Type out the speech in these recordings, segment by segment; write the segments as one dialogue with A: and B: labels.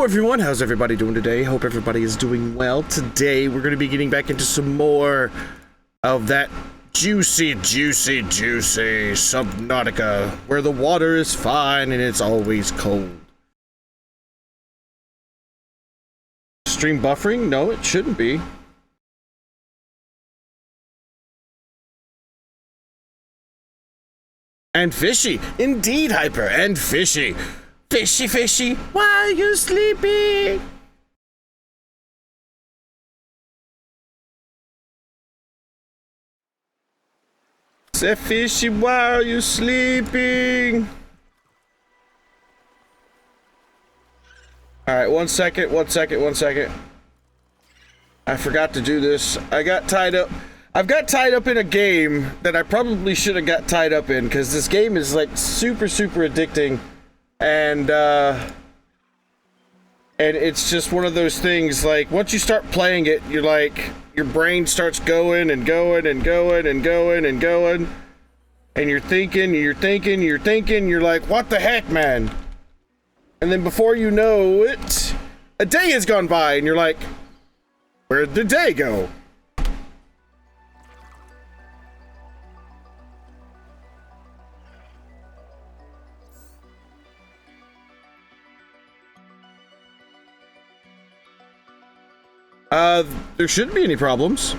A: Hello everyone, how's everybody doing today? Hope everybody is doing well. Today we're going to be getting back into some more of that juicy Subnautica, where the water is fine and it's always cold. Stream buffering? No, it shouldn't be. And fishy. Indeed, Hyper, and fishy. Fishy, fishy, why are you sleeping? Say, fishy, why are you sleeping? Alright, one second. I forgot to do this. I got tied up. I've got tied up in a game that I probably should have got tied up in, because this game is like super addicting. And it's just one of those things, like, once you start playing it, you're like, your brain starts going and going and going and going and going, and you're thinking, you're like, what the heck, man? And then before you know it, a day has gone by, and you're like, where'd the day go? There shouldn't be any problems.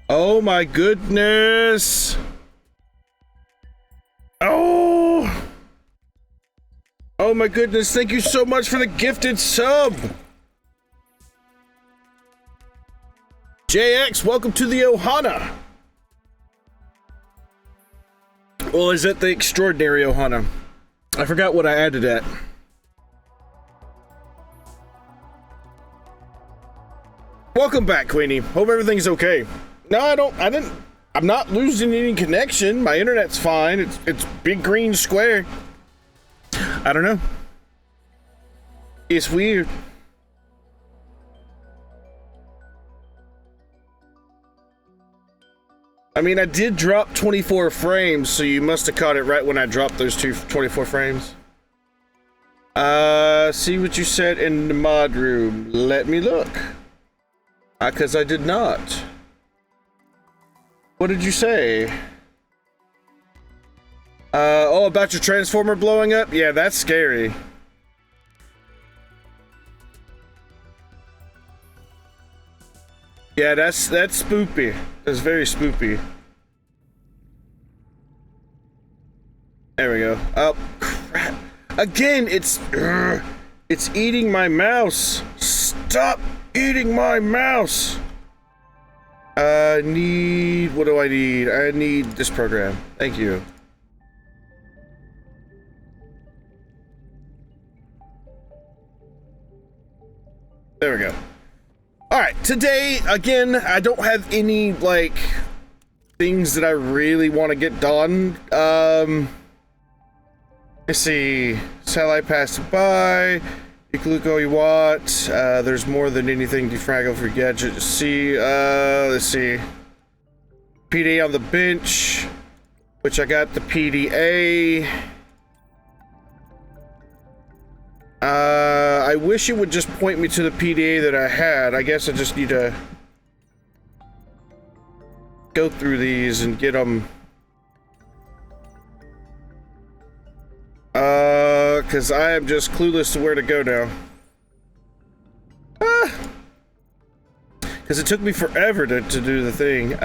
A: Oh my goodness. Oh my goodness, thank you so much for the gifted sub. JX, welcome to the Ohana. Well, is it the extraordinary Ohana? I forgot what I added at. Welcome back, Queenie. Hope everything's okay. No, I'm not losing any connection. My internet's fine. It's big green square. I don't know. It's weird. I mean, I did drop 24 frames, so you must have caught it right when I dropped those 24 frames. See what you said in the mod room. Let me look. Because I did not. What did you say? Oh, about your transformer blowing up? Yeah, that's scary. Yeah, that's spoopy. That's very spoopy. There we go. Oh, crap. Again, it's eating my mouse. Stop eating my mouse. What do I need? I need this program. Thank you. There we go. Alright, today, again, I don't have any, like, things that I really want to get done. Let's see. Satellite passed by. You can look all you want. There's more than anything defraggle for gadget. Let's see. PD on the bench, which I got the PDA. I wish it would just point me to the PDA that I had. I guess I just need to go through these and get them. Because I am just clueless to where to go now. Because it took me forever to do the thing.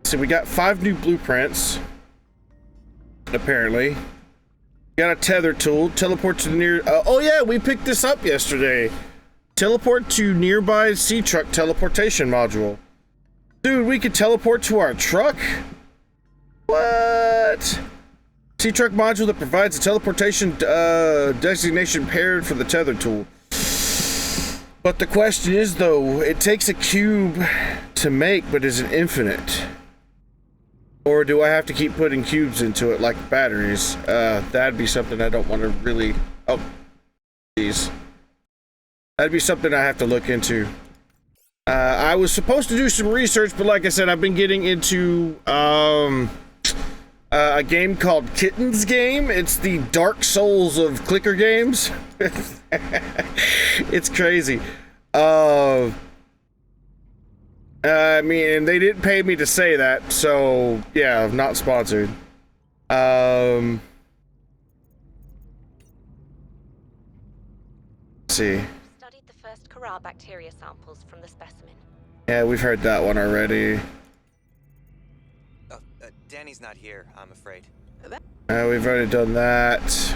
A: So we got 5 new blueprints. Apparently. Got a tether tool. Teleport to near... oh yeah, we picked this up yesterday. Teleport to nearby sea truck teleportation module. Dude, we could teleport to our truck? What? Sea truck module that provides a teleportation designation paired for the tether tool. But the question is, though, it takes a cube to make, but is it infinite? Or do I have to keep putting cubes into it like batteries? That'd be something I don't want to really... Oh, jeez. That'd be something I have to look into. I was supposed to do some research, but like I said, I've been getting into a game called Kitten's Game. It's the Dark Souls of clicker games. It's crazy. I mean, they didn't pay me to say that, so yeah, not sponsored. Let's see.
B: Studied the first Corral bacteria samples from the specimen.
A: Yeah, we've heard that one already.
C: Danny's not here, I'm afraid.
A: We've already done that.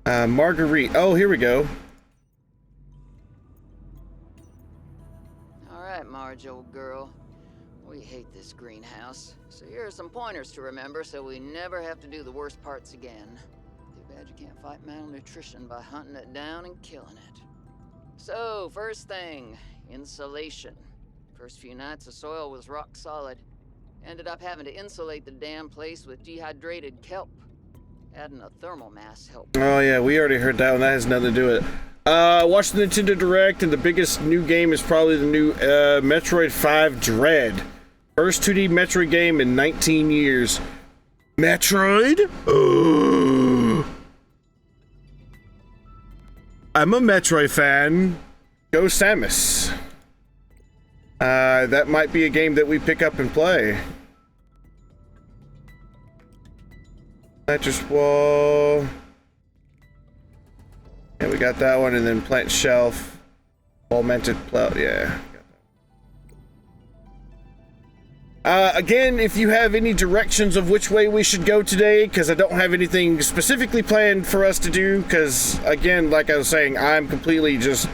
A: Marguerite. Oh, here we go.
D: All right, Marge, old girl. We hate this greenhouse. So here are some pointers to remember so we never have to do the worst parts again. Too bad you can't fight malnutrition by hunting it down and killing it. So, first thing, insulation. First few nights the soil was rock solid. Ended up having to insulate the damn place with dehydrated kelp. Adding a thermal mass helped.
A: Oh yeah, we already heard that one. That has nothing to do with it. Watched the Nintendo Direct, and the biggest new game is probably the new Metroid 5 Dread. First 2D Metroid game in 19 years. Metroid? I'm a Metroid fan. Go Samus. That might be a game that we pick up and play. Mattress wall. Yeah, we got that one, and then plant shelf. Augmented plow, yeah. Again, if you have any directions of which way we should go today, because I don't have anything specifically planned for us to do, because, again, like I was saying, I'm completely just...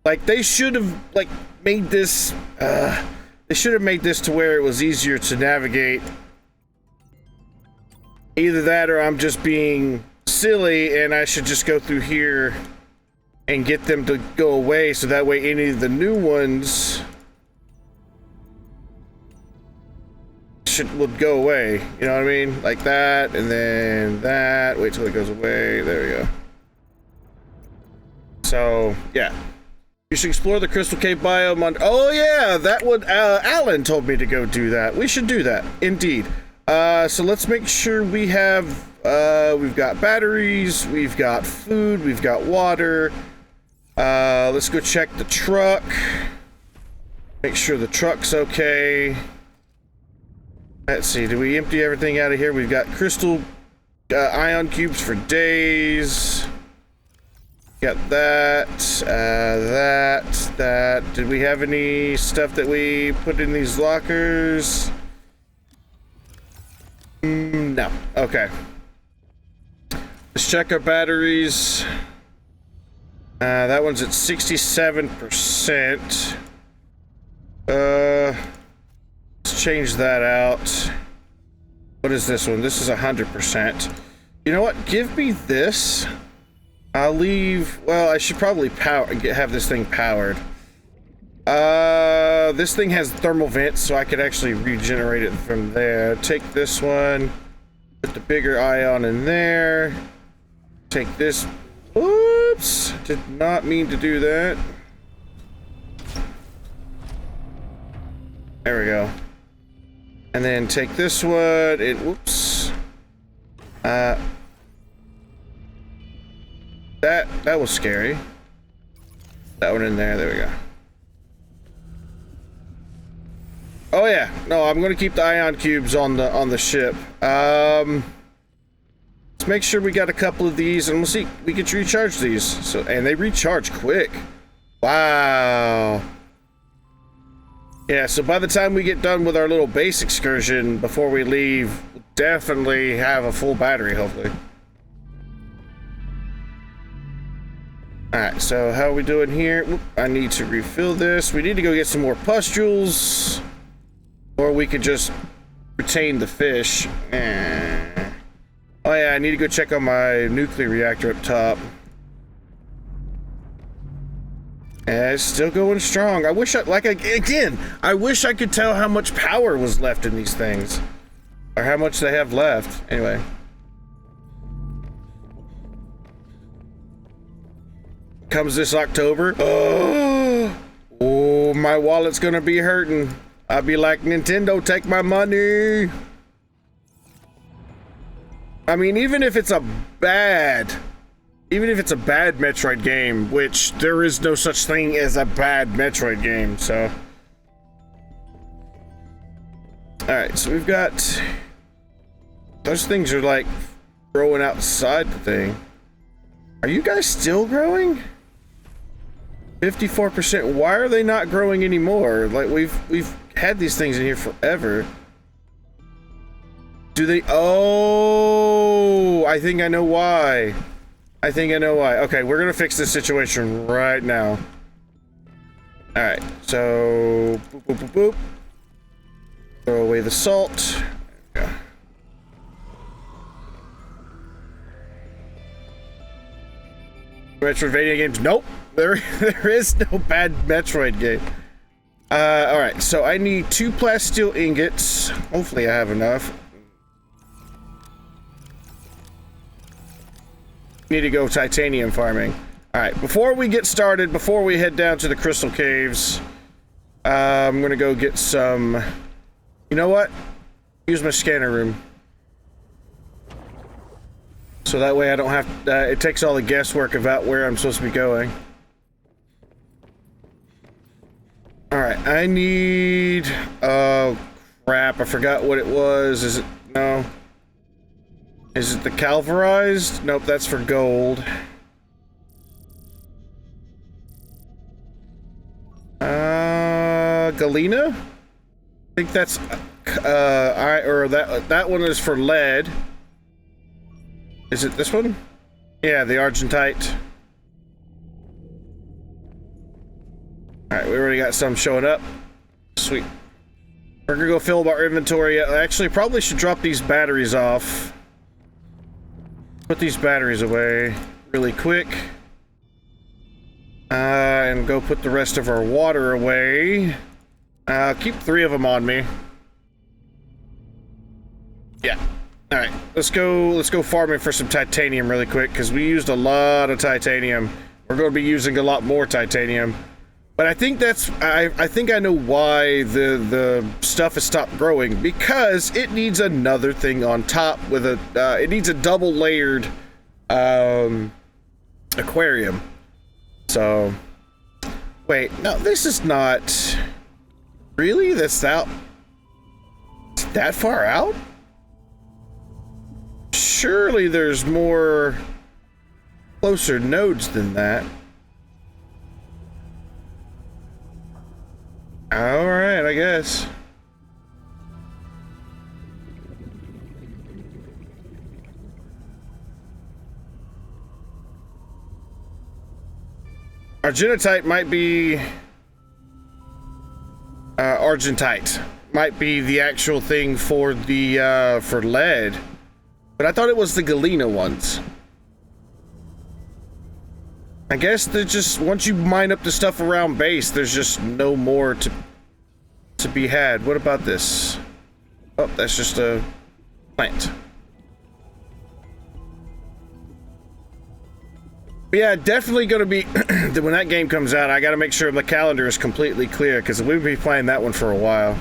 A: Like, they should have, like, made this... they should have made this to where it was easier to navigate. Either that or I'm just being silly and I should just go through here and get them to go away, so that way any of the new ones would go away. You know what I mean? Like that, and then that. Wait till it goes away. There we go. So, yeah. You should explore the Crystal Cave biome on... Oh, yeah! That would... Alan told me to go do that. We should do that. Indeed. So let's make sure we have... we've got batteries, we've got food, we've got water. Let's go check the truck. Make sure the truck's okay. Let's see, do we empty everything out of here? We've got crystal ion cubes for days. Got that, that. Did we have any stuff that we put in these lockers? No. Okay. Let's check our batteries. That one's at 67%. Let's change that out. What is this one? This is 100%. You know what? Give me this. I'll leave... Well, I should probably have this thing powered. This thing has thermal vents, so I could actually regenerate it from there. Take this one. Put the bigger ion in there. Take this... Whoops! Did not mean to do that. There we go. And then take this one and... Whoops. That was scary. That one in there. There we go. Oh yeah. No, I'm going to keep the ion cubes on the ship. Let's make sure we got a couple of these, and we'll see. We can recharge these. So, and they recharge quick. Wow. Yeah, so by the time we get done with our little base excursion before we leave, we'll definitely have a full battery, hopefully. Alright, so how are we doing here? Whoop, I need to refill this. We need to go get some more pustules. Or we could just retain the fish. Oh yeah, I need to go check on my nuclear reactor up top. And it's still going strong. I wish I wish I could tell how much power was left in these things. Or how much they have left. Anyway. Comes this October. Oh! Oh, my wallet's gonna be hurting. I'll be like, Nintendo, take my money. I mean, even if it's a bad Metroid game, which there is no such thing as a bad Metroid game, so. Alright, so we've got... Those things are like growing outside the thing. Are you guys still growing? 54%. Why are they not growing anymore? Like we've had these things in here forever. Do they? Oh, I think I know why. Okay, we're gonna fix this situation right now. All right, so boop, boop, boop, boop. Throw away the salt. Yeah. Metroidvania games? Nope. There is no bad Metroid game. Alright, so I need 2 plasteel ingots. Hopefully I have enough. Need to go titanium farming. Alright, before we get started, before we head down to the crystal caves, I'm gonna go get some... You know what? Use my scanner room. So that way I don't have... it takes all the guesswork about where I'm supposed to be going. Alright, I need... Oh, crap. I forgot what it was. Is it... No. Is it the Calvarized? Nope, that's for gold. Galena? I think that's... that one is for lead. Is it this one? Yeah, the Argentite. Alright, we already got some showing up. Sweet. We're gonna go fill up our inventory. Actually, probably should drop these batteries off. Put these batteries away really quick. And go put the rest of our water away. Keep 3 of them on me. Yeah. Alright, let's go farming for some titanium really quick, because we used a lot of titanium. We're going to be using a lot more titanium. But I think that's... I think I know why the stuff has stopped growing. Because it needs another thing on top with a... it needs a double layered aquarium. So... Wait, no, this is not... Really? That's that far out? Surely there's more closer nodes than that. Alright, I guess. Argentite might be... Argentite might be the actual thing for the, for lead. But I thought it was the Galena ones. I guess they're just... Once you mine up the stuff around base, there's just no more to be had. What about this? Oh, that's just a plant. But yeah, definitely gonna be... when that game comes out, I gotta make sure the calendar is completely clear, because we'll be playing that one for a while.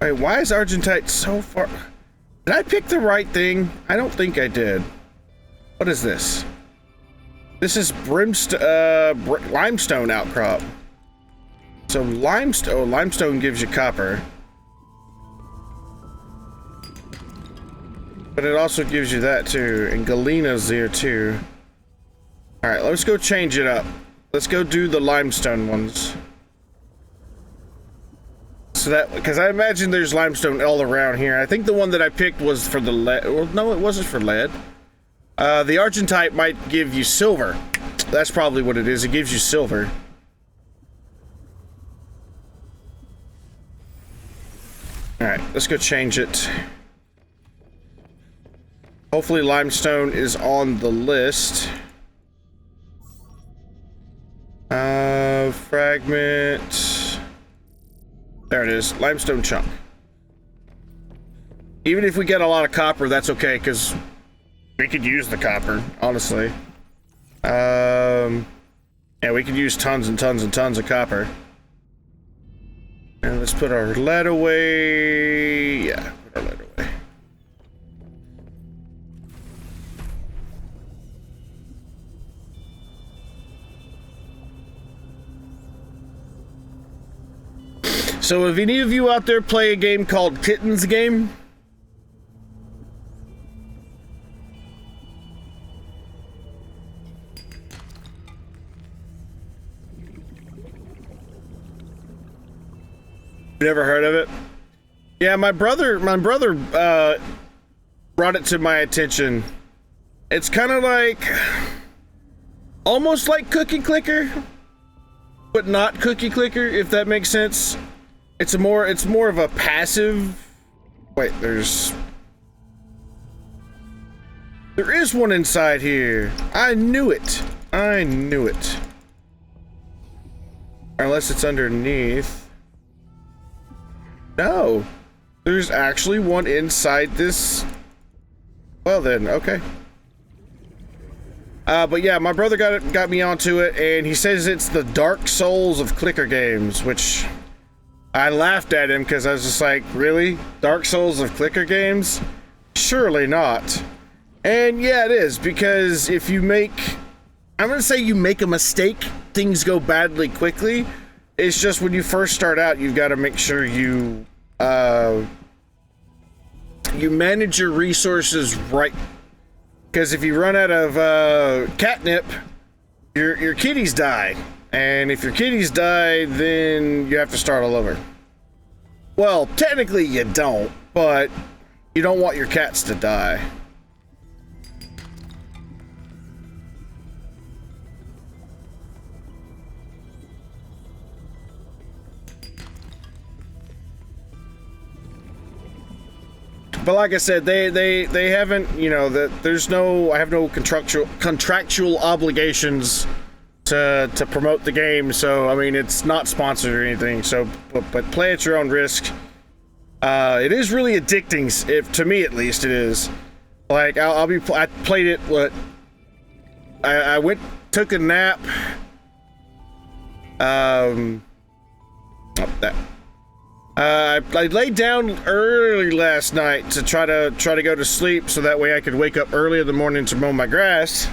A: Wait, why is Argentite so far? Did I pick the right thing? I don't think I did. What is this? This is limestone outcrop. So limestone gives you copper. But it also gives you that too, and Galena's there too. Alright, let's go change it up. Let's go do the limestone ones. So that, because I imagine there's limestone all around here. I think the one that I picked was for the lead. Well, no, it wasn't for lead. The Argentite might give you silver. That's probably what it is. It gives you silver. Alright, let's go change it. Hopefully limestone is on the list. Fragment. There it is. Limestone chunk. Even if we get a lot of copper, that's okay, because we could use the copper, honestly. Yeah, we could use tons and tons and tons of copper. And let's put our lead away. Yeah, put our lead away. So if any of you out there play a game called Kittens Game? Never heard of it? Yeah, my brother brought it to my attention. It's kind of like, almost like Cookie Clicker, but not Cookie Clicker, if that makes sense. It's more of a passive. Wait, there is one inside here. I knew it. Unless it's underneath. No, there's actually one inside this. Well then, okay. But yeah, my brother got me onto it, and he says it's the Dark Souls of clicker games, which I laughed at him because I was just like, really? Dark Souls of clicker games? Surely not. And yeah, it is, because if you make, I'm gonna say you make a mistake, things go badly quickly. It's just when you first start out, you've got to make sure you manage your resources right. Because if you run out of catnip, your kitties die. And if your kitties die, then you have to start all over. Well, technically you don't, but you don't want your cats to die. But like I said, they haven't, you know, I have no contractual obligations to promote the game, so I mean it's not sponsored or anything. So, but play at your own risk. It is really addicting, if to me at least it is. Like I played it. I took a nap. I laid down early last night to try to go to sleep, so that way I could wake up early in the morning to mow my grass.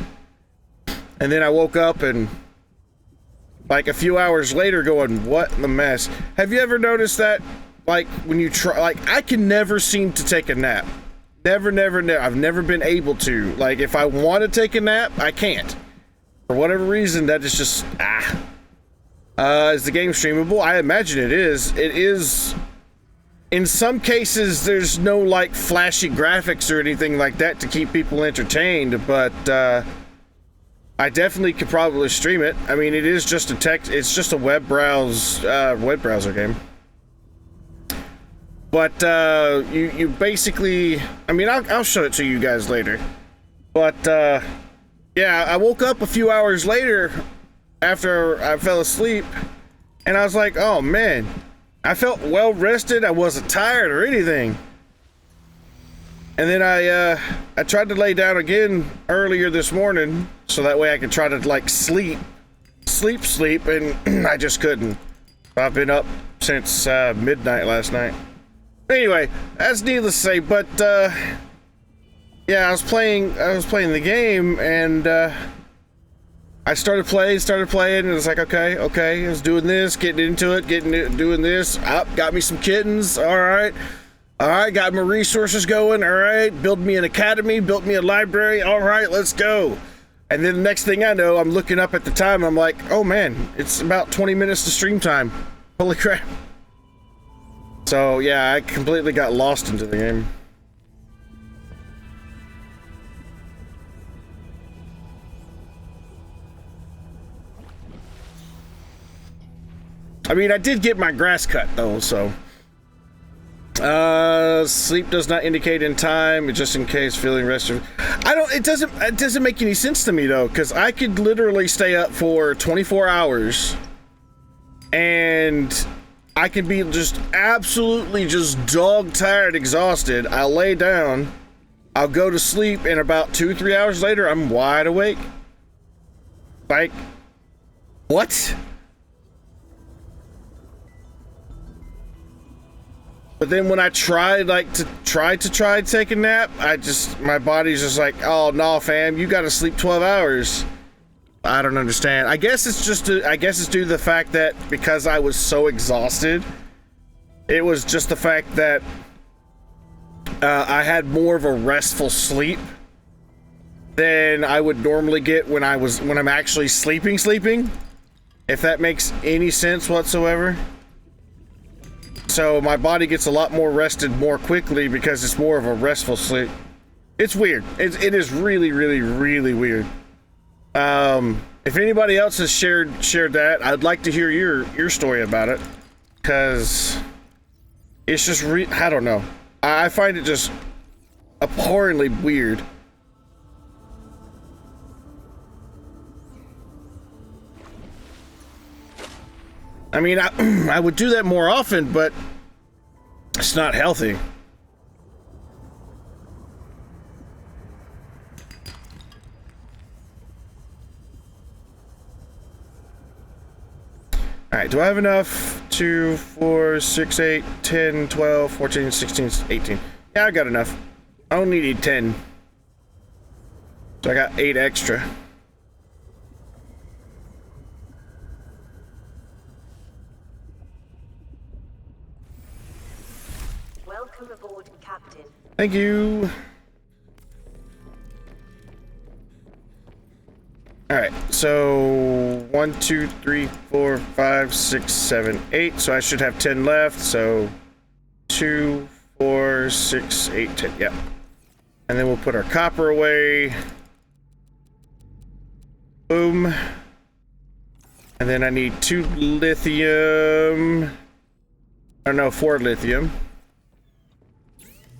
A: And then I woke up and like a few hours later going, what in the mess? Have you ever noticed that? Like when you try, like I can never seem to take a nap. Never. I've never been able to. Like if I want to take a nap, I can't. For whatever reason, that is just, is the game streamable? I imagine it is. It is. In some cases, there's no like flashy graphics or anything like that to keep people entertained, but I definitely could probably stream it. I mean, it is just it's just a web browser game. But you basically, I mean, I'll show it to you guys later. But yeah, I woke up a few hours later after I fell asleep, and I was like, oh man, I felt well rested. I wasn't tired or anything. And then I tried to lay down again earlier this morning, so that way I could try to like sleep, and I just couldn't. I've been up since midnight last night. Anyway, that's needless to say. But yeah, I was playing the game, and I started playing, and it was like, okay, I was doing this, getting into it, doing this. Got me some kittens. All right, got my resources going. All right, built me an academy, built me a library. All right, let's go. And then the next thing I know, I'm looking up at the time, and I'm like, oh man, it's about 20 minutes to stream time. Holy crap. So yeah, I completely got lost into the game. I mean, I did get my grass cut though, so Sleep does not indicate in time, just in case feeling rested. It doesn't make any sense to me though, because I could literally stay up for 24 hours and I could be just absolutely just dog tired, exhausted. I'll lay down, I'll go to sleep, and about 2-3 hours later, I'm wide awake. Like, what? But then when I tried, to take a nap, my body's just like, oh no, fam, you gotta sleep 12 hours. I don't understand. I guess it's due to the fact that because I was so exhausted, it was just the fact that I had more of a restful sleep than I would normally get when I'm actually sleeping, if that makes any sense whatsoever. So my body gets a lot more rested more quickly because it's more of a restful sleep. It's weird. It is really, really, really weird. If anybody else has shared that, I'd like to hear your story about it, because it's just I don't know. I find it just abhorrently weird. I mean, I would do that more often, but it's not healthy. All right, do I have enough? 2, 4, 6, 8, 10, 12, 14, 16, 18. Yeah, I got enough. I only need 10. So I got 8 extra.
B: Welcome aboard, Captain.
A: Thank you. All right, so 1, 2, 3, 4, 5, 6, 7, 8. So I should have 10 left. So 2, 4, 6, 8, 10. Yeah. And then we'll put our copper away. Boom. And then I need 2 lithium. Or no, 4 lithium.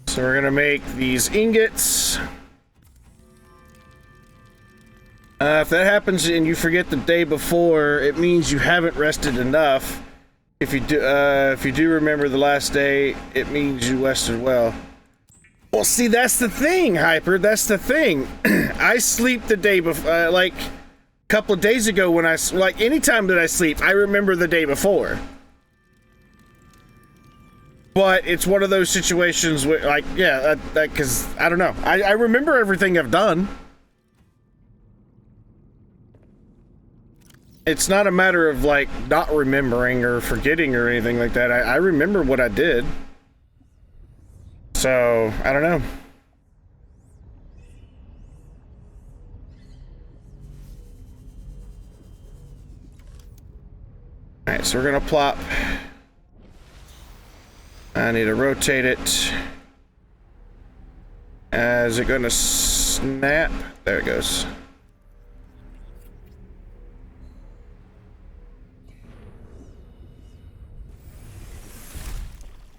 A: So we're gonna make these ingots. If that happens and you forget the day before, it means you haven't rested enough. If you do remember the last day, it means you rested well. Well, see, that's the thing, Hyper. That's the thing. I sleep the day before, like a couple of days ago when anytime that I sleep, I remember the day before. But it's one of those situations where, like, yeah, because I don't know. I remember everything I've done. It's not a matter of, like, not remembering or forgetting or anything like that. I remember what I did. So, I don't know. Alright, so we're gonna plop. I need to rotate it. Is it gonna snap? There it goes.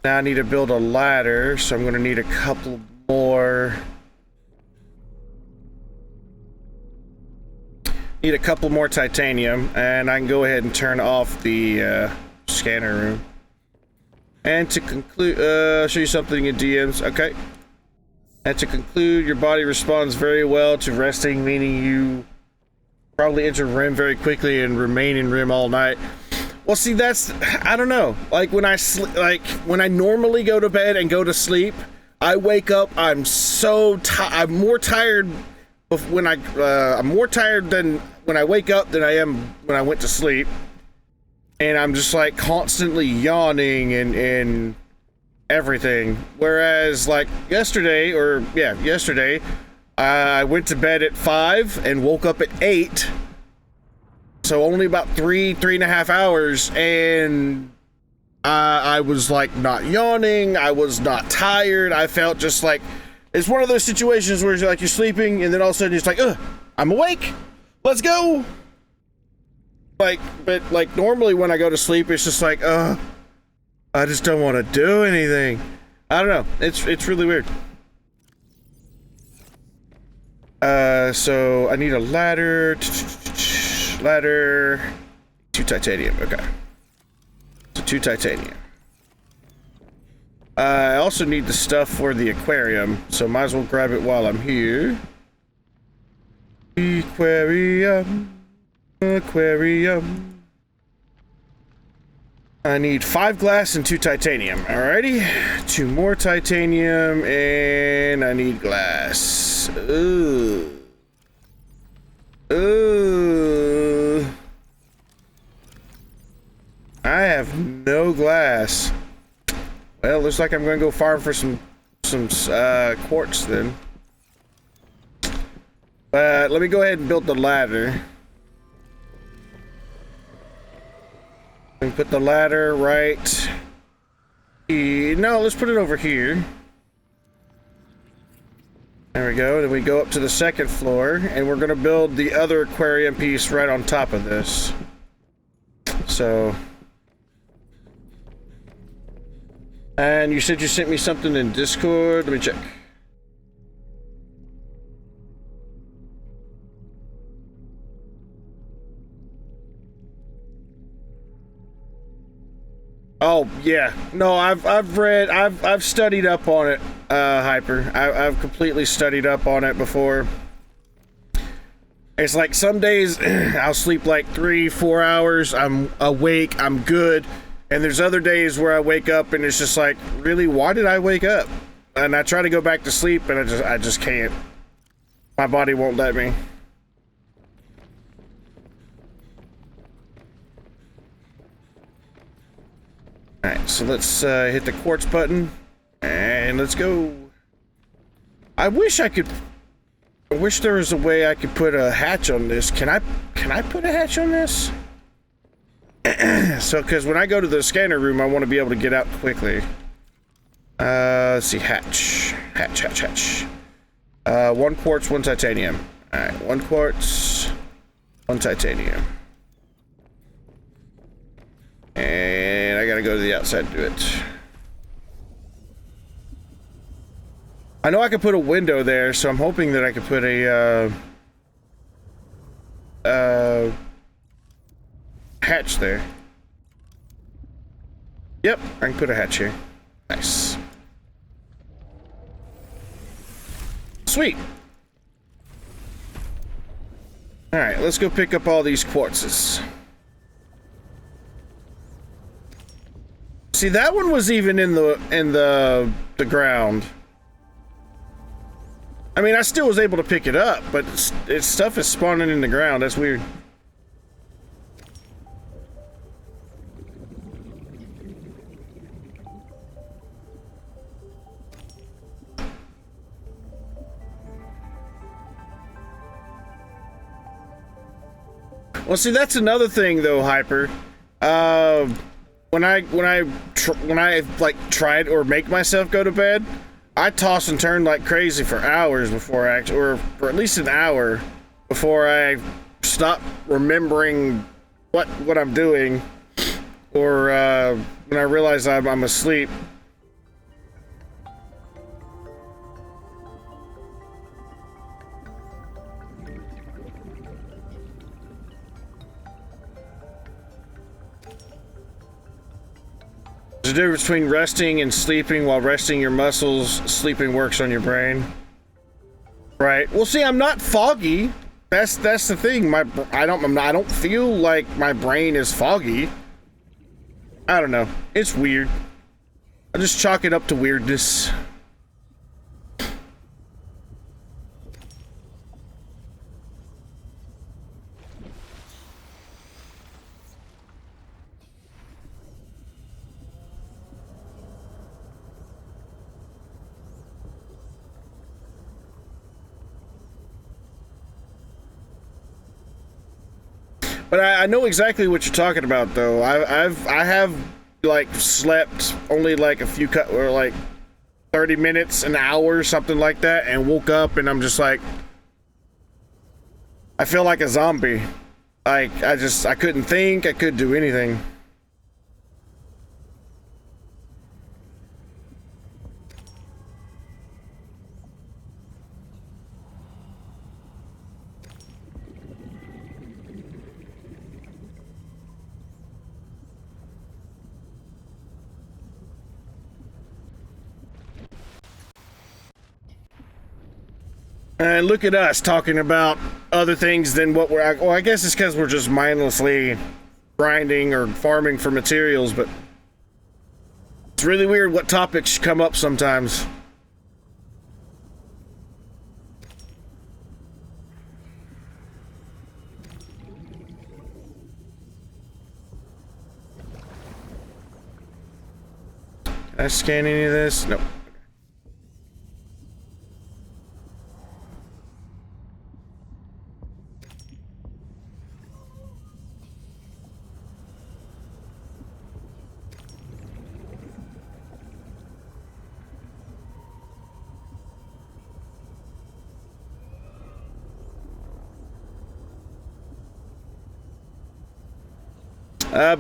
A: Now I need to build a ladder, so I'm gonna need a couple more. Need a couple more titanium, and I can go ahead and turn off the scanner room. And to conclude, I'll show you something in DMs. Okay. And to conclude, your body responds very well to resting, meaning you probably enter REM very quickly and remain in REM all night. Well, see, that's, I don't know. Like when when I normally go to bed and go to sleep, I wake up, I'm more tired I'm more tired than when I wake up than I am when I went to sleep. And I'm just like constantly yawning and everything. Whereas like yesterday, I went to bed at 5 and woke up at 8. So only about 3.5 hours, and I was like not yawning, I was not tired. I felt just like, it's one of those situations where you're sleeping and then all of a sudden you're just like, ugh, I'm awake, let's go. But normally when I go to sleep, it's just like, I just don't want to do anything. I don't know. It's really weird. So I need a ladder. Ladder. 2 titanium. Okay. So 2 titanium. I also need the stuff for the aquarium, so might as well grab it while I'm here. Aquarium. Aquarium. I need 5 glass and 2 titanium. Alrighty. 2 more titanium, and I need glass. Ooh. Ooh. I have no glass. Well, looks like I'm going to go farm for some quartz then. But let me go ahead and build the ladder. And put the ladder right here. No, let's put it over here. There we go. Then we go up to the 2nd floor, and we're going to build the other aquarium piece right on top of this. So... And you said you sent me something in Discord. Let me check. Oh yeah, no, I've studied up on it, Hyper. I've completely studied up on it before. It's like some days I'll sleep like 3-4 hours. I'm awake. I'm good. And there's other days where I wake up and it's just like, really, why did I wake up? And I try to go back to sleep and I just can't. My body won't let me. Alright, so let's hit the quartz button and let's go. I wish there was a way I could put a hatch on this. Can I put a hatch on this? So, because when I go to the scanner room, I want to be able to get out quickly. Let's see, hatch. 1 quartz, 1 titanium. Alright, 1 quartz, 1 titanium. And I gotta go to the outside to do it. I know I could put a window there, so I'm hoping that I could put a, hatch there. Yep, I can put a hatch here. Nice. Sweet. Alright, let's go pick up all these quartzes. See, that one was even in the ground. I mean, I still was able to pick it up, but its stuff is spawning in the ground. That's weird. Well, see, that's another thing, though, Hyper. When I like tried or make myself go to bed, I toss and turn like crazy for hours before or for at least an hour before I stop remembering what I'm doing, or when I realize I'm asleep. There's a difference between resting and sleeping. While resting your muscles, sleeping works on your brain. Right. Well, see, I'm not foggy. That's the thing. I don't feel like my brain is foggy. I don't know. It's weird. I just chalk it up to weirdness. But I know exactly what you're talking about, though. I have like slept only like a few or like 30 minutes, an hour, something like that, and woke up and I'm just like, I feel like a zombie. Like I couldn't think, I couldn't do anything. And look at us talking about other things than what we're... Well, I guess it's because we're just mindlessly grinding or farming for materials, but it's really weird what topics come up sometimes. Can I scan any of this? Nope.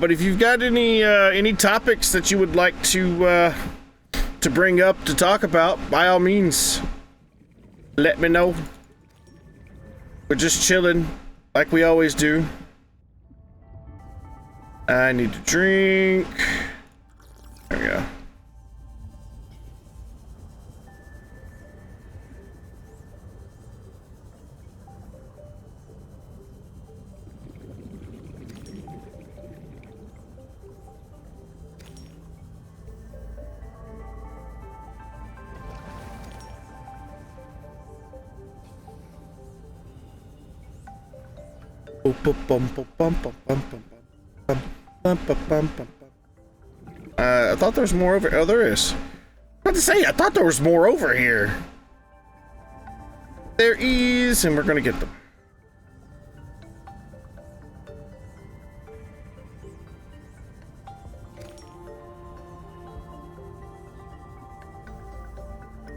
A: But if you've got any topics that you would like to bring up to talk about, by all means, let me know. We're just chilling, like we always do. I need to drink. There we go. I thought there was more over. Oh, there is. I was about to say, I thought there was more over here. There is, and we're gonna get them.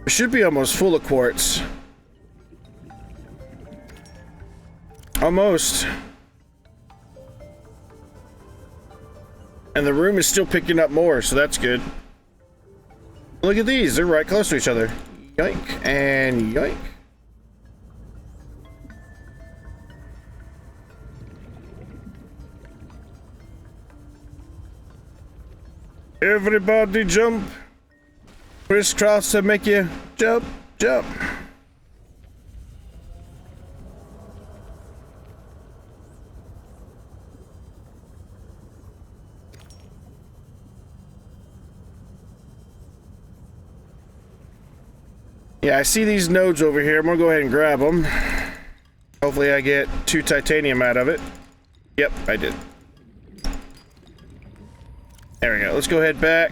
A: It should be almost full of quartz. Almost. And the room is still picking up more, so that's good. Look at these, they're right close to each other. Yoink and yoink. Everybody jump. Crisscross to make you jump, jump. Yeah, I see these nodes over here. I'm gonna go ahead and grab them. Hopefully I get 2 titanium out of it. Yep, I did. There we go. Let's go ahead back.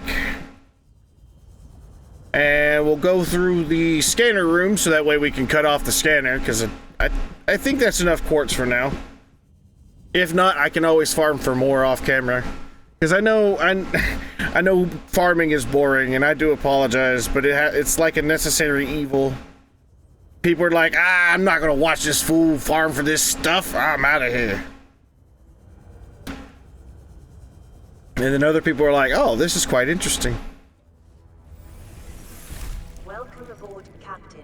A: And we'll go through the scanner room so that way we can cut off the scanner, because I think that's enough quartz for now. If not, I can always farm for more off camera. Because I know farming is boring, and I do apologize, but it's like a necessary evil. People are like, I'm not gonna watch this fool farm for this stuff. I'm out of here. And then other people are like, oh, this is quite interesting.
B: Welcome aboard, Captain.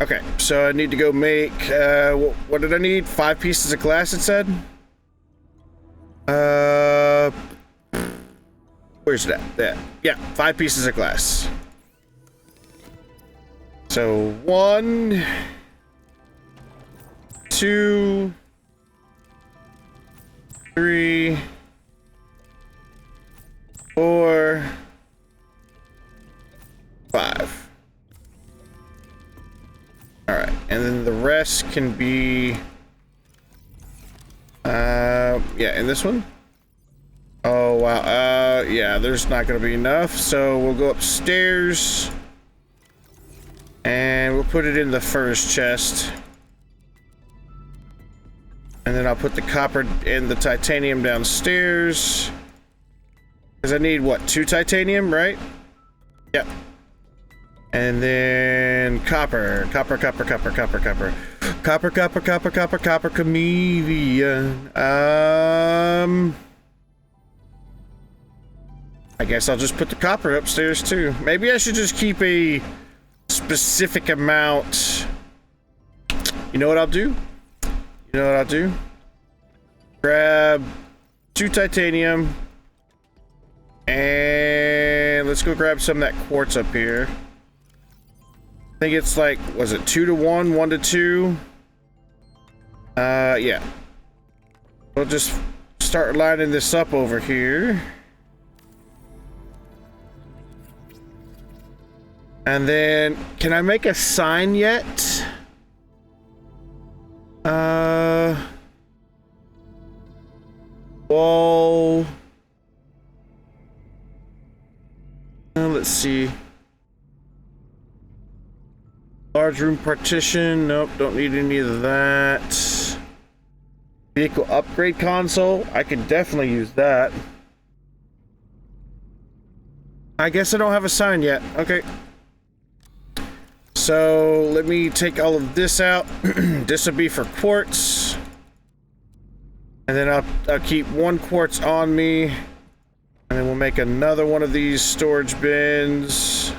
A: Okay, so I need to go make, what did I need? 5 pieces of glass, it said? Where's that? There. Yeah, 5 pieces of glass. So, 1, 2, 3, 4, 5. Alright, and then the rest can be... yeah, in this one? Oh, wow, yeah, there's not gonna be enough, so we'll go upstairs. And we'll put it in the first chest. And then I'll put the copper and the titanium downstairs. Because I need, what, 2 titanium, right? Yep. And then copper, chameleon. I guess I'll just put the copper upstairs too. Maybe I should just keep a specific amount. You know what I'll do? Grab 2 titanium and let's go grab some of that quartz up here. I think it's like, was it 2 to 1, 1 to 2? Yeah. We'll just start lining this up over here. And then, can I make a sign yet? Well, let's see. Large room partition. Nope, don't need any of that. Vehicle upgrade console. I could definitely use that. I guess I don't have a sign yet. Okay. So let me take all of this out. This will be for quartz. And then I'll keep 1 quartz on me. And then we'll make another one of these storage bins.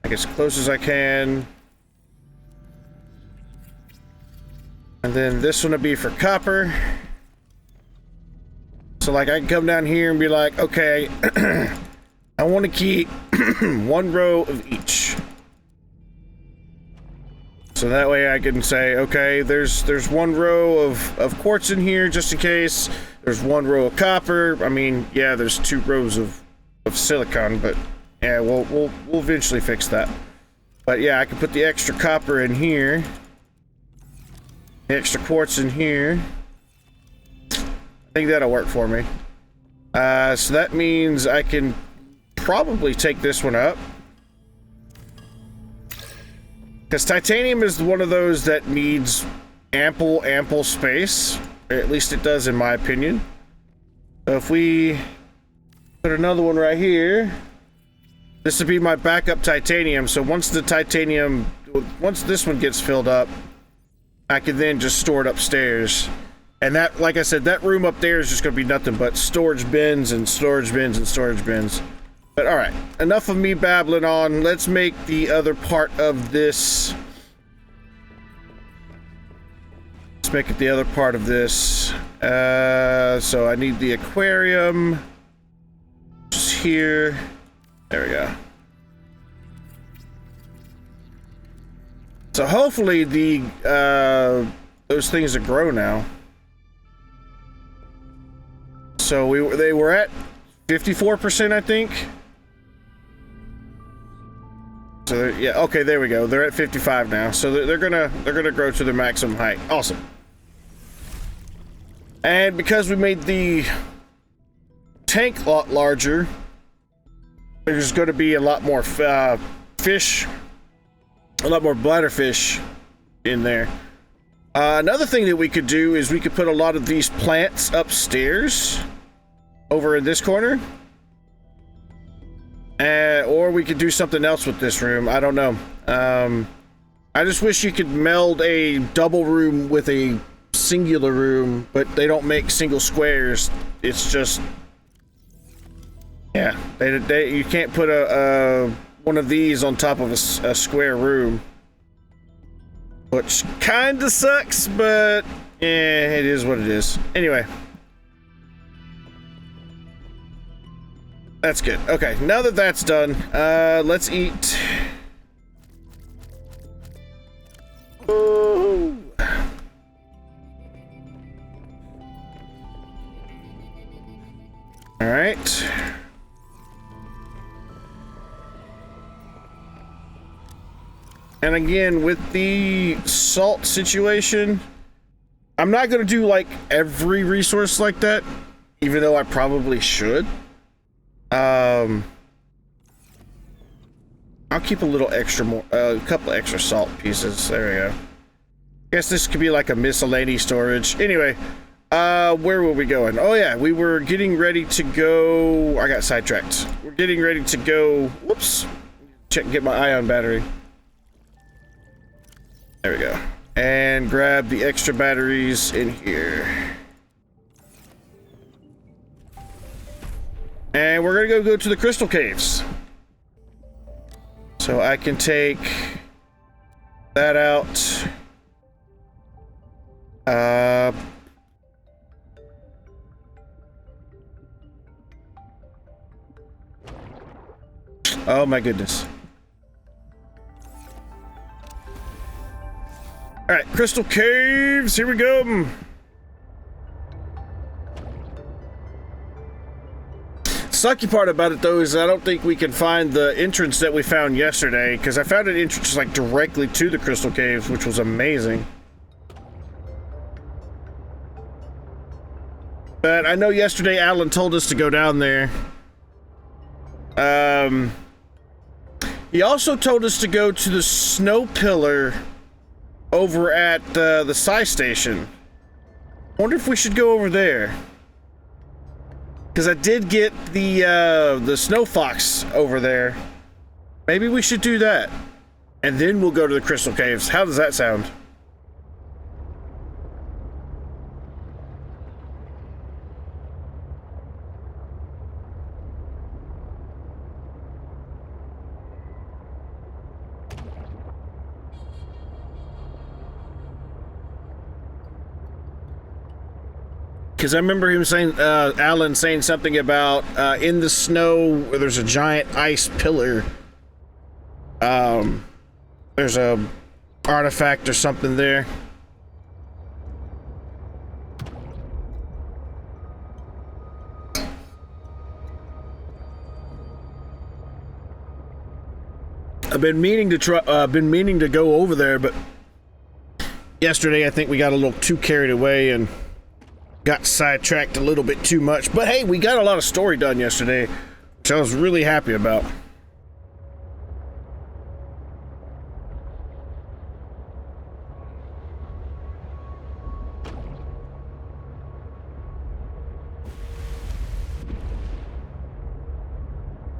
A: Like as close as I can. And then this one will be for copper. So like I can come down here and be like, okay, I want to keep 1 row of each. So that way I can say, okay, there's 1 row of quartz in here just in case. There's 1 row of copper. I mean, yeah, there's 2 rows of silicon, but yeah, we'll eventually fix that. But yeah, I can put the extra copper in here. The extra quartz in here. I think that'll work for me. So that means I can probably take this one up. Because titanium is one of those that needs ample space. Or at least it does in my opinion. So if we put another one right here, this would be my backup titanium. So once this one gets filled up, I can then just store it upstairs. And that, like I said, that room up there is just going to be nothing but storage bins and storage bins and storage bins. But all right, enough of me babbling on. Let's make the other part of this. Let's make it the other part of this. So I need the aquarium. Just here. There we go. So hopefully those things are grow now. So they were at 54%, I think. So yeah, okay, there we go. They're at 55 now. So they're gonna grow to their maximum height. Awesome. And because we made the tank a lot larger, there's going to be a lot more fish, a lot more bladderfish in there. Another thing that we could do is we could put a lot of these plants upstairs over in this corner. Or we could do something else with this room. I don't know. I just wish you could meld a double room with a singular room, but they don't make single squares. It's just, yeah, you can't put a one of these on top of a square room, which kind of sucks, but yeah, it is what it is. Anyway, that's good. Okay, now that that's done, let's eat. Ooh. All right. And again, with the salt situation, I'm not going to do like every resource like that, even though I probably should. I'll keep a little extra more, a couple extra salt pieces. There we go. Guess this could be like a miscellaneous storage. Anyway, where were we going? Oh yeah, we were getting ready to go. I got sidetracked. We're getting ready to go. Whoops. Check and get my ion battery. There we go. And grab the extra batteries in here. And we're gonna go to the crystal caves. So I can take that out. Oh my goodness. All right, Crystal Caves, here we go. Sucky part about it though is I don't think we can find the entrance that we found yesterday, because I found an entrance like directly to the Crystal Caves, which was amazing. But I know yesterday Alan told us to go down there. He also told us to go to the snow pillar over at the Sci Station. Wonder if we should go over there. Because I did get the snow fox over there. Maybe we should do that. And then we'll go to the Crystal Caves. How does that sound? Because I remember him saying, Alan saying something about in the snow where there's a giant ice pillar. There's a artifact or something there. I've been meaning to go over there, but yesterday I think we got a little too carried away and got sidetracked a little bit too much. But hey, we got a lot of story done yesterday, which I was really happy about.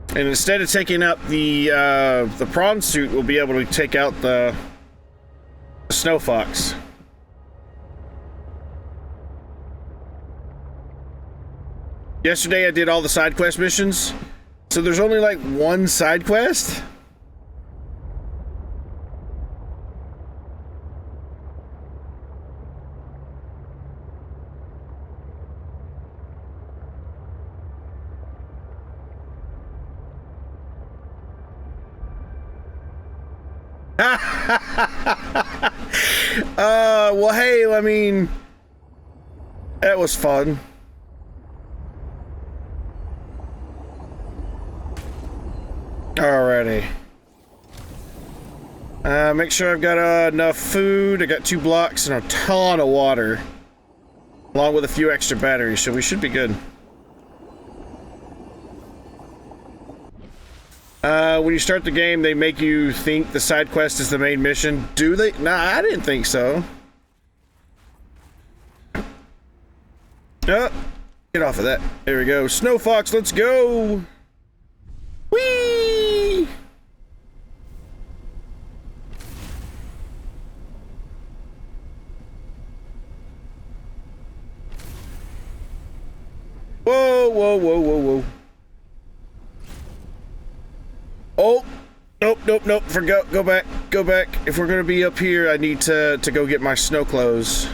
A: And instead of taking out the prawn suit, we'll be able to take out the snow fox. Yesterday I did all the side quest missions, so there's only like one side quest. Well, hey, I mean, that was fun. Alrighty. Make sure I've got enough food. I got 2 blocks and a ton of water, along with a few extra batteries, so we should be good. When you start the game, they make you think the side quest is the main mission. Do they? Nah, I didn't think so. Oh, get off of that. There we go. Snow Fox, let's go! Whee! Whoa, whoa, whoa, whoa, whoa. Oh, nope. Go back. If we're gonna be up here, I need to go get my snow clothes.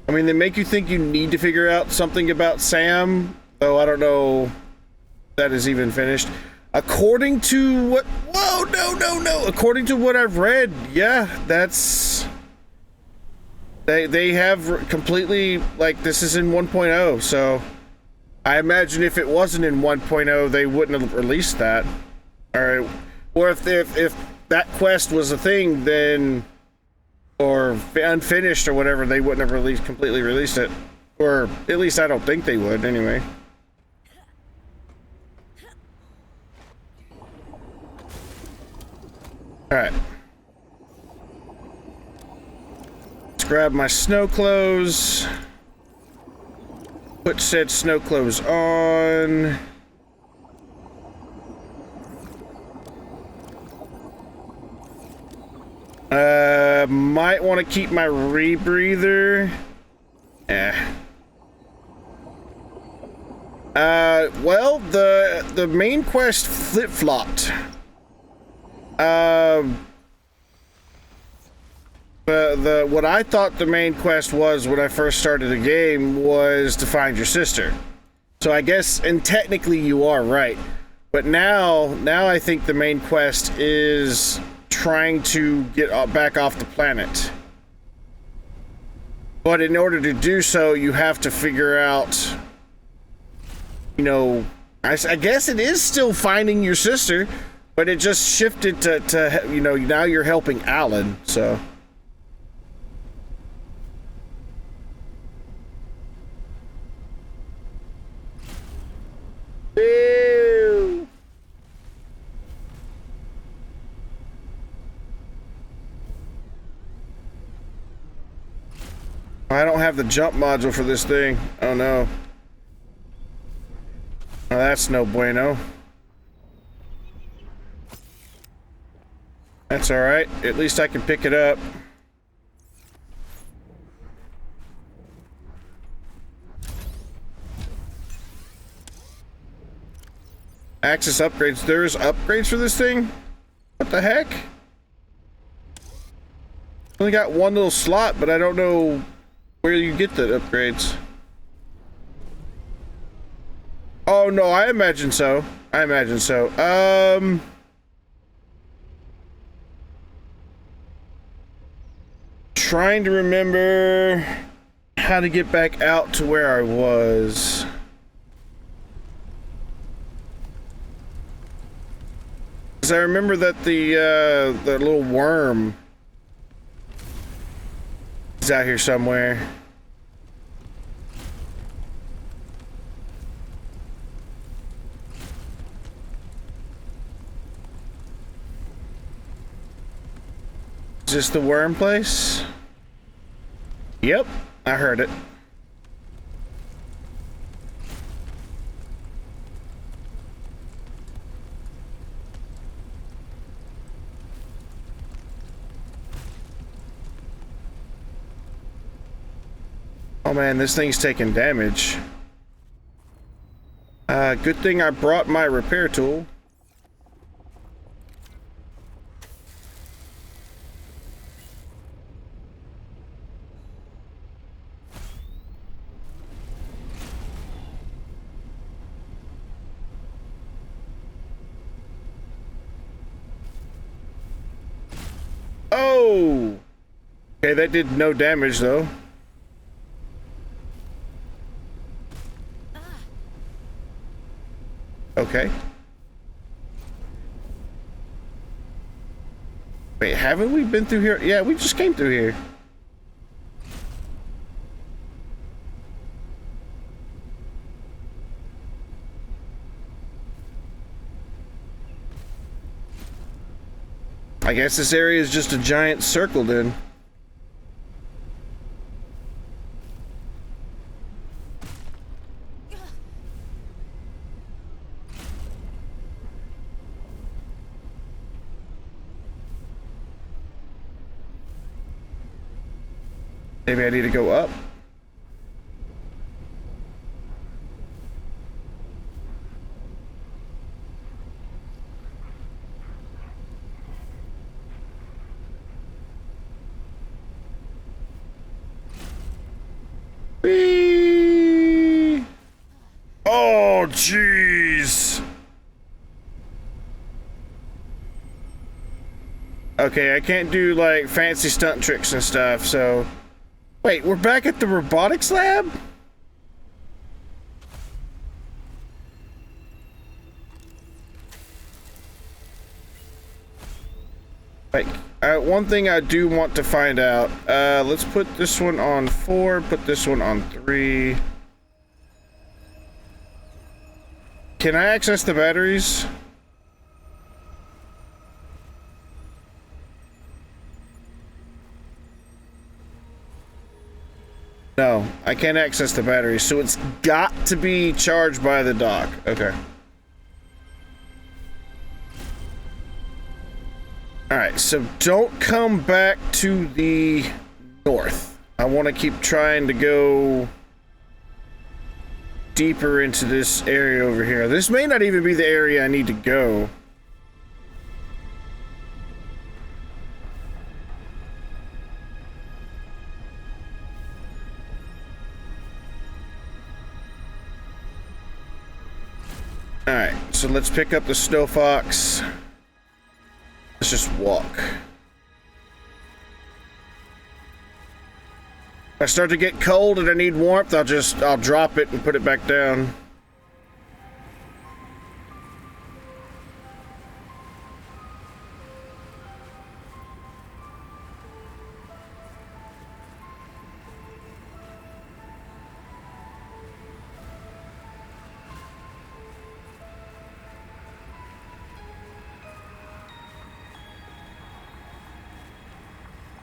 A: I mean, they make you think you need to figure out something about Sam, though I don't know if that is even finished. According to what... Whoa, no. According to what I've read, yeah, that's... They have completely... Like, this is in 1.0, so... I imagine if it wasn't in 1.0, they wouldn't have released that. Alright. Or if that quest was a thing, then... Or unfinished or whatever, they wouldn't have completely released it. Or at least I don't think they would, anyway. Alright. Let's grab my snow clothes. Put said snow clothes on. Might want to keep my rebreather. Well, the main quest flip-flopped. What I thought the main quest was when I first started the game was to find your sister. So I guess, and technically you are right. But now I think the main quest is trying to get back off the planet. But in order to do so, you have to figure out, you know, I guess it is still finding your sister, but it just shifted to you know, now you're helping Alan, so. Ew. I don't have the jump module for this thing. Oh no. Oh, that's no bueno. That's alright. At least I can pick it up. Access upgrades. There's upgrades for this thing? What the heck? Only got one little slot, but I don't know where you get the upgrades. Oh no, I imagine so. I imagine so. Trying to remember how to get back out to where I was. Because I remember that the little worm is out here somewhere. Is this the worm place? Yep, I heard it. Oh man, this thing's taking damage. Good thing I brought my repair tool. Oh! Okay, that did no damage though. Okay. Wait, haven't we been through here? Yeah, we just came through here. I guess this area is just a giant circle then. Maybe I need to go up. Whee! Oh, jeez. Okay, I can't do like fancy stunt tricks and stuff, so... Wait, we're back at the robotics lab? Like, one thing I do want to find out. Let's put this one on 4, put this one on 3. Can I access the batteries? No, I can't access the batteries, so it's got to be charged by the dock. Okay. Alright, so don't come back to the north. I want to keep trying to go deeper into this area over here. This may not even be the area I need to go. Alright, so let's pick up the snow fox. Let's just walk. If I start to get cold and I need warmth, I'll drop it and put it back down.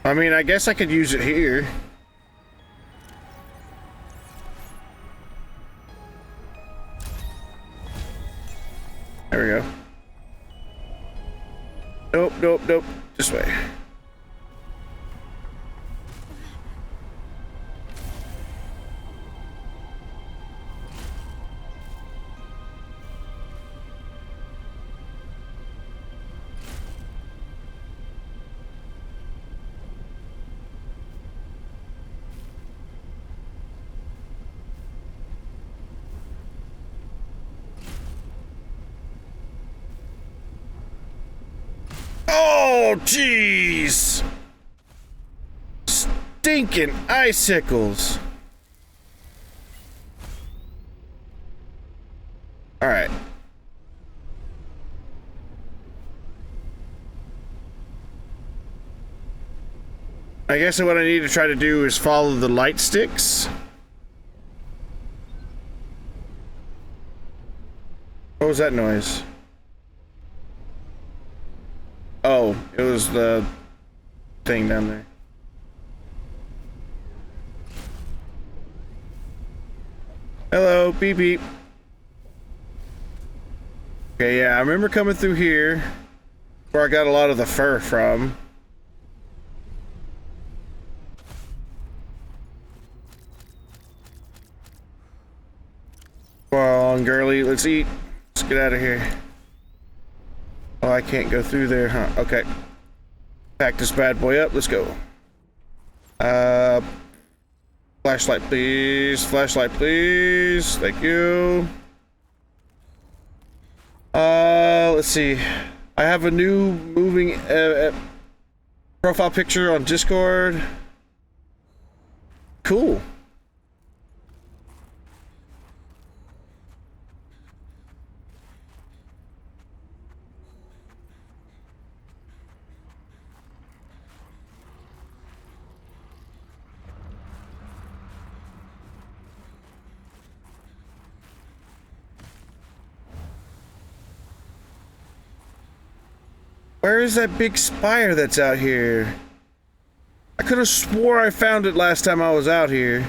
A: I mean, I guess I could use it here. There we go. Nope, nope, nope. This way. Oh, jeez! Stinking icicles. All right. I guess what I need to try to do is follow the light sticks. What was that noise? Oh, it was the thing down there. Hello, beep beep. Okay, yeah, I remember coming through here where I got a lot of the fur from. Come on, girly, let's eat. Let's get out of here. Oh, I can't go through there, huh? Okay. Pack this bad boy up. Let's go. Flashlight, please. Flashlight, please. Thank you. Let's see. I have a new moving profile picture on Discord. Cool. Where is that big spire that's out here? I could have swore I found it last time I was out here.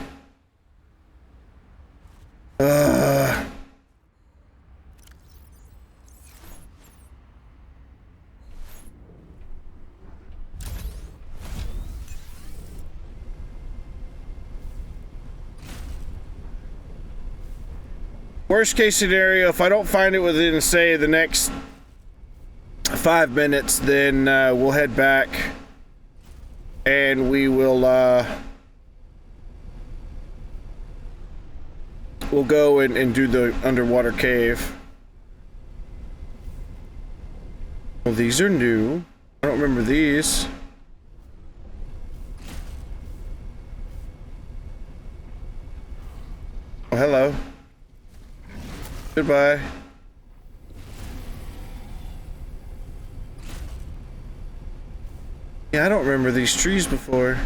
A: Worst case scenario, if I don't find it within, say, the next 5 minutes, then we'll head back and we will we'll go and do the underwater cave. Well, these are new. I don't remember these. Oh, hello. Goodbye. Yeah, I don't remember these trees before.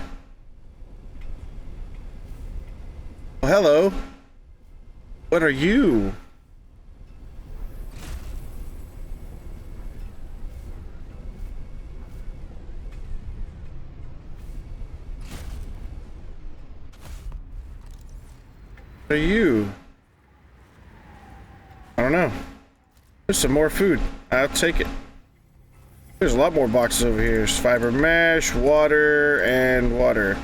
A: Oh, hello. What are you? What are you? I don't know. There's some more food. I'll take it. There's a lot more boxes over here. There's fiber mesh, water, and water.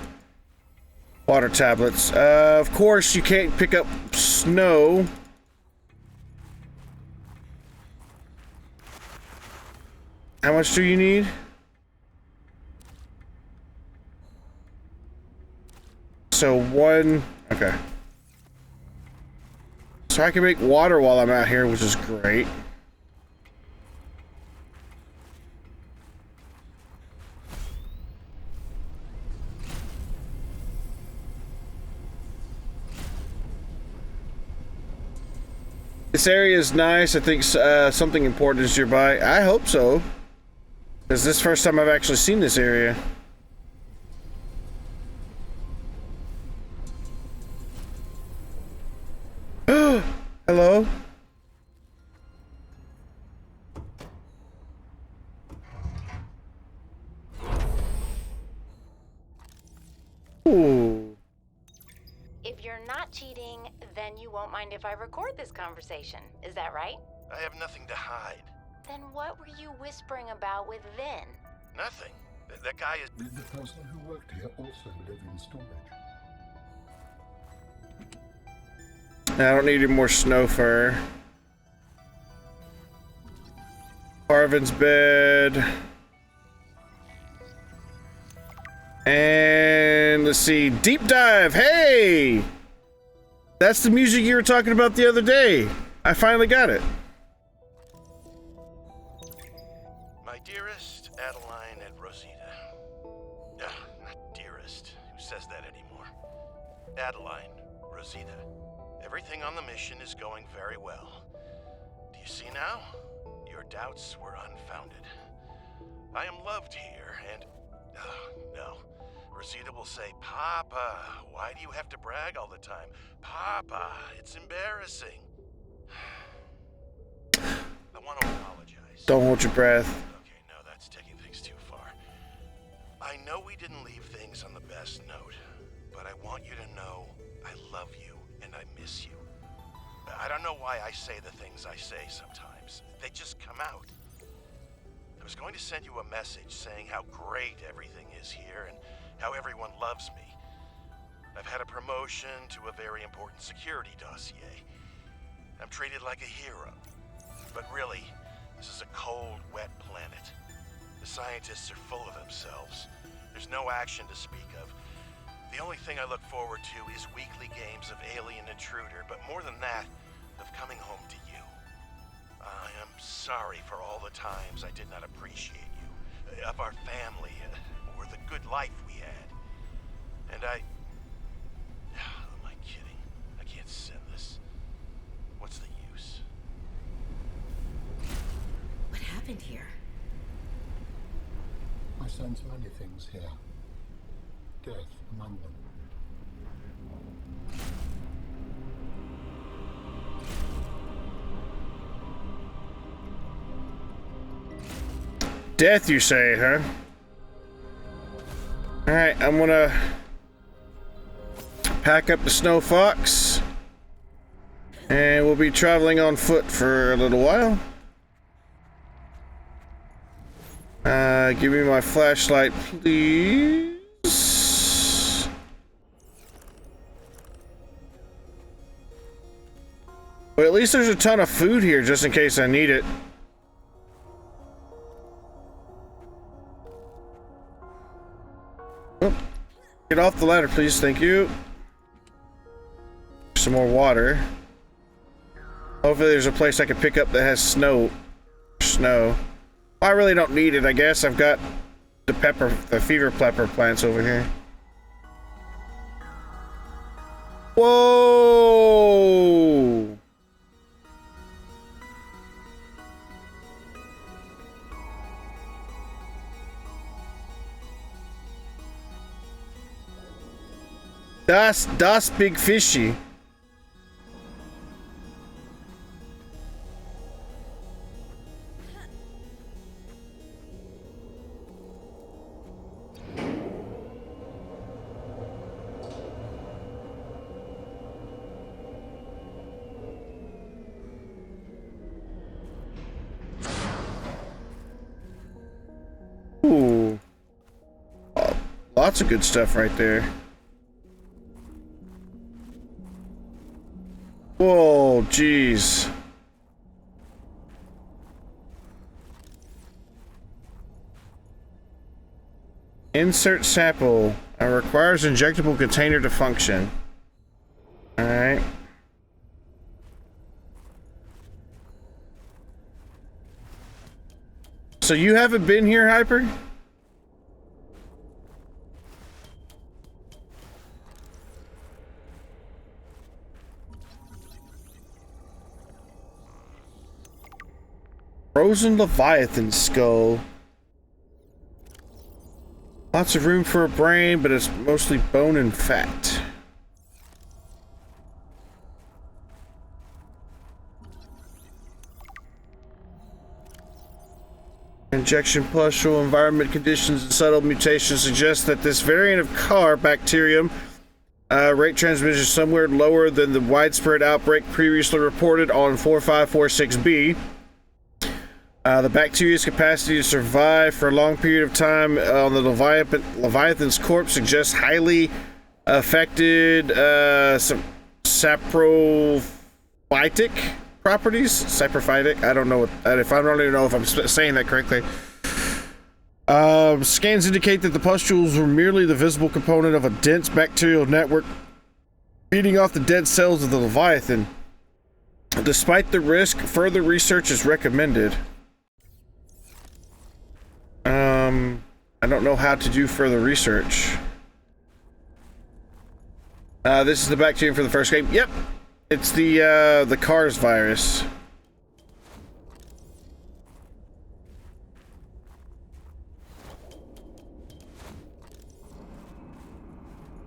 A: Water tablets. Of course, you can't pick up snow. How much do you need? So one... Okay. So I can make water while I'm out here, which is great. This area is nice. I think something important is nearby. I hope so. Because this is the first time I've actually seen this area. Hello? Ooh.
E: If you're not cheating, then you won't mind if I record this conversation. Is that right?
F: I have nothing to hide.
E: Then what were you whispering about with Vin?
F: Nothing. That guy is...
G: Did the person who worked here also live in storage?
A: I don't need any more snow fur. Harvin's bed. And let's see, deep dive. Hey, that's the music you were talking about the other day. I finally got it.
F: My dearest Adeline and Rosita. Not dearest. Who says that anymore? Adeline, Rosita. Everything on the mission is going very well. Do you see now? Your doubts were unfounded. I am loved here, and... no. Rosita will say, Papa, why do you have to brag all the time? Papa, it's embarrassing. I want to apologize.
A: Don't hold your breath.
F: Okay, no, that's taking things too far. I know we didn't leave things on the best note, but I want you to know I love you and I miss you. I don't know why I say the things I say sometimes. They just come out. I was going to send you a message saying how great everything is here and how everyone loves me. I've had a promotion to a very important security dossier. I'm treated like a hero. But really, this is a cold, wet planet. The scientists are full of themselves. There's no action to speak of. The only thing I look forward to is weekly games of Alien Intruder, but more than that, of coming home to you. I am sorry for all the times I did not appreciate you, of our family, or the good life we had. And am I kidding? I can't send this. What's the use?
E: What happened here?
G: I sense many things here. Death among them.
A: Death, you say, huh? Alright, I'm gonna pack up the Snow Fox. And we'll be traveling on foot for a little while. Give me my flashlight, please. Well, at least there's a ton of food here, just in case I need it. Oh, get off the ladder, please. Thank you. Some more water. Hopefully there's a place I can pick up that has snow. I really don't need it, I guess. I've got the fever pepper plants over here. Whoa! Das big fishy. Ooh. Oh, lots of good stuff right there. Whoa, jeez. Insert sample. Requires injectable container to function. Alright. So you haven't been here, Hyper? Frozen Leviathan skull. Lots of room for a brain, but it's mostly bone and fat. Injection pustule, environment conditions, and subtle mutations suggest that this variant of CAR bacterium rate transmission is somewhere lower than the widespread outbreak previously reported on 4546b. The bacteria's capacity to survive for a long period of time on the Leviathan's corpse suggests highly affected some saprophytic properties. Saprophytic? I don't know if I don't even know if I'm saying that correctly. Scans indicate that the pustules were merely the visible component of a dense bacterial network feeding off the dead cells of the Leviathan. Despite the risk, further research is recommended. I don't know how to do further research. This is the bacterium for the first game. Yep, it's the CARS virus.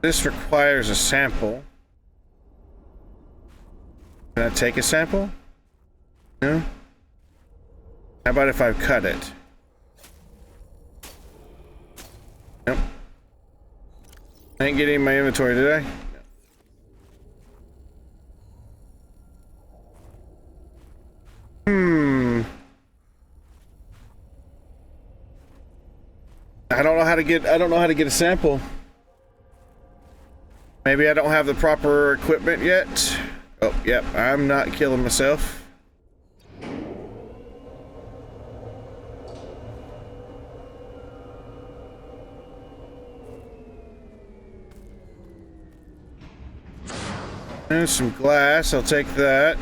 A: This requires a sample. Can I take a sample? No? How about if I cut it? Nope. I ain't getting my inventory, did I? I don't know how to get a sample. Maybe I don't have the proper equipment yet. Oh, yep, I'm not killing myself. There's some glass, I'll take that.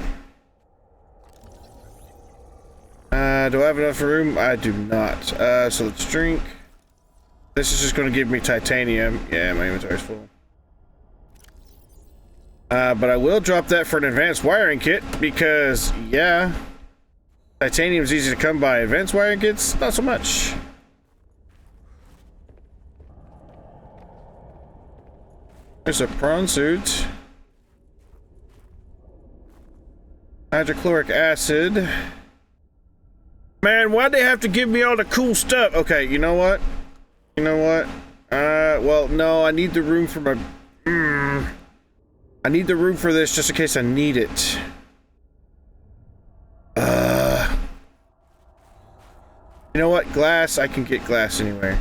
A: Do I have enough room? I do not. So let's drink. This is just going to give me titanium. Yeah, my inventory's full. But I will drop that for an advanced wiring kit because, yeah, titanium is easy to come by. Advanced wiring kits, not so much. There's a prawn suit. Hydrochloric acid. Man, why'd they have to give me all the cool stuff? Okay, you know what? You know what? Well, no, I need the room for my... I need the room for this just in case I need it. You know what? Glass, I can get glass anywhere.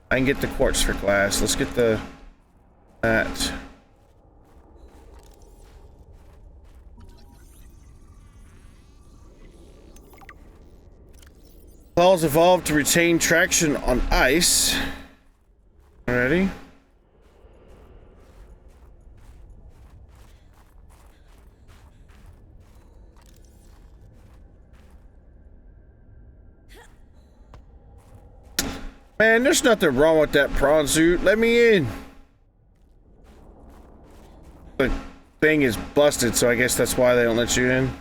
A: I can get the quartz for glass. Let's get that. Claws evolved to retain traction on ice. Alrighty. Man, there's nothing wrong with that prawn suit. Let me in. The thing is busted, so I guess that's why they don't let you in.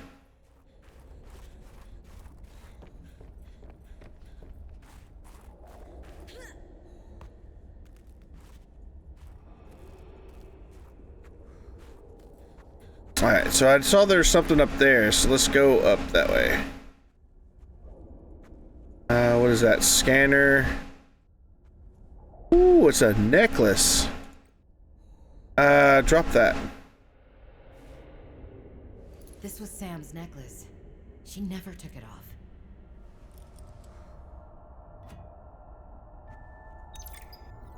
A: Alright, so I saw there's something up there, so let's go up that way. What is that? Scanner. Ooh, it's a necklace. Drop that.
H: This was Sam's necklace. She never took it off.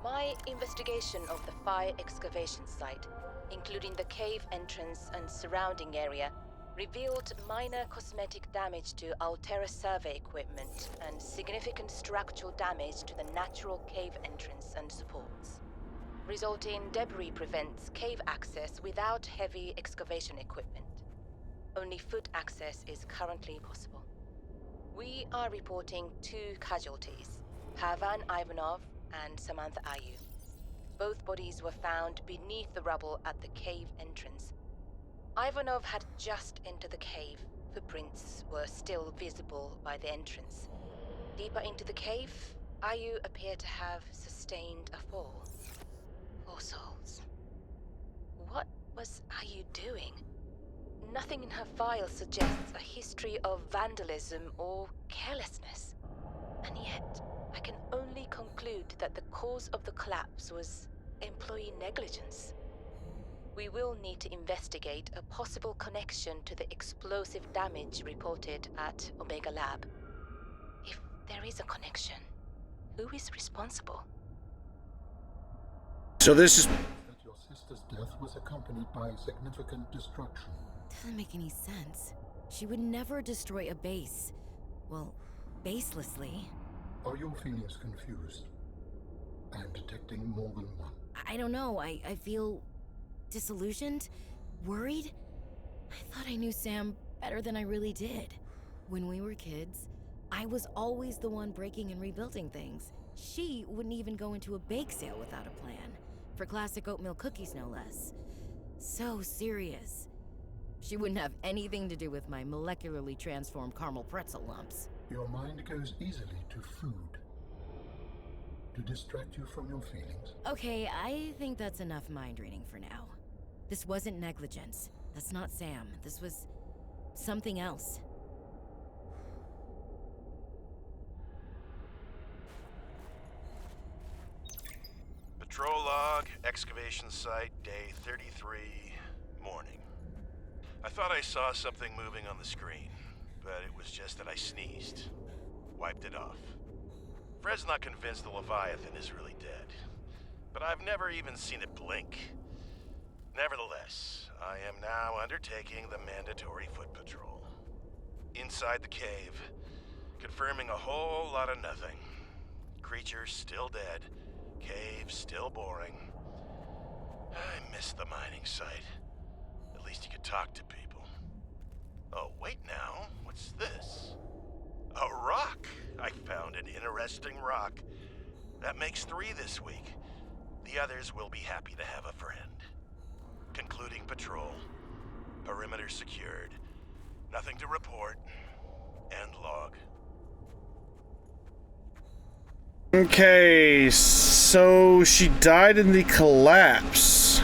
B: My investigation of the fire excavation site, including the cave entrance and surrounding area, revealed minor cosmetic damage to Altera survey equipment and significant structural damage to the natural cave entrance and supports. Resulting debris prevents cave access without heavy excavation equipment. Only foot access is currently possible. We are reporting 2 casualties, Pavan Ivanov and Samantha Ayu. Both bodies were found beneath the rubble at the cave entrance. Ivanov had just entered the cave. Footprints were still visible by the entrance. Deeper into the cave, Ayu appeared to have sustained a fall. Poor souls. What was Ayu doing? Nothing in her file suggests a history of vandalism or carelessness. And yet, I can only conclude that the cause of the collapse was employee negligence. We will need to investigate a possible connection to the explosive damage reported at Omega Lab. If there is a connection, who is responsible?
A: So this is...
G: That your sister's death was accompanied by significant destruction.
H: Doesn't make any sense. She would never destroy a base. Well, baselessly.
G: Are your feelings confused? I am detecting more than one.
H: I don't know. I feel disillusioned, worried. I thought I knew Sam better than I really did. When we were kids, I was always the one breaking and rebuilding things. She wouldn't even go into a bake sale without a plan. For classic oatmeal cookies, no less. So serious. She wouldn't have anything to do with my molecularly transformed caramel pretzel lumps.
G: Your mind goes easily to food. To distract you from your feelings.
H: Okay, I think that's enough mind reading for now. This wasn't negligence. That's not Sam. This was something else.
F: Patrol log, excavation site, day 33, morning. I thought I saw something moving on the screen, but it was just that I sneezed. Wiped it off. Fred's not convinced the Leviathan is really dead, but I've never even seen it blink. Nevertheless, I am now undertaking the mandatory foot patrol. Inside the cave, confirming a whole lot of nothing. Creatures still dead, cave still boring. I miss the mining site. At least you could talk to people. Oh, wait now, what's this? A rock! I found an interesting rock. That makes 3 this week. The others will be happy to have a friend. Concluding patrol. Perimeter secured. Nothing to report. End log.
A: Okay, so she died in the collapse.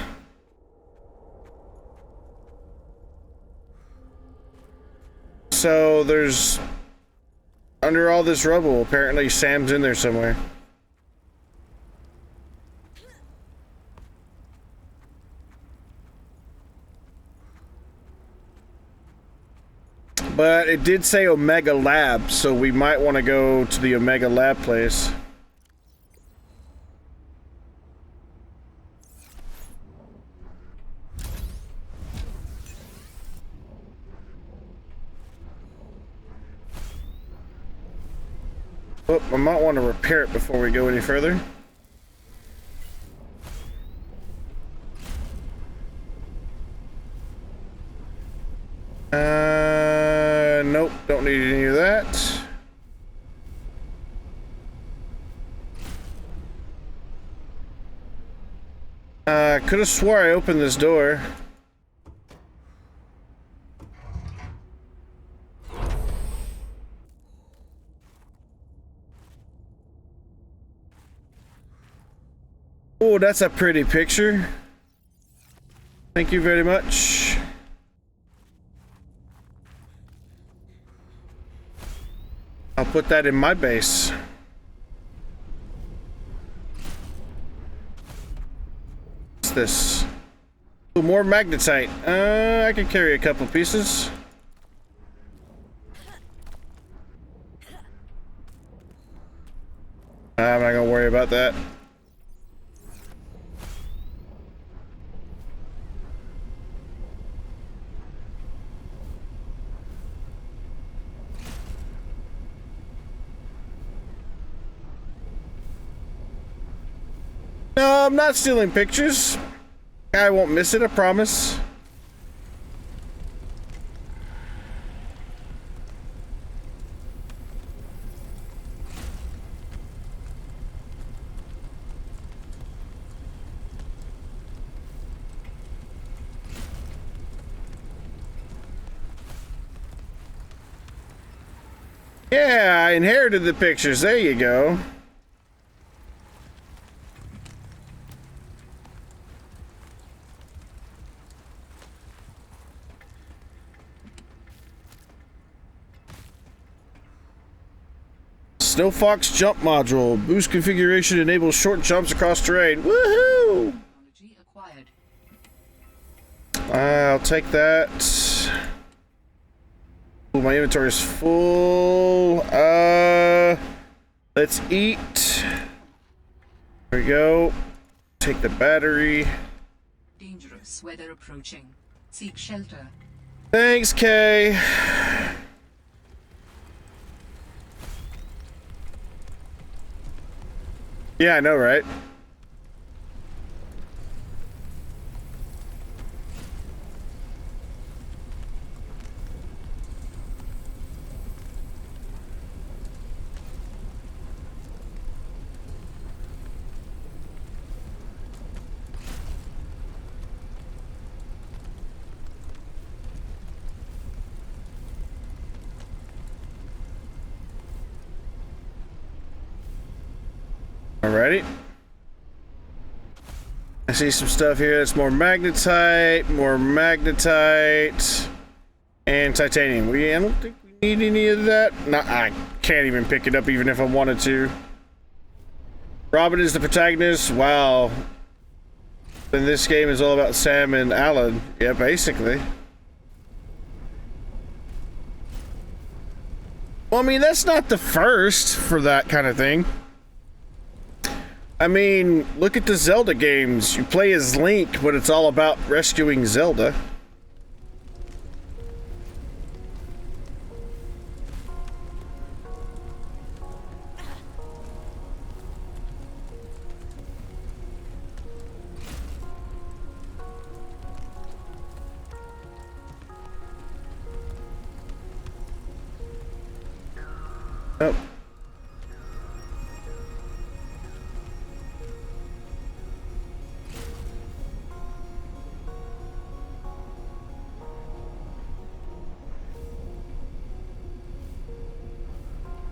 A: So there's... under all this rubble, apparently Sam's in there somewhere. But it did say Omega Lab, so we might want to go to the Omega Lab place. Oh, I might want to repair it before we go any further. Nope, don't need any of that. I could have swore I opened this door. Oh, that's a pretty picture. Thank you very much. I'll put that in my base. What's this? Oh, more magnetite. I can carry a couple pieces. I'm not gonna worry about that. No, I'm not stealing pictures. I won't miss it, I promise. Yeah, I inherited the pictures. There you go. Snow Fox jump module. Boost configuration enables short jumps across terrain. Woohoo! I'll take that. Ooh, my inventory is full. Let's eat. There we go. Take the battery.
I: Dangerous weather approaching. Seek shelter.
A: Thanks, Kay. Yeah, I know, right? Alrighty. I see some stuff here that's more magnetite, and titanium. I don't think we need any of that. No, I can't even pick it up even if I wanted to. Robin is the protagonist. Wow. Then this game is all about Sam and Alan. Yeah, basically. Well, I mean, that's not the first for that kind of thing. I mean, look at the Zelda games. You play as Link, but it's all about rescuing Zelda. Oh.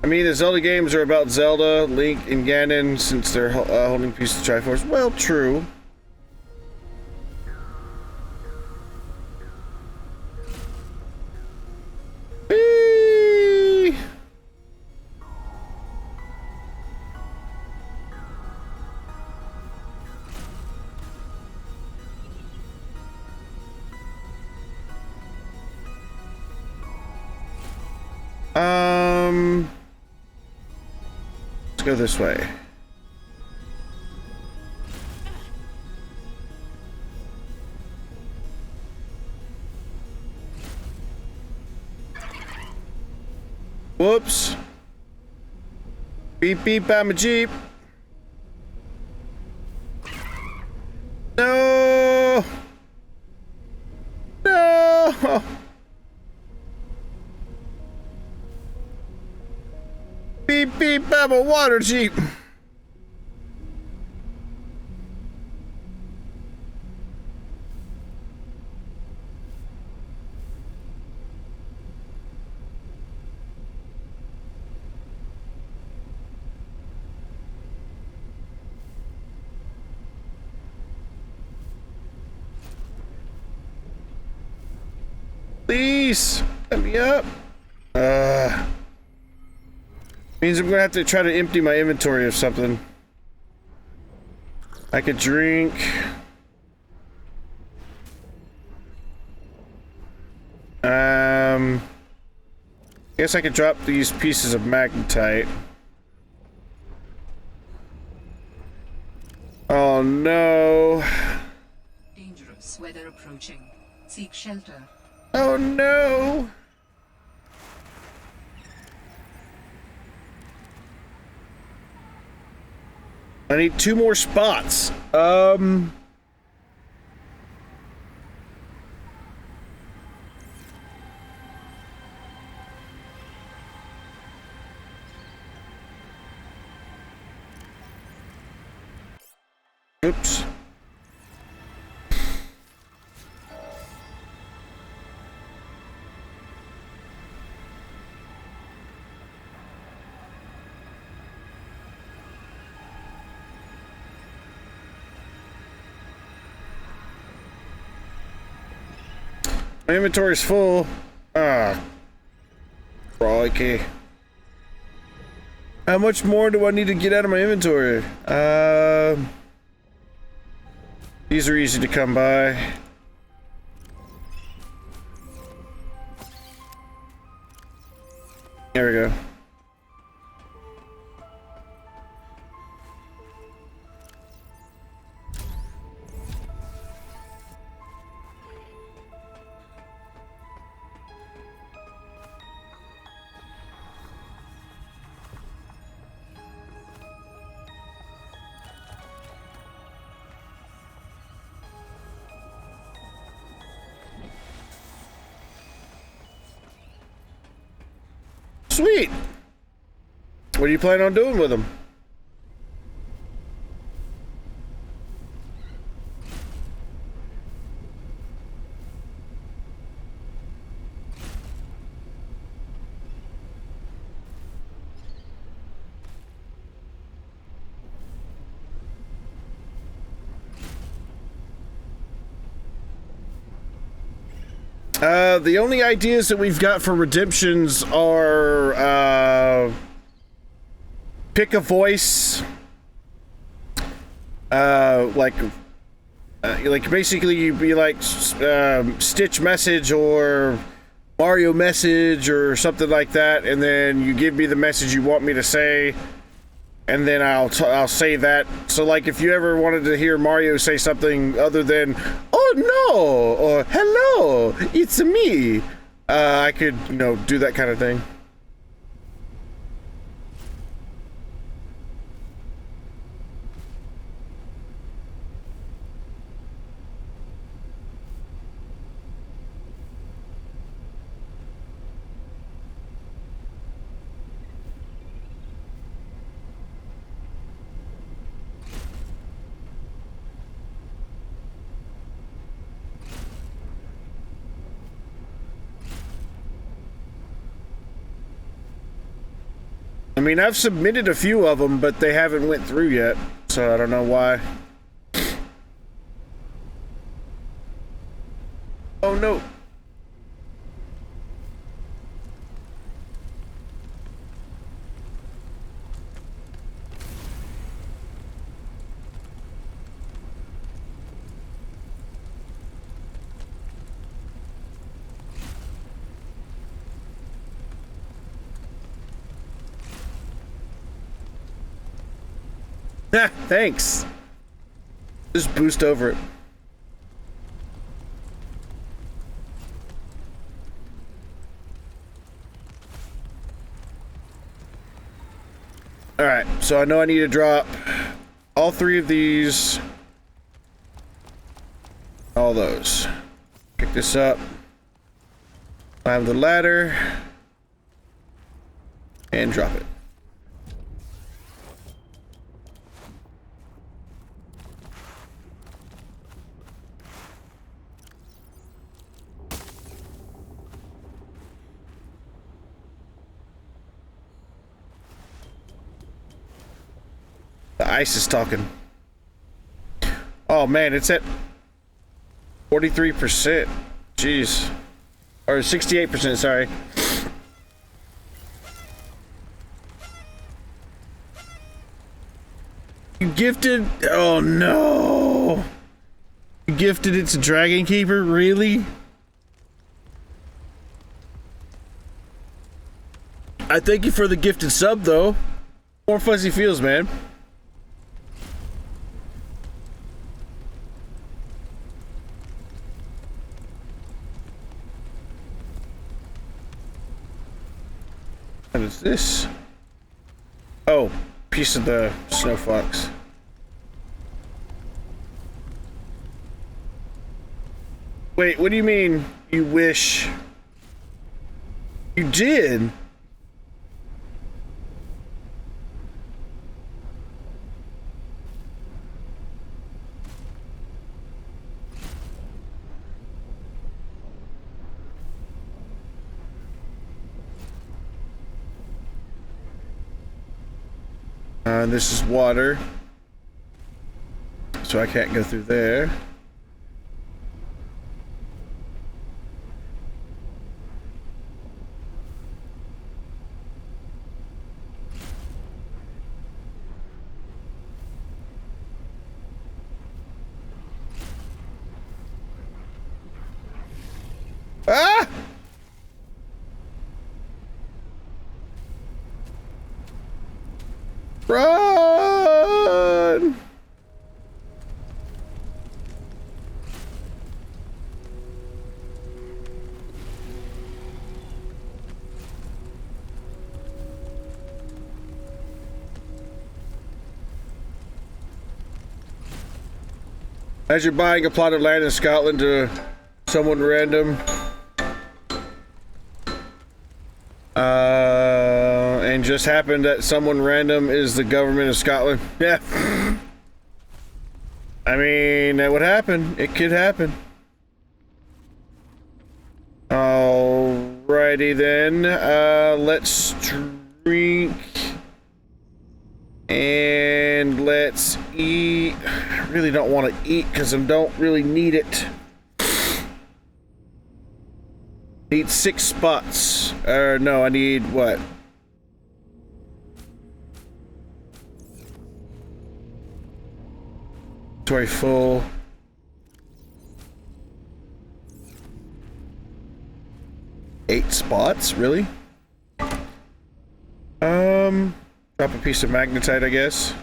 A: I mean, the Zelda games are about Zelda, Link, and Ganon, since they're holding piece of the Triforce. Well, true. Whee! Let's go this way. Whoops. Beep beep, I'm a Jeep. No. No. Beep beep, I'm a water Jeep. Please, let me up. Means I'm gonna have to try to empty my inventory of something. I could drink. Guess I could drop these pieces of magnetite. Oh no.
I: Dangerous weather approaching. Seek shelter.
A: Oh no. I need 2 more spots. Oops. My inventory's full. Ah. Crikey. How much more do I need to get out of my inventory? These are easy to come by. There we go. Sweet. What do you plan on doing with them? The only ideas that we've got for redemptions are, pick a voice, like basically you'd be like, Stitch message or Mario message or something like that, and then you give me the message you want me to say, and then I'll say that. So like if you ever wanted to hear Mario say something other than "Oh no" or "Hello, it's me," I could, you know, do that kind of thing. I mean, I've submitted a few of them, but they haven't went through yet, so I don't know why. Oh no. Thanks. Just boost over it. Alright, so I know I need to drop all three of these. All those. Pick this up. Climb the ladder. And drop it. The ice is talking. Oh man, it's at 43%. Jeez. Or 68%, sorry. You gifted? Oh no. You gifted it to Dragon Keeper? Really? I thank you for the gifted sub though. More fuzzy feels, man. What is this? Oh, piece of the snow fox. Wait, what do you mean you wish? You did? This is water, so I can't go through there. Ah! Run! As you're buying a plot of land in Scotland to someone random, and just happened that someone random is the government of Scotland. Yeah. I mean, that would happen. It could happen. Alrighty then. Let's drink. And let's eat. I really don't want to eat because I don't really need it. Need 6 spots. No, I need what? Inventory full. Eight spots? Really? Drop a piece of magnetite, I guess.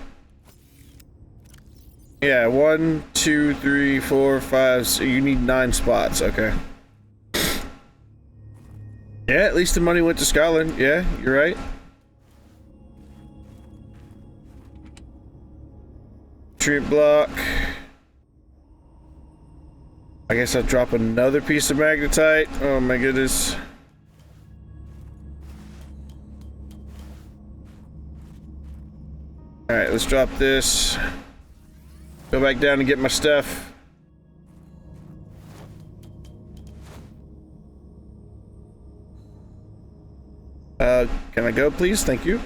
A: Yeah, 1, 2, 3, 4, 5. So you need 9 spots. Okay. Yeah, at least the money went to Scotland. Yeah, you're right. Treat block. I guess I'll drop another piece of magnetite. Oh my goodness. Alright, let's drop this. Go back down and get my stuff. Can I go, please? Thank you.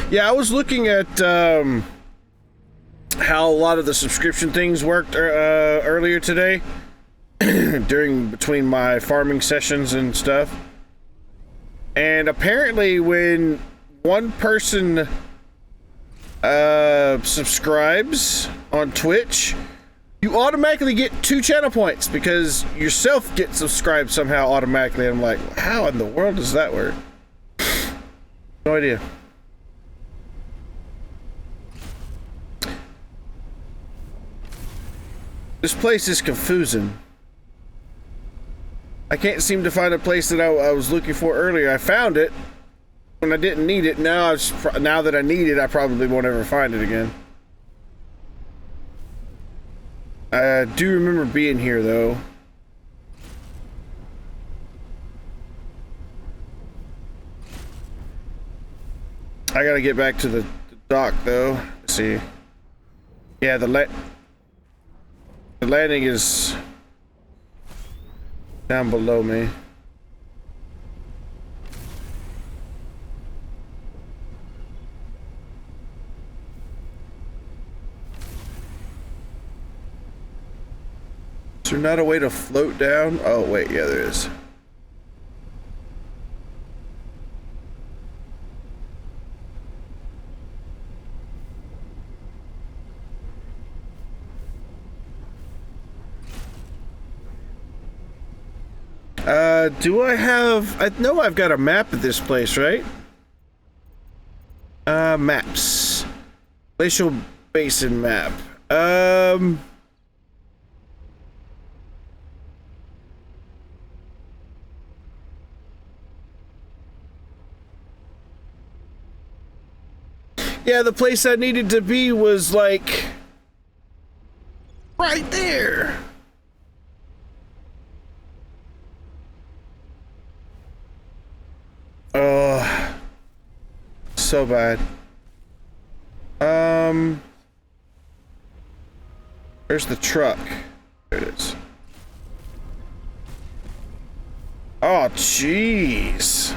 A: Yeah, I was looking at how a lot of the subscription things worked earlier today between my farming sessions and stuff. And apparently when one person subscribes on Twitch, you automatically get 2 channel points because yourself gets subscribed somehow automatically. I'm like, how in the world does that work? No idea. This place is confusing. I can't seem to find a place that I was looking for earlier. I found it when I didn't need it. Now that I need it, I probably won't ever find it again. I do remember being here, though. I gotta get back to the dock, though. Let's see. Yeah, the landing is down below me. Is there not a way to float down? Oh, wait, yeah, there is. Do I have... I know I've got a map of this place, right? Maps. Glacial Basin map. Yeah, the place I needed to be was, like... right there. Oh, so bad. Where's the truck? There it is. Oh, jeez.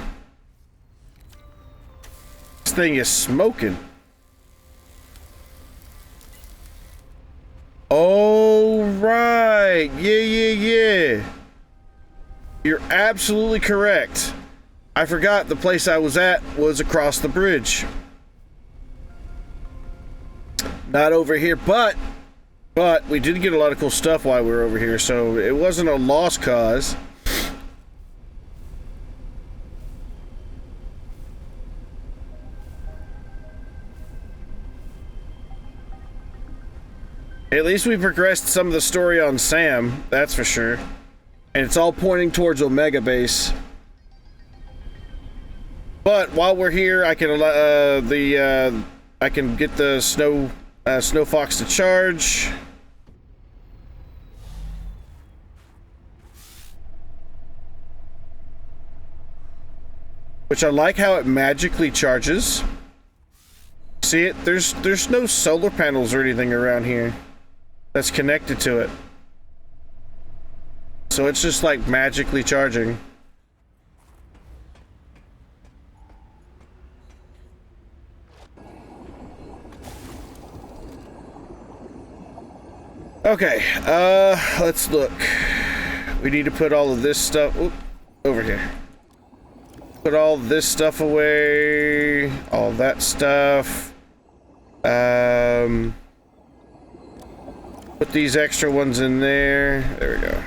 A: This thing is smoking. Oh, right. Yeah. You're absolutely correct. I forgot the place I was at was across the bridge. Not over here, but we did get a lot of cool stuff while we were over here, so it wasn't a lost cause. At least we progressed some of the story on Sam, that's for sure. And it's all pointing towards Omega Base. But while we're here, I can I can get the Snow Fox to charge. Which I like how it magically charges. See it? There's no solar panels or anything around here that's connected to it. So it's just like magically charging. Okay, let's look. We need to put all of this stuff over here. Put all this stuff away, all that stuff. Put these extra ones in there. There we go.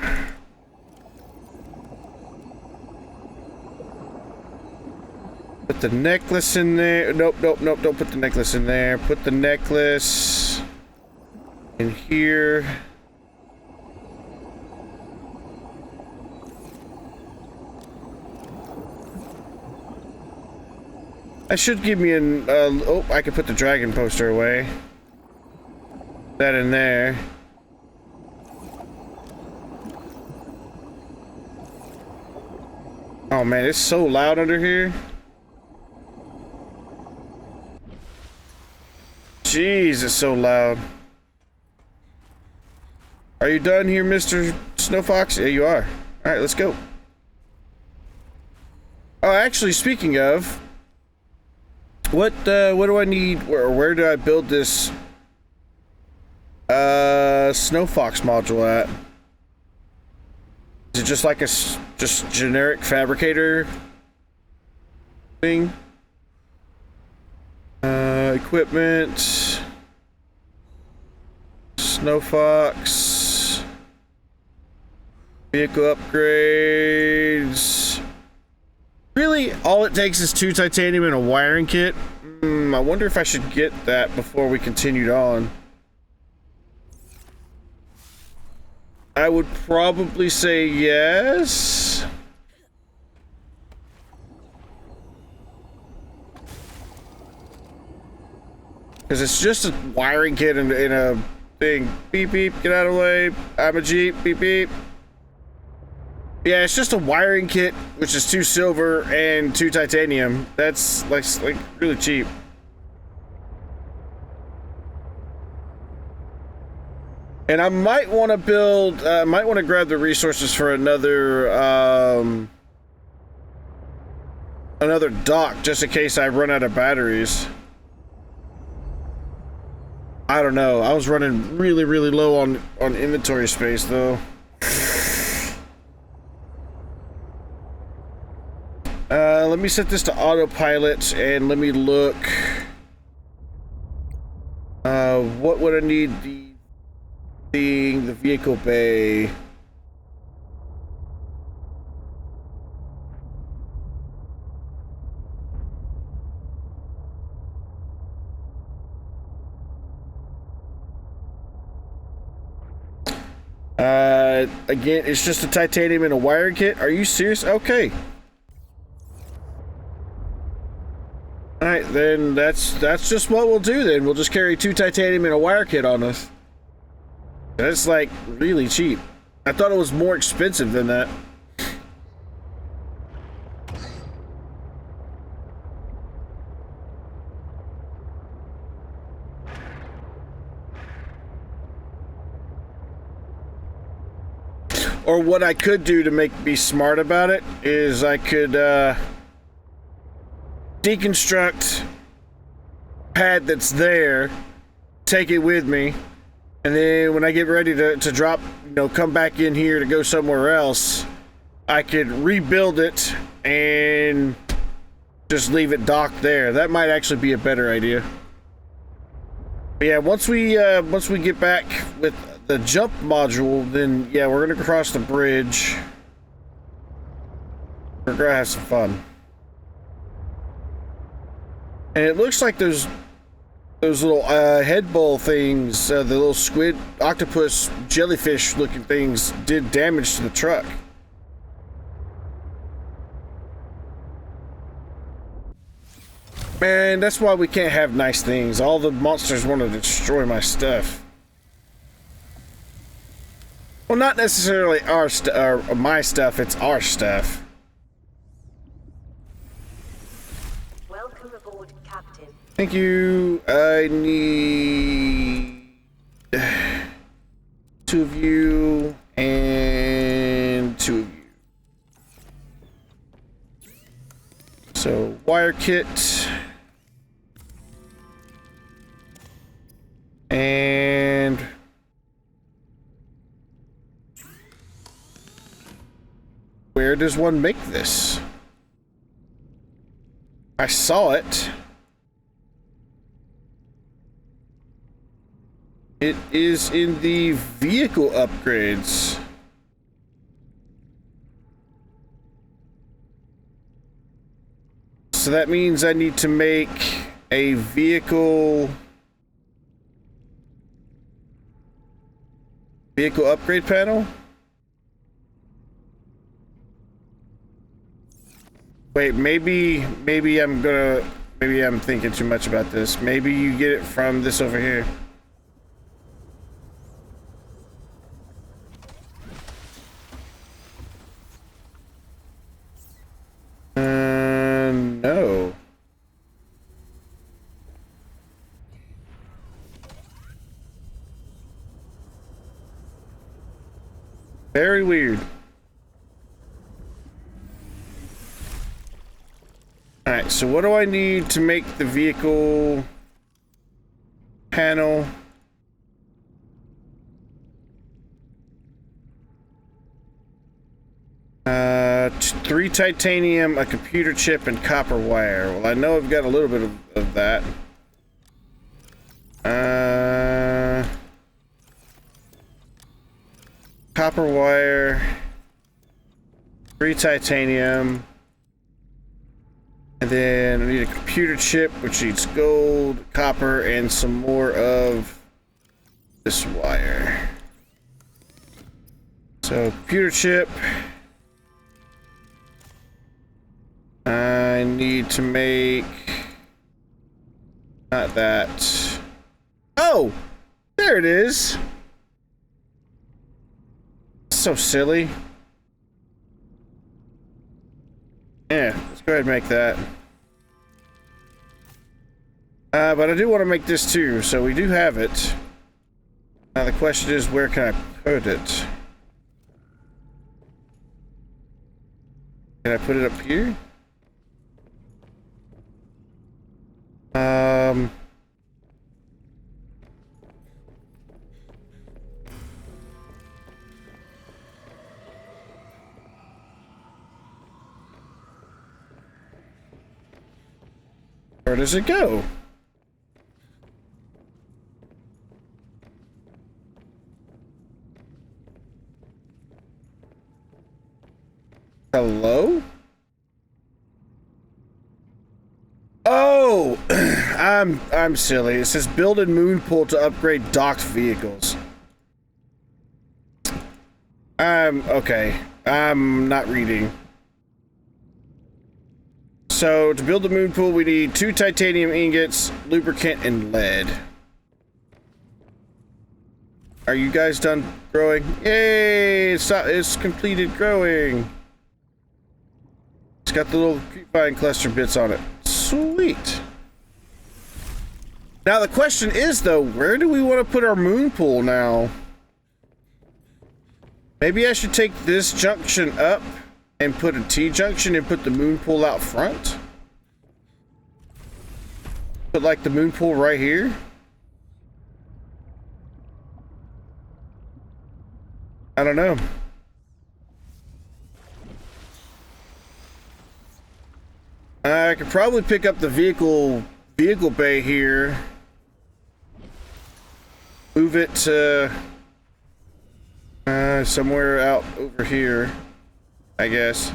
A: Put the necklace in there. Nope, don't put the necklace in there. Put the necklace in here. That should give me an, oh, I can put the dragon poster away. That in there. Oh man, it's so loud under here. Jeez, it's so loud. Are you done here, Mr. Snow Fox? Yeah, you are. All right, let's go. Oh, actually, speaking of, what do I need? Where do I build this Snow Fox module at? Is it just like a just generic fabricator thing? Equipment, Snow Fox, vehicle upgrades. Really, all it takes is 2 titanium and a wiring kit. I wonder if I should get that before we continued on. I would probably say yes. Because it's just a wiring kit in a thing. Beep, beep, get out of the way. I'm a Jeep, beep, beep. Yeah, it's just a wiring kit, which is 2 silver and 2 titanium. That's like really cheap. And I might want to build, might want to grab the resources for another dock, just in case I run out of batteries. I don't know. I was running really low on inventory space, though. Let me set this to autopilot and let me look. What would I need? The vehicle bay. Again, it's just a titanium and a wire kit. Are you serious? Okay. All right, then that's just what we'll do. Then we'll just carry 2 titanium and a wire kit on us. That's like really cheap. I thought it was more expensive than that. Or what I could do to be smart about it is I could deconstruct pad that's there, take it with me, And then when I get ready to drop, you know, come back in here to go somewhere else, I could rebuild it and just leave it docked there. That might actually be a better idea. But yeah, once we get back with the jump module, then yeah, we're gonna cross the bridge. We're gonna have some fun. And it looks like those little head bowl things, the little squid, octopus, jellyfish looking things did damage to the truck. Man, that's why we can't have nice things. All the monsters want to destroy my stuff. Well, not necessarily our stuff, or my stuff, it's our stuff.
B: Welcome aboard, Captain.
A: Thank you. I need 2 of you and 2 of you. So, wire kit. And where does one make this? I saw it. It is in the vehicle upgrades. So that means I need to make a vehicle upgrade panel? Wait, maybe I'm thinking too much about this. Maybe you get it from this over here. No. Very weird. Alright, so what do I need to make the vehicle panel? Three titanium, a computer chip, and copper wire. Well, I know I've got a little bit of that. Copper wire, 3 titanium, and then I need a computer chip, which needs gold, copper, and some more of this wire. So, computer chip. I need to make... not that. Oh! There it is! So silly. Yeah, let's go ahead and make that. But I do want to make this too, so we do have it. Now the question is, where can I put it? Can I put it up here? Where does it go? Hello? Oh, I'm silly. It says build a moon pool to upgrade docked vehicles. Okay. I'm not reading. So to build the moon pool, we need 2 titanium ingots, lubricant, and lead. Are you guys done growing? Yay! It's completed growing. It's got the little creepvine cluster bits on it. Sweet. Now the question is though, where do we want to put our moon pool now? Maybe I should take this junction up and put a T-junction and put the moon pool out front? Put like the moon pool right here? I don't know. I could probably pick up the vehicle bay here. Move it to somewhere out over here, I guess.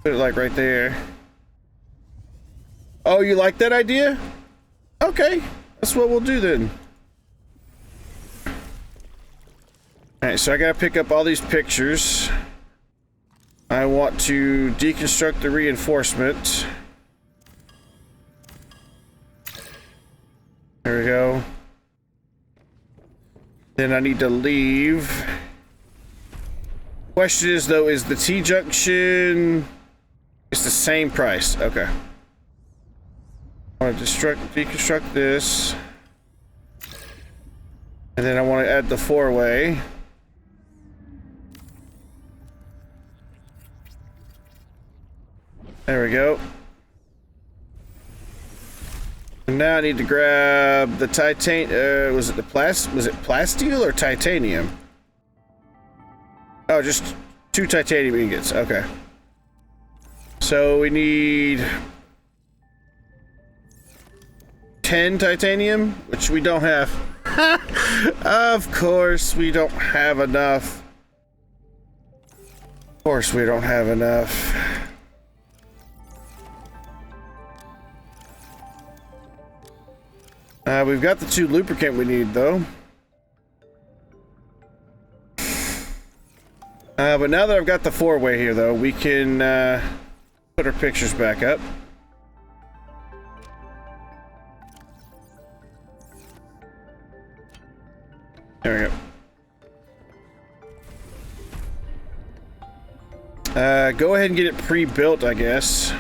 A: Put it like right there. Oh, you like that idea? Okay, that's what we'll do then. Alright, so I gotta pick up all these pictures. I want to deconstruct the reinforcement. There we go. Then I need to leave. Question is though, is the T-junction... It's the same price. Okay. I want to deconstruct this. And then I want to add the four-way. There we go. And now I need to grab the was it plasteel or titanium? Oh, just 2 titanium ingots. Okay. So we need 10 titanium, which we don't have. Of course, we don't have enough. Of course, we don't have enough. We've got the 2 lubricant we need, though. But now that I've got the 4-way here, though, we can put our pictures back up. There we go. Go ahead and get it pre-built, I guess.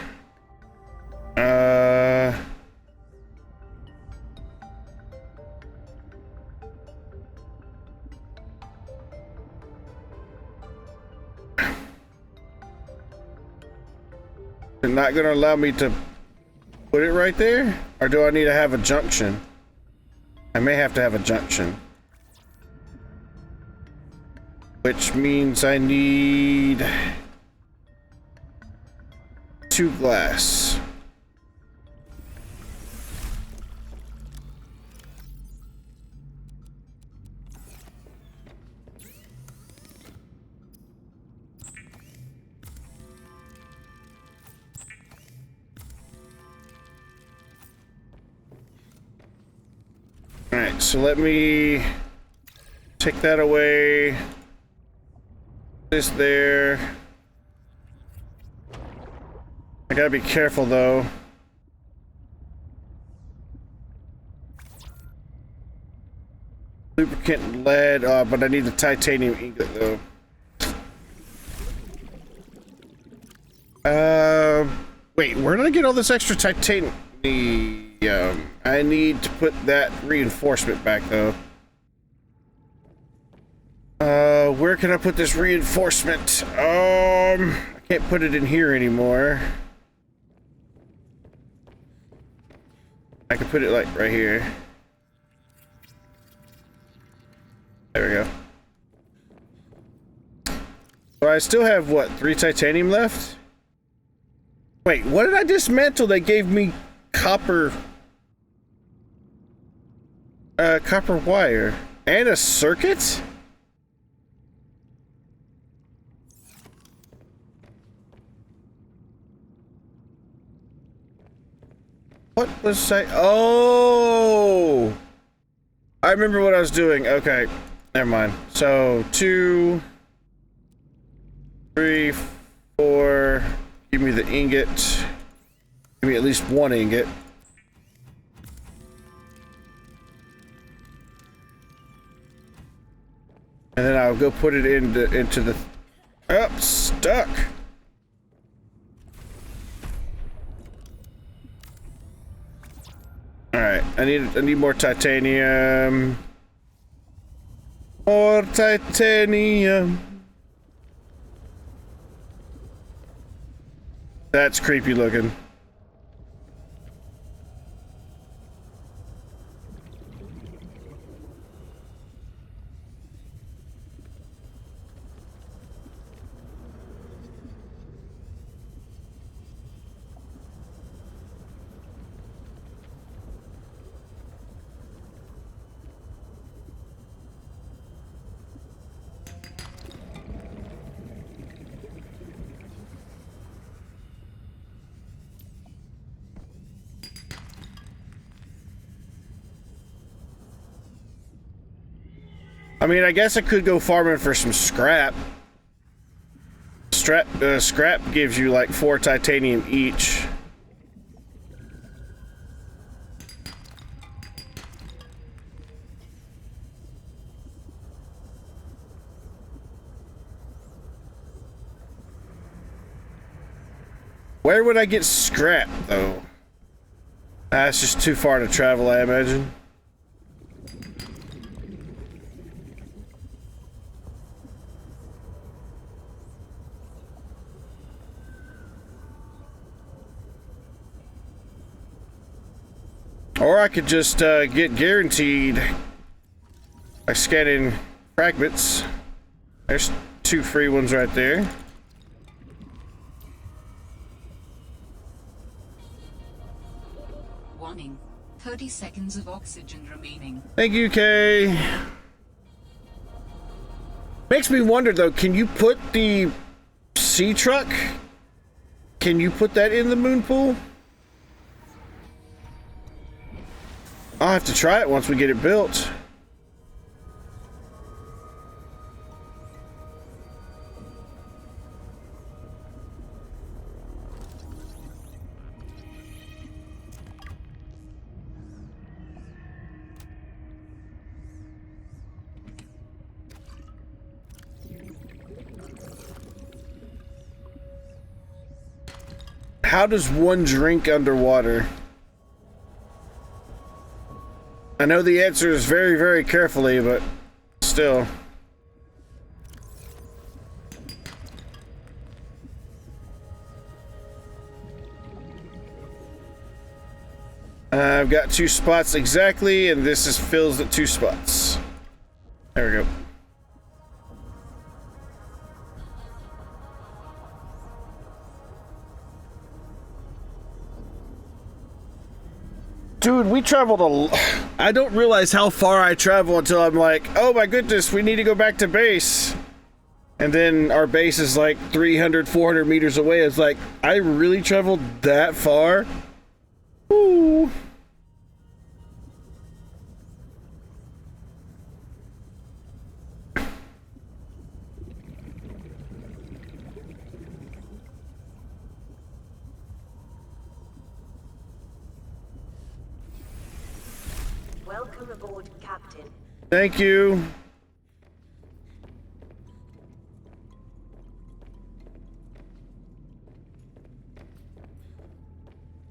A: They're not going to allow me to put it right there? Or do I need to have a junction? I may have to have a junction. Which means I need 2 glass. Alright, so let me take that away. This there. I gotta be careful though. Lubricant lead, but I need the titanium ingot though. Wait, where did I get all this extra titanium? I need to put that reinforcement back though. Where can I put this reinforcement? I can't put it in here anymore. I can put it like right here. There we go. So I still have what, 3 titanium left? Wait, what did I dismantle? They gave me copper wire and a circuit? What was I? Oh, I remember what I was doing. Okay, never mind. So 2, 3, 4. Give me the ingot. Give me at least 1 ingot. And then I'll go put it into the... Oh, stuck. All right, I need more titanium. More titanium. That's creepy looking. I mean, I guess I could go farming for some scrap. Scrap gives you like 4 titanium each. Where would I get scrap, though? That's just too far to travel, I imagine. Or I could just get guaranteed by scanning fragments. There's 2 free ones right there.
I: Warning. 30 seconds of oxygen remaining.
A: Thank you, Kay. Makes me wonder, though, can you put the sea truck? Can you put that in the moon pool? I'll have to try it once we get it built. How does one drink underwater? I know the answer is very, very carefully, but still. I've got 2 spots exactly, and this fills at 2 spots. There we go. Dude, we traveled I don't realize how far I travel until I'm like, oh my goodness, we need to go back to base. And then our base is like 300, 400 meters away. It's like, I really traveled that far? Ooh.
J: Welcome aboard, Captain.
A: Thank you.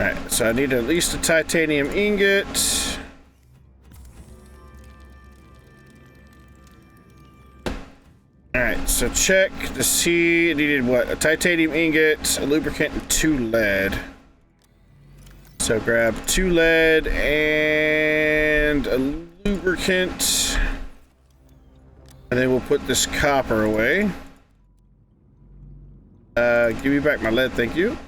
A: Alright, so I need at least a titanium ingot. Alright, so check to see. I needed what? A titanium ingot, a lubricant, and 2 lead. So grab 2 lead and a lubricant. And then we'll put this copper away. Give me back my lead, thank you.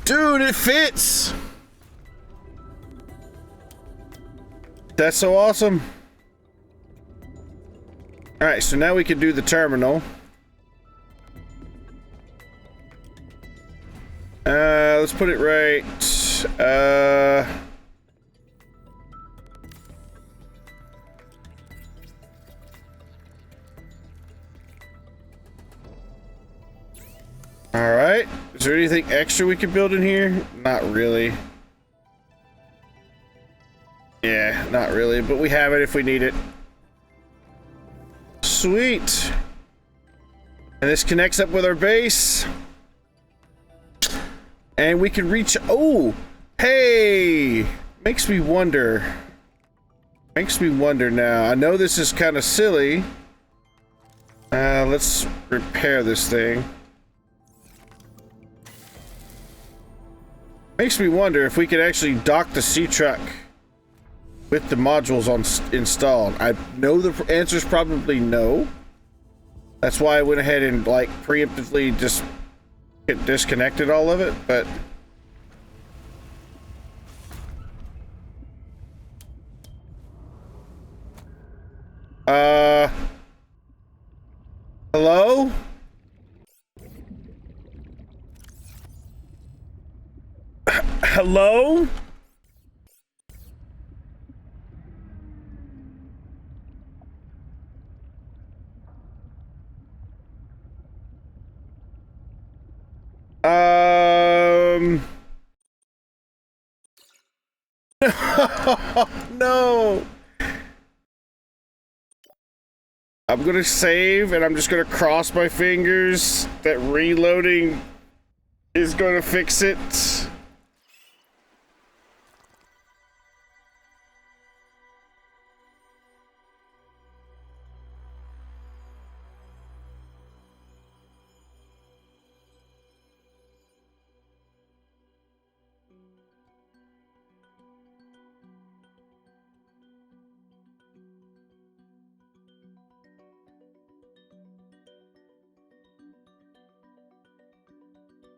A: Dude, it fits! That's so awesome. Alright, so now we can do the terminal. Let's put it right. Alright. Is there anything extra we could build in here? Not really. Yeah, not really, but we have it if we need it. Sweet. And this connects up with our base. And we can reach... Oh! Hey! Makes me wonder. Makes me wonder now. I know this is kind of silly. Let's repair this thing. Makes me wonder if we could actually dock the sea truck with the modules installed? I know the answer is probably no. That's why I went ahead and like preemptively just disconnected all of it, but hello? Hello? No. I'm gonna save and I'm just gonna cross my fingers that reloading is gonna fix it.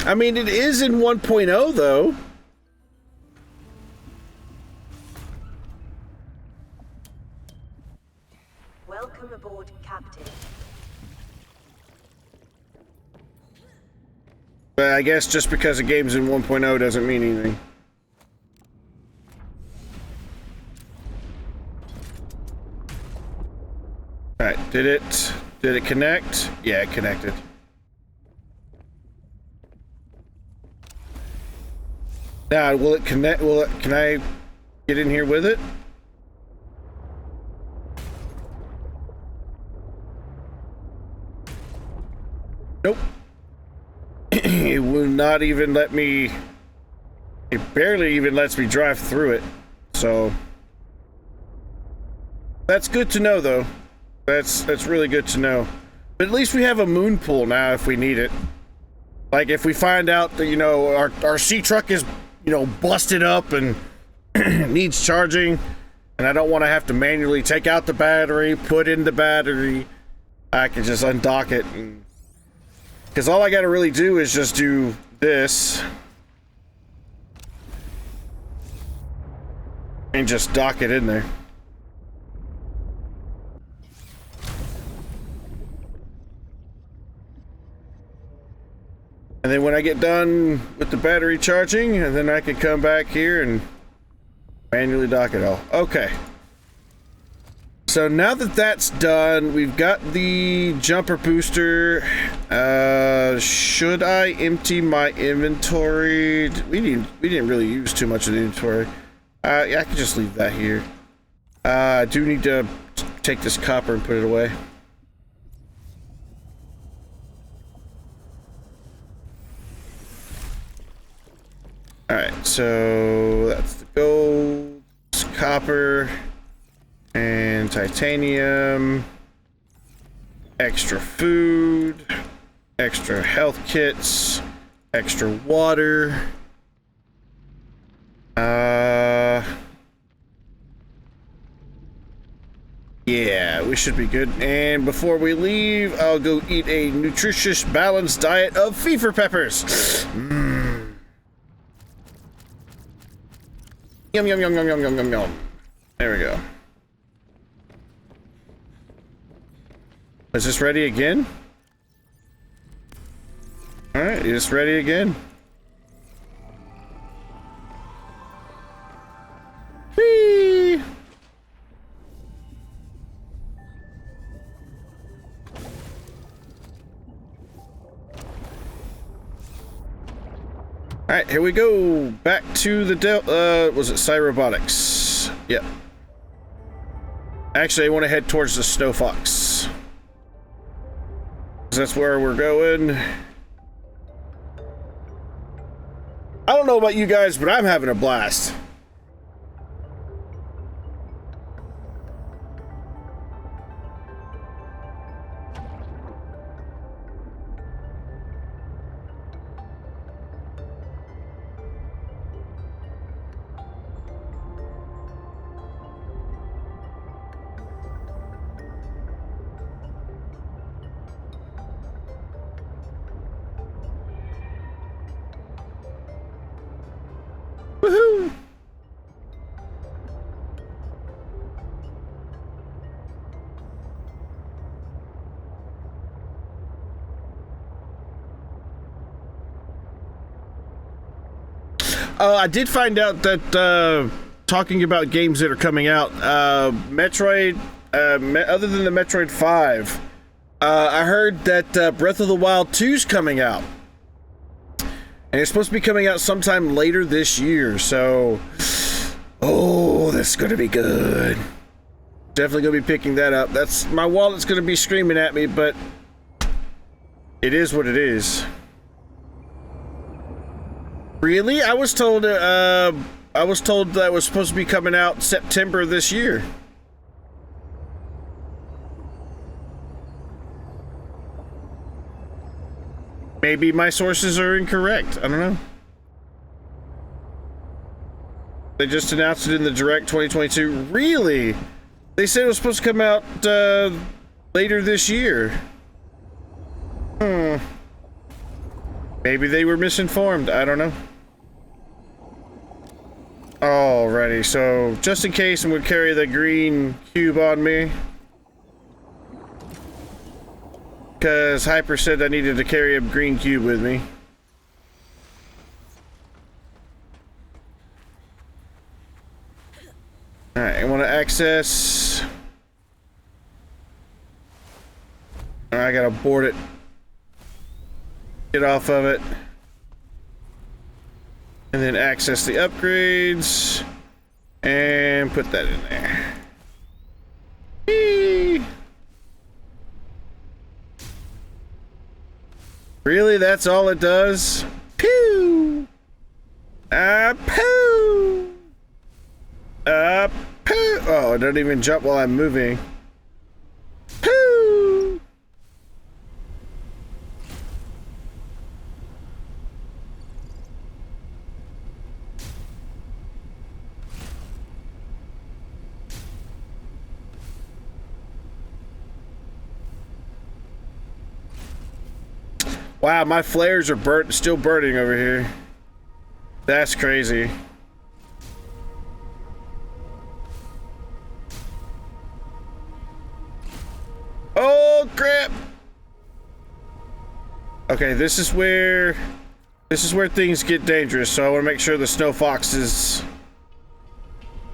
A: I mean, it is in 1.0 though.
J: Welcome aboard, Captain.
A: But I guess just because a game's in 1.0 doesn't mean anything. Alright, did it connect? Yeah, it connected. Now, will it connect? Can I get in here with it? Nope. It will not even let me. It barely even lets me drive through it. So that's good to know, though. That's really good to know. But at least we have a moon pool now if we need it. Like if we find out that, you know, our sea truck is, you know, busted up and needs charging, and I don't want to have to manually take out the battery, put in the battery, I can just undock it. Because all I got to really do is just do this and just dock it in there. And then when I get done with the battery charging, and then I can come back here and manually dock it all. Okay. So now that that's done, we've got the jumper booster. Should I empty my inventory? We didn't really use too much of the inventory. Yeah, I can just leave that here. I do need to take this copper and put it away. Alright, so that's the gold, copper, and titanium, extra food, extra health kits, extra water. Yeah, we should be good. And before we leave, I'll go eat a nutritious, balanced diet of fever peppers. Yum, yum, yum, yum, yum, yum, yum, yum. There we go. Is this ready again? Alright, it's ready again. Whee! Alright, here we go. Back to the was it Cyrobotics? Yep. Actually, I want to head towards the Snow Fox. That's where we're going. I don't know about you guys, but I'm having a blast. Woohoo! I did find out that, talking about games that are coming out, Metroid, other than the Metroid 5, I heard that Breath of the Wild 2's coming out. And it's supposed to be coming out sometime later this year, so... Oh, that's gonna be good. Definitely gonna be picking that up. That's... My wallet's gonna be screaming at me, but... It is what it is. Really? I was told that it was supposed to be coming out September this year. Maybe my sources are incorrect. I don't know. They just announced it in the Direct 2022. Really? They said it was supposed to come out later this year. Maybe they were misinformed. I don't know. Alrighty, so just in case, I'm gonna carry the green cube on me. Because Hyper said I needed to carry a green cube with me. Alright, I want to access... I gotta board it. Get off of it. And then access the upgrades. And put that in there. Whee! Really? That's all it does? Pew! Poo! Poo! Oh, it doesn't even jump while I'm moving. Poo! Wow, my flares are still burning over here. That's crazy. Oh crap! Okay, this is where things get dangerous, so I want to make sure the Snow Fox is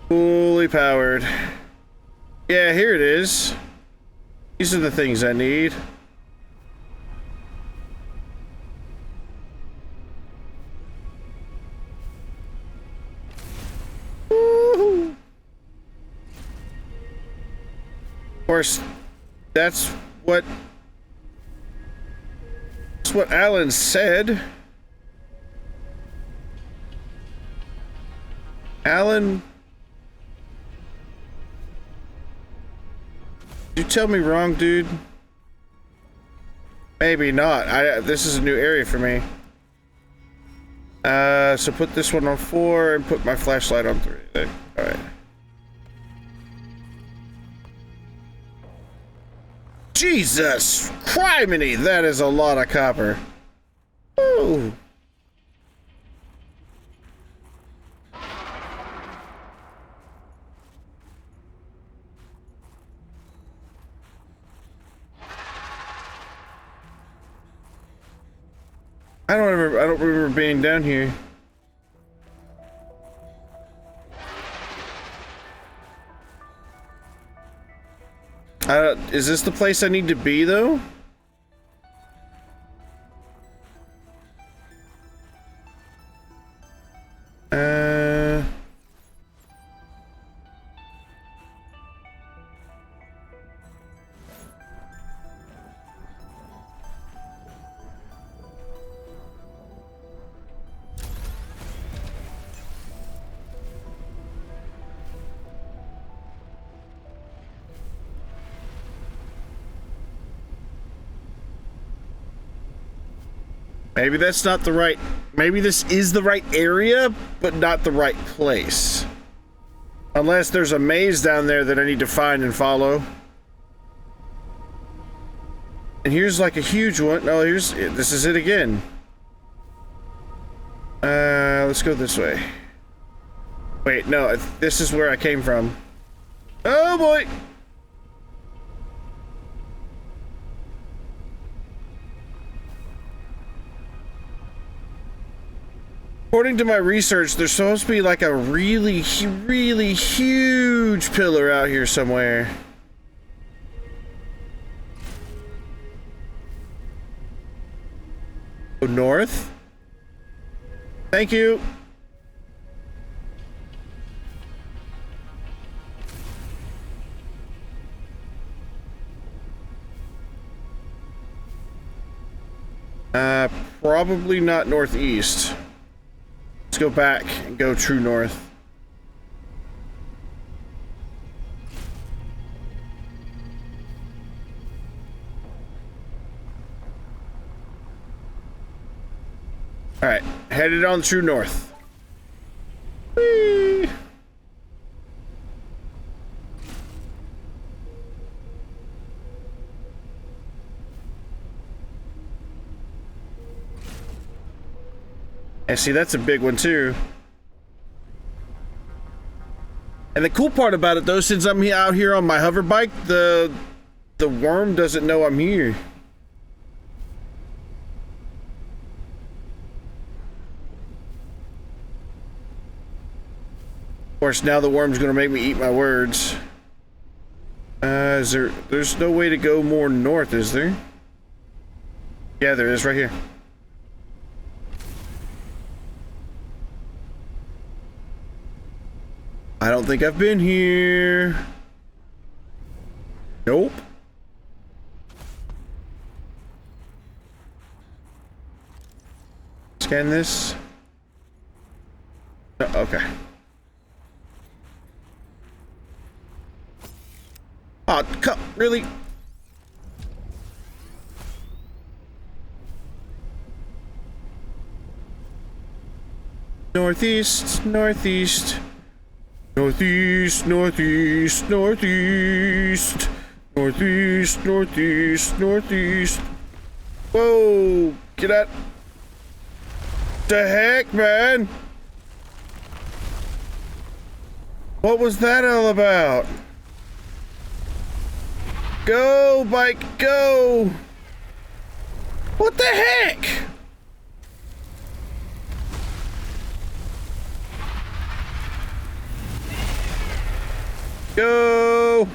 A: fully powered. Yeah, here it is. These are the things I need. Woo-hoo. Of course, that's what Alan said. Alan, did you tell me wrong, dude? Maybe not. This is a new area for me. So put this one on 4 and put my flashlight on 3. All right. Jesus criminy, that is a lot of copper. Ooh. I don't remember being down here. Is this the place I need to be, though? Maybe that's not the right... Maybe this is the right area, but not the right place. Unless there's a maze down there that I need to find and follow. And here's like a huge one. No, this is it again. Let's go this way. Wait, no, this is where I came from. Oh boy! According to my research, there's supposed to be like a really huge pillar out here somewhere. Go north. Thank you. Probably not northeast. Let's go back and go true north. All right, headed on true north. Whee! And see, that's a big one too. And the cool part about it though, since I'm out here on my hover bike, the worm doesn't know I'm here. Of course, now the worm's gonna make me eat my words. There's no way to go more north, is there? Yeah, there is right here. I don't think I've been here. Nope. Scan this. Okay. Oh, really? Northeast, northeast. Northeast, northeast, northeast. Northeast, northeast, northeast. Whoa, get out. The heck, man? What was that all about? Go, bike, go! What the heck? Go!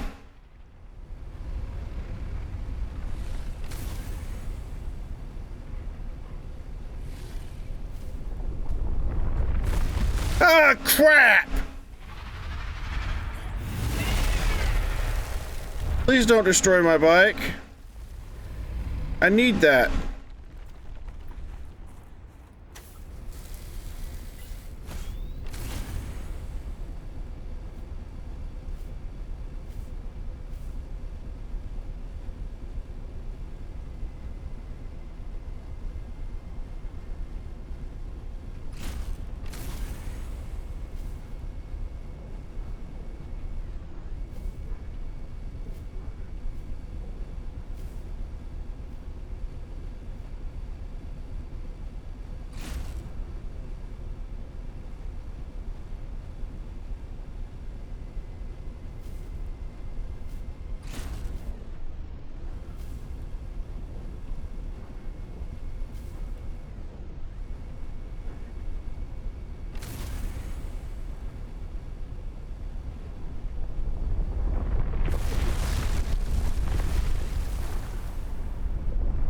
A: Ah, crap! Please don't destroy my bike. I need that.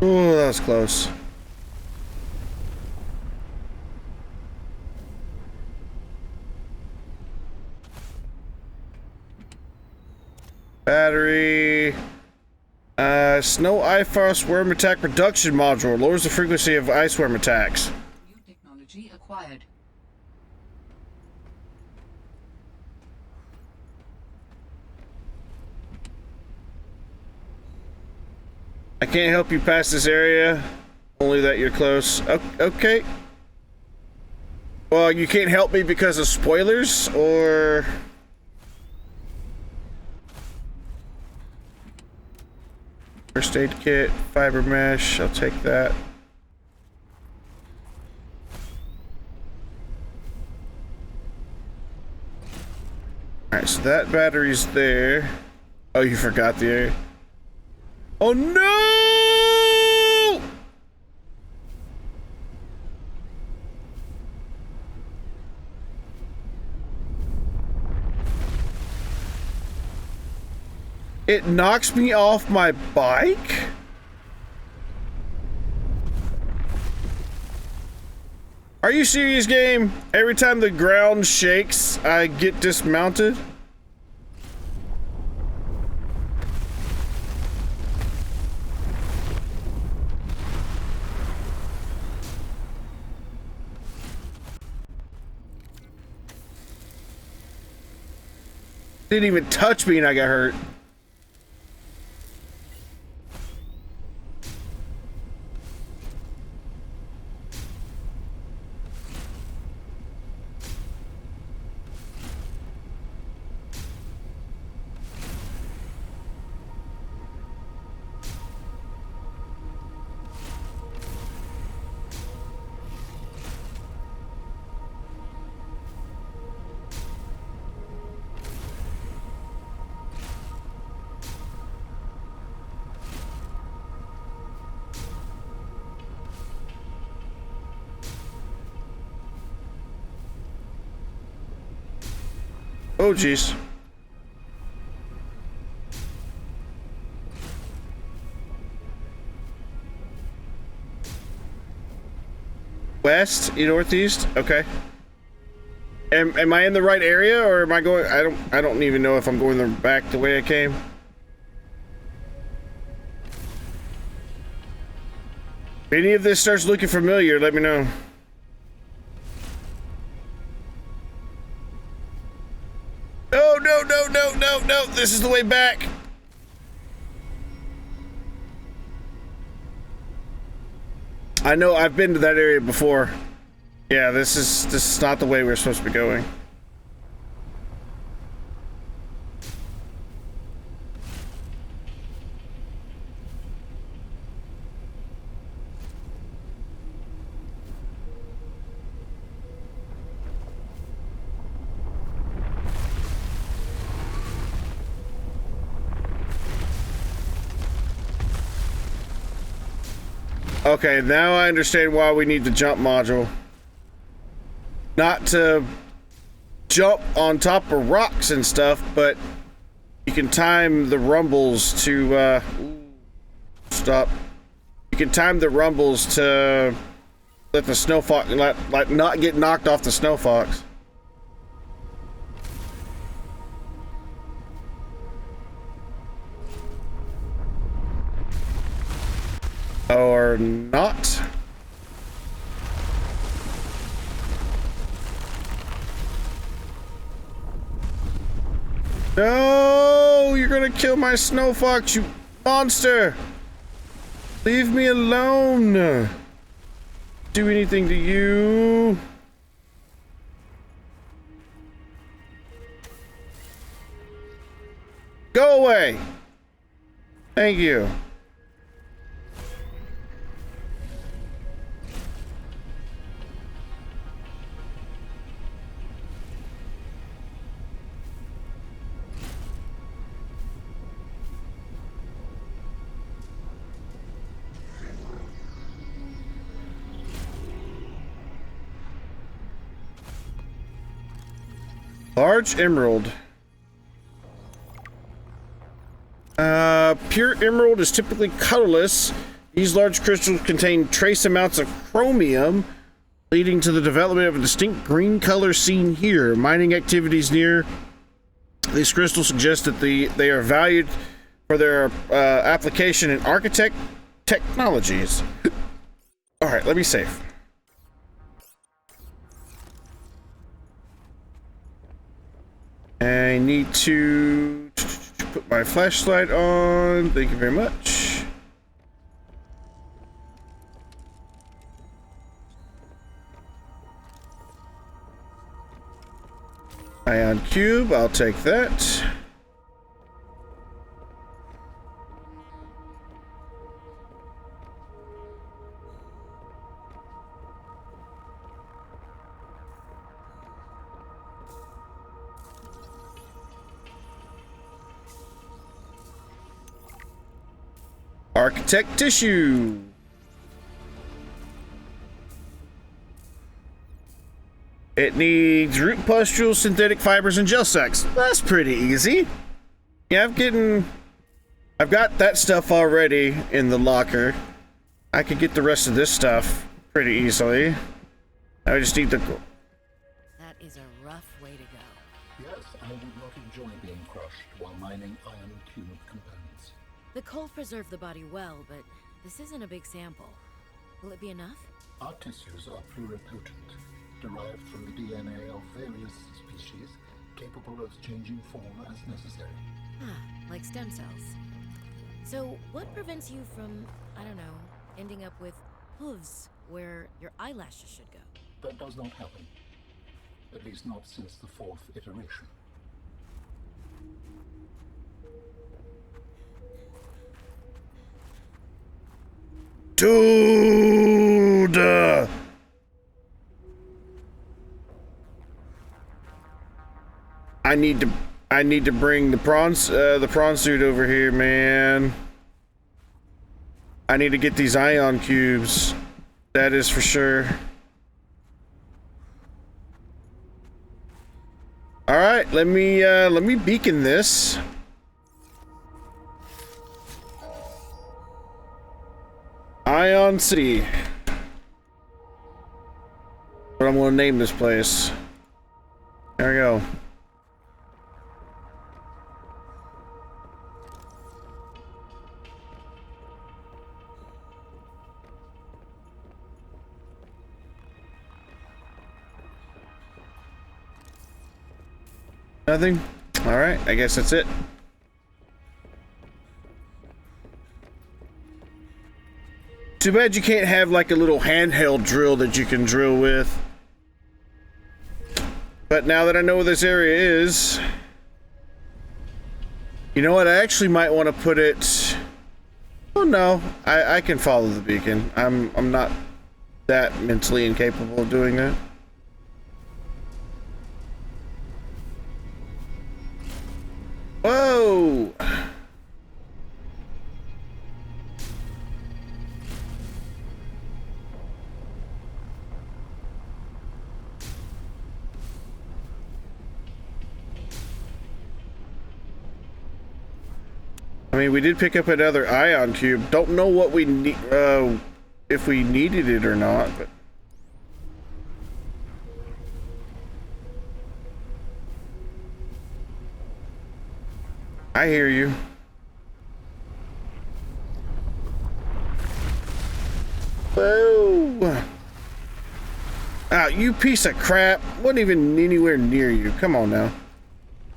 A: Oh, that was close. Battery. Snow iFrost worm attack reduction module lowers the frequency of ice worm attacks.
I: New technology acquired.
A: I can't help you past this area, only that you're close. Okay. Well, you can't help me because of spoilers, or... First aid kit, fiber mesh, I'll take that. Alright, so that battery's there. Oh, you forgot the area. Oh no! It knocks me off my bike? Are you serious, game? Every time the ground shakes, I get dismounted? Didn't even touch me and I got hurt. Oh, jeez. West, northeast. Okay. Am I in the right area, or am I going? I don't even know if I'm going back the way I came. If any of this starts looking familiar, let me know. Oh, no, no, no, no, no. This is the way back. I know I've been to that area before. Yeah, this is not the way we're supposed to be going. Okay, now I understand why we need the jump module. Not to jump on top of rocks and stuff, but you can time the rumbles to, stop. You can time the rumbles to let the snow fox, like not get knocked off the snow fox. Or not. No, you're gonna kill my snow fox, you monster. Leave me alone. Do anything to you. Go away. Thank you. Large emerald. Pure emerald is typically colorless. These large crystals contain trace amounts of chromium, leading to the development of a distinct green color seen here. Mining activities near these crystals suggest that they are valued for their application in architect technologies. All right, let me save. I need to put my flashlight on. Thank you very much. Ion cube, I'll take that. Architect tissue. It needs root pustules, synthetic fibers, and gel sacks. That's pretty easy. Yeah, I've got that stuff already in the locker. I could get the rest of this stuff pretty easily. I just need the...
H: That is a rough way to go.
G: Yes, I would not enjoy being crushed while mining iron cube components.
H: The cold preserved the body well, but this isn't a big sample. Will it be enough?
G: Our tissues are pluripotent, derived from the DNA of various species, capable of changing form as necessary.
H: Ah, like stem cells. So, what prevents you from, I don't know, ending up with hooves where your eyelashes should go?
G: That does not happen. At least not since the 4th iteration.
A: Dude! I need to bring the prawn suit over here, man. I need to get these ion cubes. That is for sure. All right, let me beacon this. Ion City. What I'm gonna name this place. There we go. Nothing? Alright, I guess that's it. Too bad you can't have like a little handheld drill that you can drill with. But now that I know where this area is... You know what, I actually might want to put it... Oh no, I can follow the beacon. I'm not that mentally incapable of doing that. Whoa! I mean, we did pick up another ion cube. Don't know what we need, if we needed it or not, but... I hear you. Whoa! Ah, you piece of crap. Wasn't even anywhere near you. Come on now.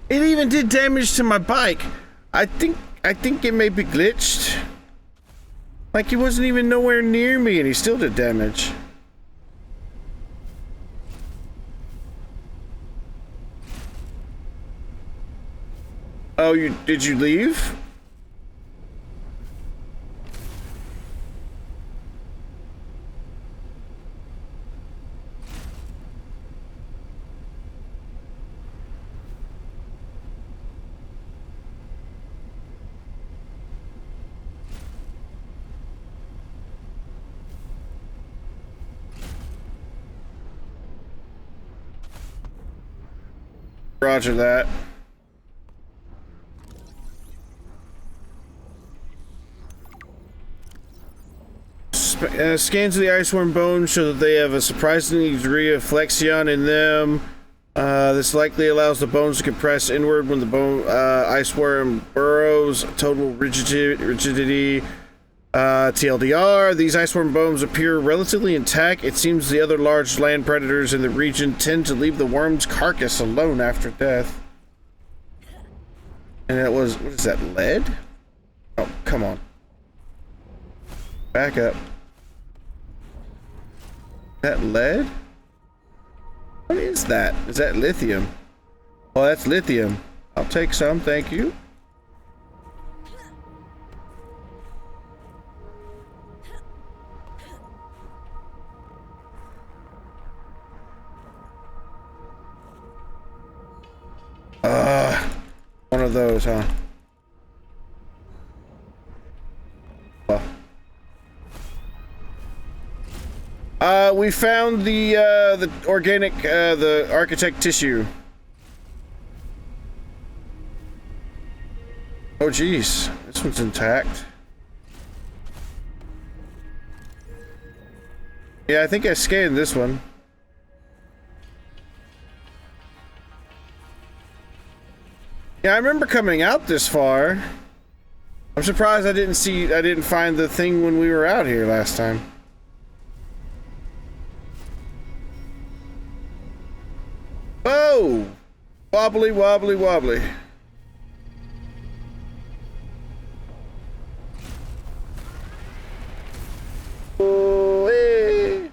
A: It even did damage to my bike. I think it may be glitched. Like he wasn't even nowhere near me and he still did damage. Oh, did you leave? Roger that. Scans of the iceworm bones show that they have a surprising degree of flexion in them. This likely allows the bones to compress inward when the iceworm burrows. Total rigidity. TLDR, these iceworm bones appear relatively intact. It seems the other large land predators in the region tend to leave the worm's carcass alone after death. And it was, what is that, lead? Oh, come on. Back up. That lead? What is that? Is that lithium? Oh, that's lithium. I'll take some, thank you. One of those, huh? We found the organic, the architect tissue. Oh, geez. This one's intact. Yeah, I think I scanned this one. Yeah, I remember coming out this far. I'm surprised I didn't find the thing when we were out here last time. Oh! Wobbly, wobbly, wobbly. Oh, hey.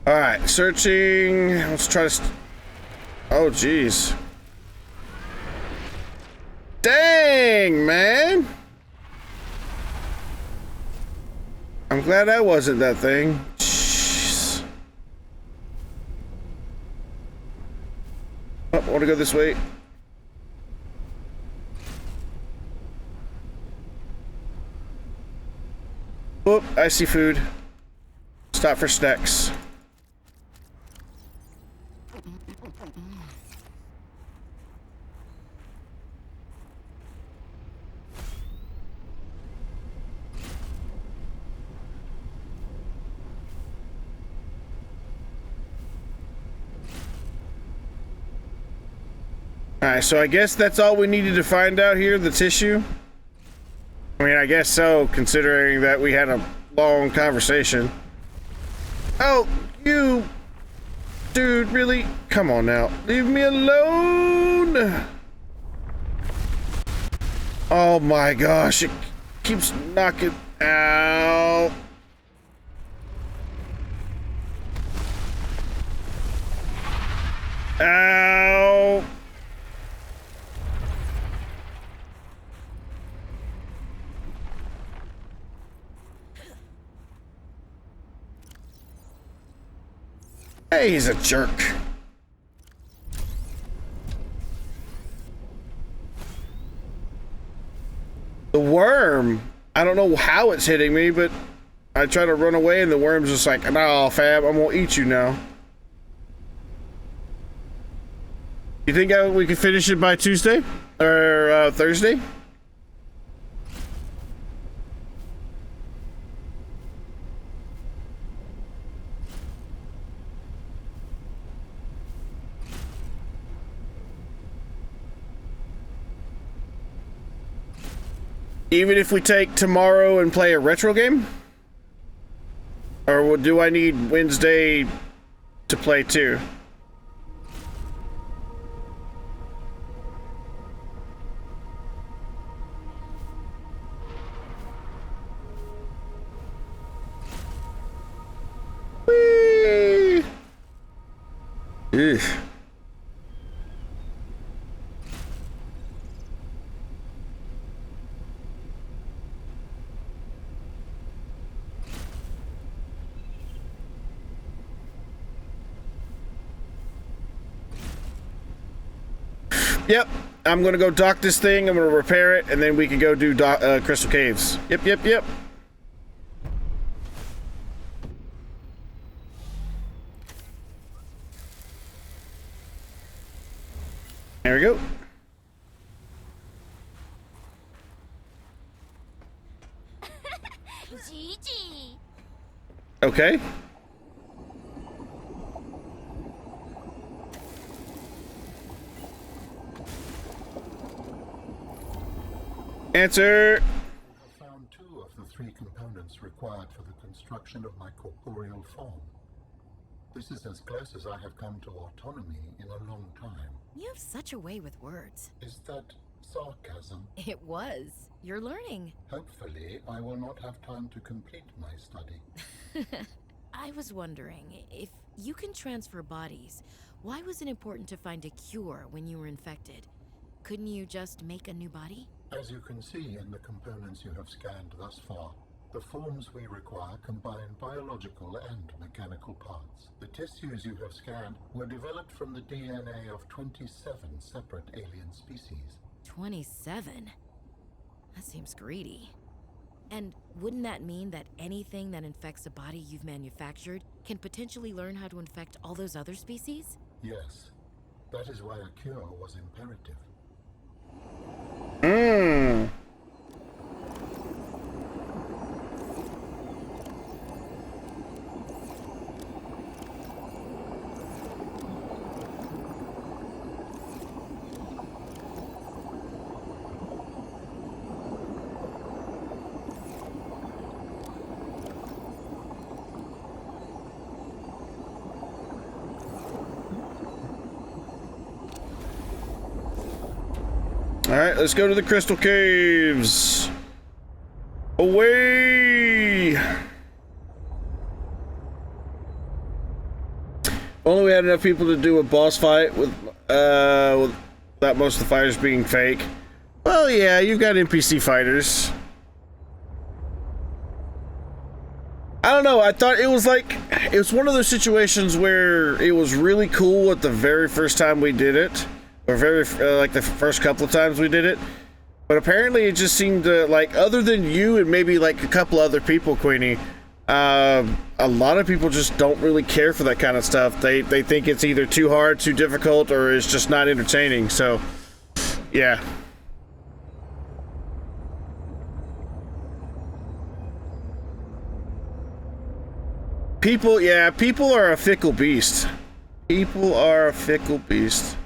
A: All right, searching. Let's try to. Oh, geez. Dang, man. I'm glad I wasn't that thing. Jeez. Oh, I want to go this way. Oop, I see food. Stop for snacks. Alright, so I guess that's all we needed to find out here, the tissue. I mean, I guess so, considering that we had a long conversation. Oh, you... Dude, really? Come on now. Leave me alone! Oh my gosh, it keeps knocking... Ow. Ow. Hey, he's a jerk. The worm. I don't know how it's hitting me, but I try to run away and the worm's just like, nah, fam, I'm gonna eat you now. You think we could finish it by Tuesday? Or Thursday? Even if we take tomorrow and play a retro game? Or do I need Wednesday to play too? Whee! Ugh. Yep, I'm gonna go dock this thing, I'm gonna repair it, and then we can go do Crystal Caves. Yep, yep, yep. There we go. Okay. Answer.
G: I have found 2 of the 3 components required for the construction of my corporeal form. This is as close as I have come to autonomy in a long time.
H: You have such a way with words.
G: Is that sarcasm?
H: It was. You're learning.
G: Hopefully, I will not have time to complete my study.
H: I was wondering, if you can transfer bodies, why was it important to find a cure when you were infected? Couldn't you just make a new body?
G: As you can see in the components you have scanned thus far, the forms we require combine biological and mechanical parts. The tissues you have scanned were developed from the DNA of 27 separate alien species.
H: 27? That seems greedy. And wouldn't that mean that anything that infects a body you've manufactured can potentially learn how to infect all those other species?
G: Yes. That is why a cure was imperative.
A: All right, let's go to the crystal caves. Away! Only we had enough people to do a boss fight without most of the fighters being fake. Well, yeah, you've got NPC fighters. I don't know, I thought it was one of those situations where it was really cool at the very first time we did it. Or like the first couple of times we did it. But apparently it just seemed to, like, other than you and maybe like a couple other people, Queenie, a lot of people just don't really care for that kind of stuff. They think it's either too hard, too difficult, or it's just not entertaining. So, yeah. People are a fickle beast. People are a fickle beast.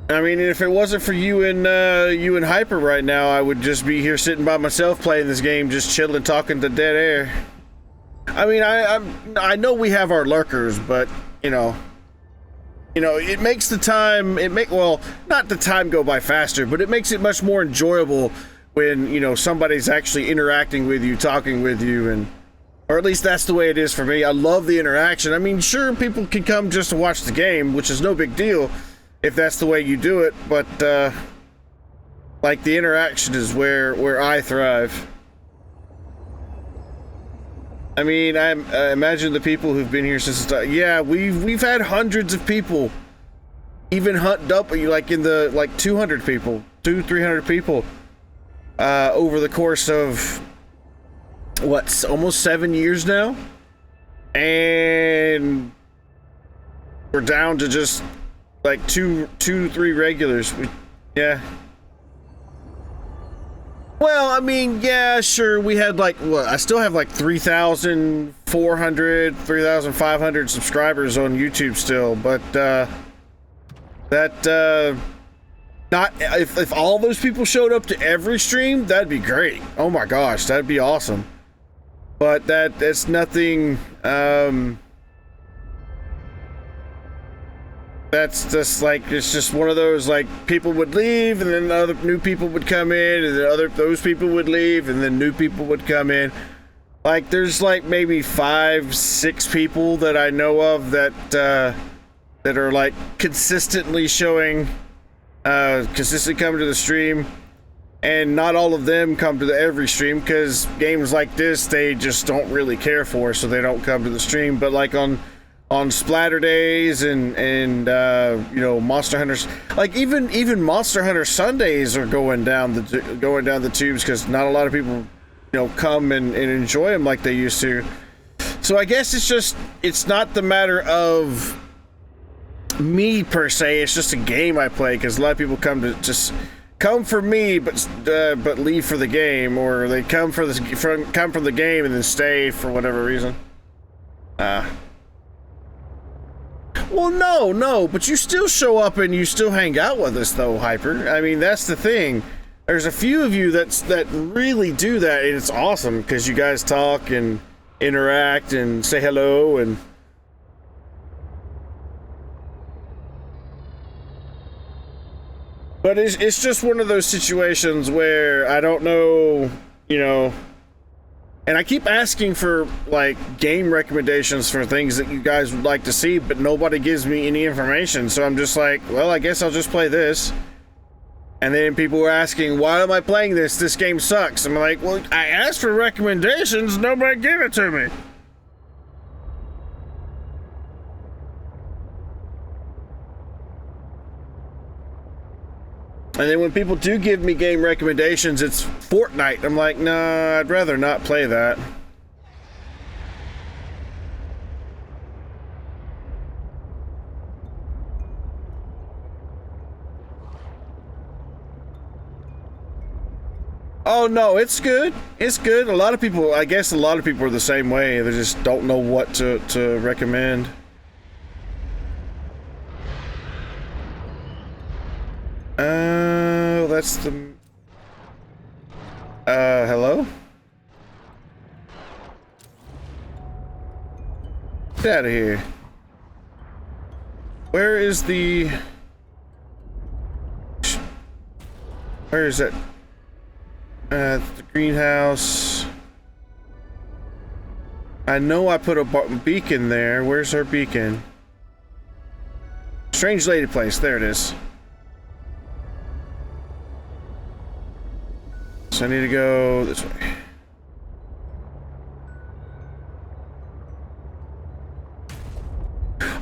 A: I mean, if it wasn't for you and Hyper right now, I would just be here sitting by myself playing this game, just chilling, talking to dead air. I mean, I know we have our lurkers, but you know, it makes the time not the time go by faster, but it makes it much more enjoyable when somebody's actually interacting with you, talking with you, or at least that's the way it is for me. I love the interaction. I mean, sure, people can come just to watch the game, which is no big deal if that's the way you do it, but like, the interaction is where I thrive. I mean, I imagine the people who've been here since the start. Yeah, we've had hundreds of people, even hunt up like in the 200 people, 300 people over the course of what, almost 7 years now, and we're down to just like two to three regulars. Yeah. Well, I mean, yeah, sure. We had I still have like 3,400, 3,500 subscribers on YouTube still, but not if all those people showed up to every stream, that'd be great. Oh my gosh, that'd be awesome. But that's nothing. That's just it's just one of those, people would leave and then other new people would come in, and then those people would leave and then new people would come in. There's maybe 5-6 people that I know of that are consistently showing, consistently coming to the stream, and not all of them come to every stream, because games like this they just don't really care for, so they don't come to the stream. But on Splatter Days and Monster Hunters, even Monster Hunter Sundays are going down the tubes, because not a lot of people come and enjoy them like they used to. So I guess it's not the matter of me per se, it's just a game I play, because a lot of people come for me but leave for the game, or they come from the game and then stay for whatever reason. Well, no, but you still show up and you still hang out with us, though, Hyper. I mean, that's the thing. There's a few of you that really do that, and it's awesome, because you guys talk and interact and say hello, and but it's just one of those situations where I don't know, And I keep asking for like game recommendations for things that you guys would like to see, but nobody gives me any information. So I'm just like, well, I guess I'll just play this. And then people were asking, why am I playing this? This game sucks. I'm like, well, I asked for recommendations, nobody gave it to me. And then when people do give me game recommendations, it's Fortnite. I'm like, nah, I'd rather not play that. Oh no, it's good. It's good. A lot of people, I guess a lot of people are the same way. They just don't know what to recommend. That's the... hello? Get out of here. Where is the... Where is that? The greenhouse. I know I put a beacon there. Where's our beacon? Strange lady place. There it is. So I need to go this way.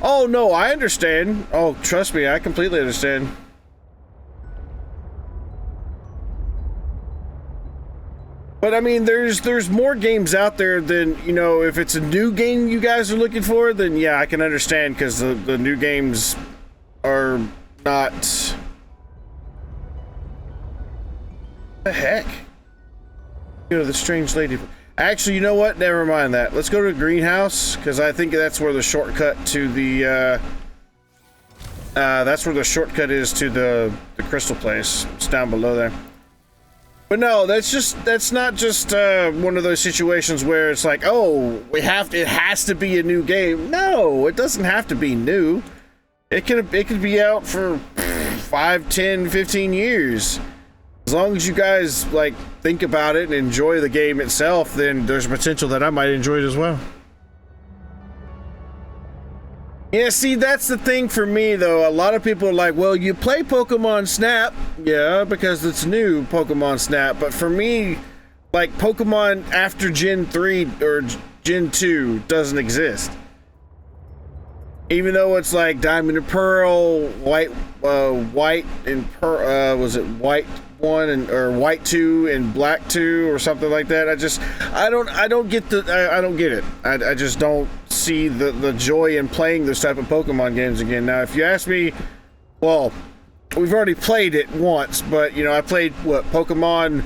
A: Oh no, I understand. Oh, trust me, I completely understand. But I mean, there's more games out there than, you know, if it's a new game you guys are looking for, then yeah, I can understand, because the new games are not... The heck? You know, the strange lady. Actually, you know what? Never mind that. Let's go to the greenhouse, because I think that's where the shortcut to the that's where the shortcut is to the crystal place. It's down below there. But no, that's not just one of those situations where it's like, oh, it has to be a new game. No, it doesn't have to be new. It could be out for 5, 10, 15 years. As long as you guys like think about it and enjoy the game itself, then there's potential that I might enjoy it as well. Yeah, see, that's the thing for me though. A lot of people are like, well, you play Pokemon Snap. Yeah, because it's new, Pokemon Snap. But for me, like, Pokemon after Gen 3 or Gen 2 doesn't exist. Even though it's like Diamond and Pearl, White and Pearl, was it White 1 and or White 2 and Black 2 or something like that? I don't get it. I just don't see the joy in playing this type of Pokemon games again. Now, if you ask me, well, we've already played it once, but you know, I played what, Pokemon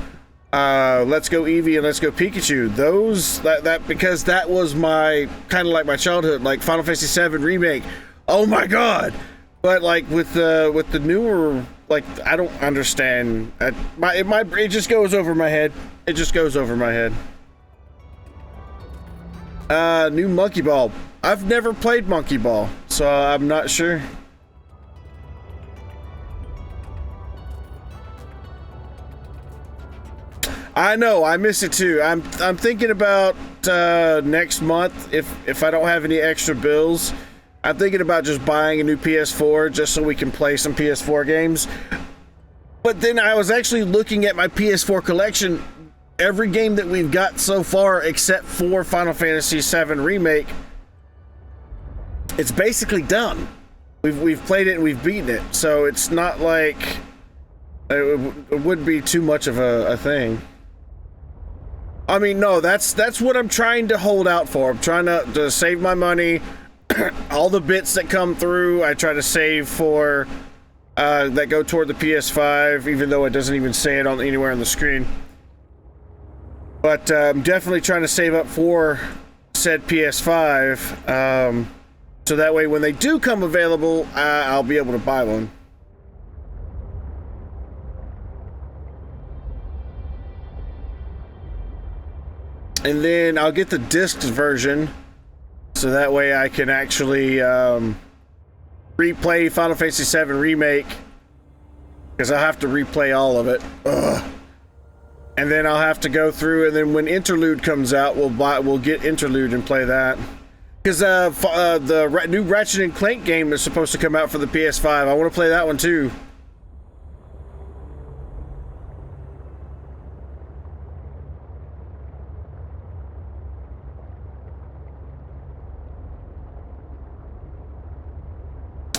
A: Let's Go Eevee and Let's Go Pikachu. Those that because that was my kind of like my childhood, like Final Fantasy VII Remake. Oh my god! But like with the newer, like, I don't understand. It just goes over my head. It just goes over my head. New Monkey Ball. I've never played Monkey Ball, so I'm not sure. I know, I miss it too. I'm thinking about next month, if I don't have any extra bills, I'm thinking about just buying a new PS4 just so we can play some PS4 games. But then I was actually looking at my PS4 collection. Every game that we've got so far, except for Final Fantasy VII Remake, it's basically done. We've played it and we've beaten it, so it's not like it would be too much of a thing. I mean, no, that's what I'm trying to hold out for. I'm trying to save my money. All the bits that come through, I try to save for that go toward the PS5, even though it doesn't even say it on anywhere on the screen. But I'm definitely trying to save up for said PS5, so that way when they do come available, I'll be able to buy one. And then I'll get the discs version, so that way I can actually replay Final Fantasy VII Remake, because I'll have to replay all of it. Ugh. And then I'll have to go through, and then when Interlude comes out, we'll get Interlude and play that. Because the new Ratchet and Clank game is supposed to come out for the PS5. I want to play that one too.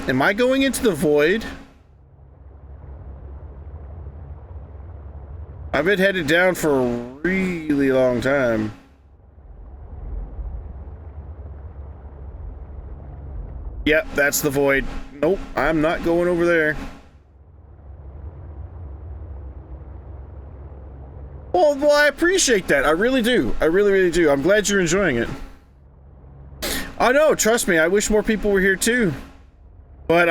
A: Am I going into the void? I've been headed down for a really long time. Yep, that's the void. Nope, I'm not going over there. Well, I appreciate that. I really do. I really, really do. I'm glad you're enjoying it. I know, trust me, I wish more people were here too. But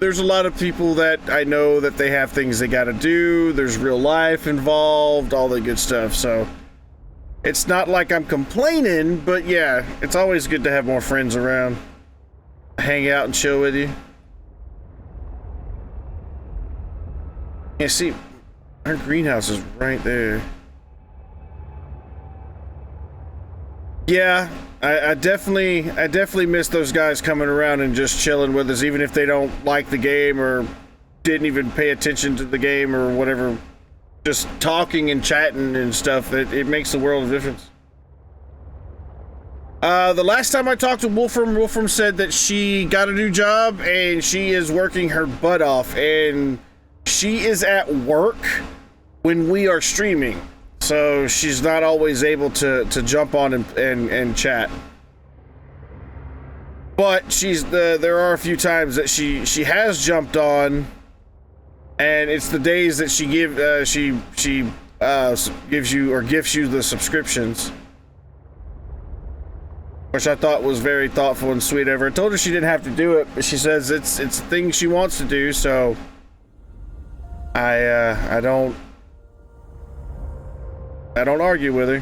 A: there's a lot of people that I know that they have things they gotta do, there's real life involved, all the good stuff, so it's not like I'm complaining, but yeah, it's always good to have more friends around. Hang out and chill with you. Yeah, see, our greenhouse is right there. Yeah, I definitely miss those guys coming around and just chilling with us, even if they don't like the game or didn't even pay attention to the game or whatever. Just talking and chatting and stuff, it makes the world of difference. The last time I talked to Wolfram said that she got a new job and she is working her butt off, and she is at work when we are streaming. So she's not always able to jump on and chat. But there are a few times that she has jumped on, and it's the days that she gives you or gifts you the subscriptions, which I thought was very thoughtful and sweet of her. I told her she didn't have to do it, but she says it's a thing she wants to do, so I don't argue with her.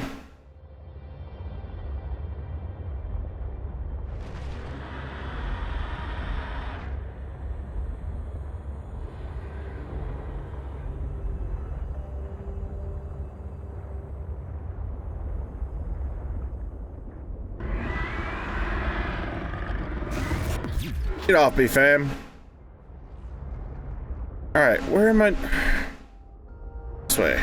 A: Get off me, fam. Alright, where am I? This way.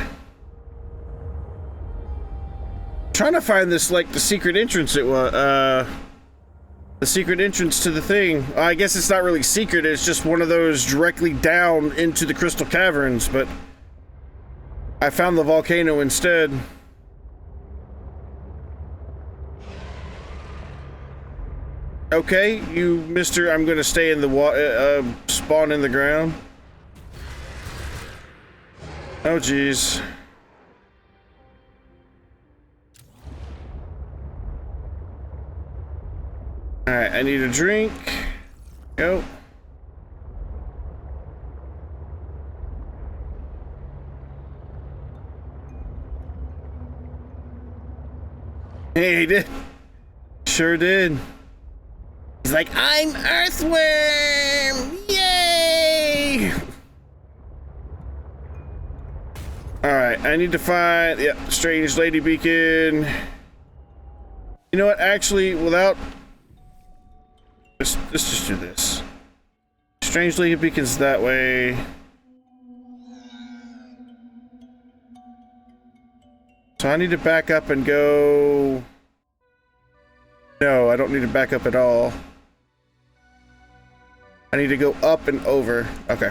A: Trying to find this, like, the secret entrance it was, the secret entrance to the thing. I guess it's not really secret, it's just one of those directly down into the Crystal Caverns, but I found the volcano instead. Okay, you mister, I'm gonna stay in the water, spawn in the ground. Oh, jeez. Alright, I need a drink. Go. Hey, he did. Sure did. He's like, I'm Earthworm! Yay! Alright, I need to find... Yep, Strange Lady Beacon. You know what, actually, without... Let's just do this. Strange Lady Beacon's that way. So I need to back up and go... No, I don't need to back up at all. I need to go up and over. Okay.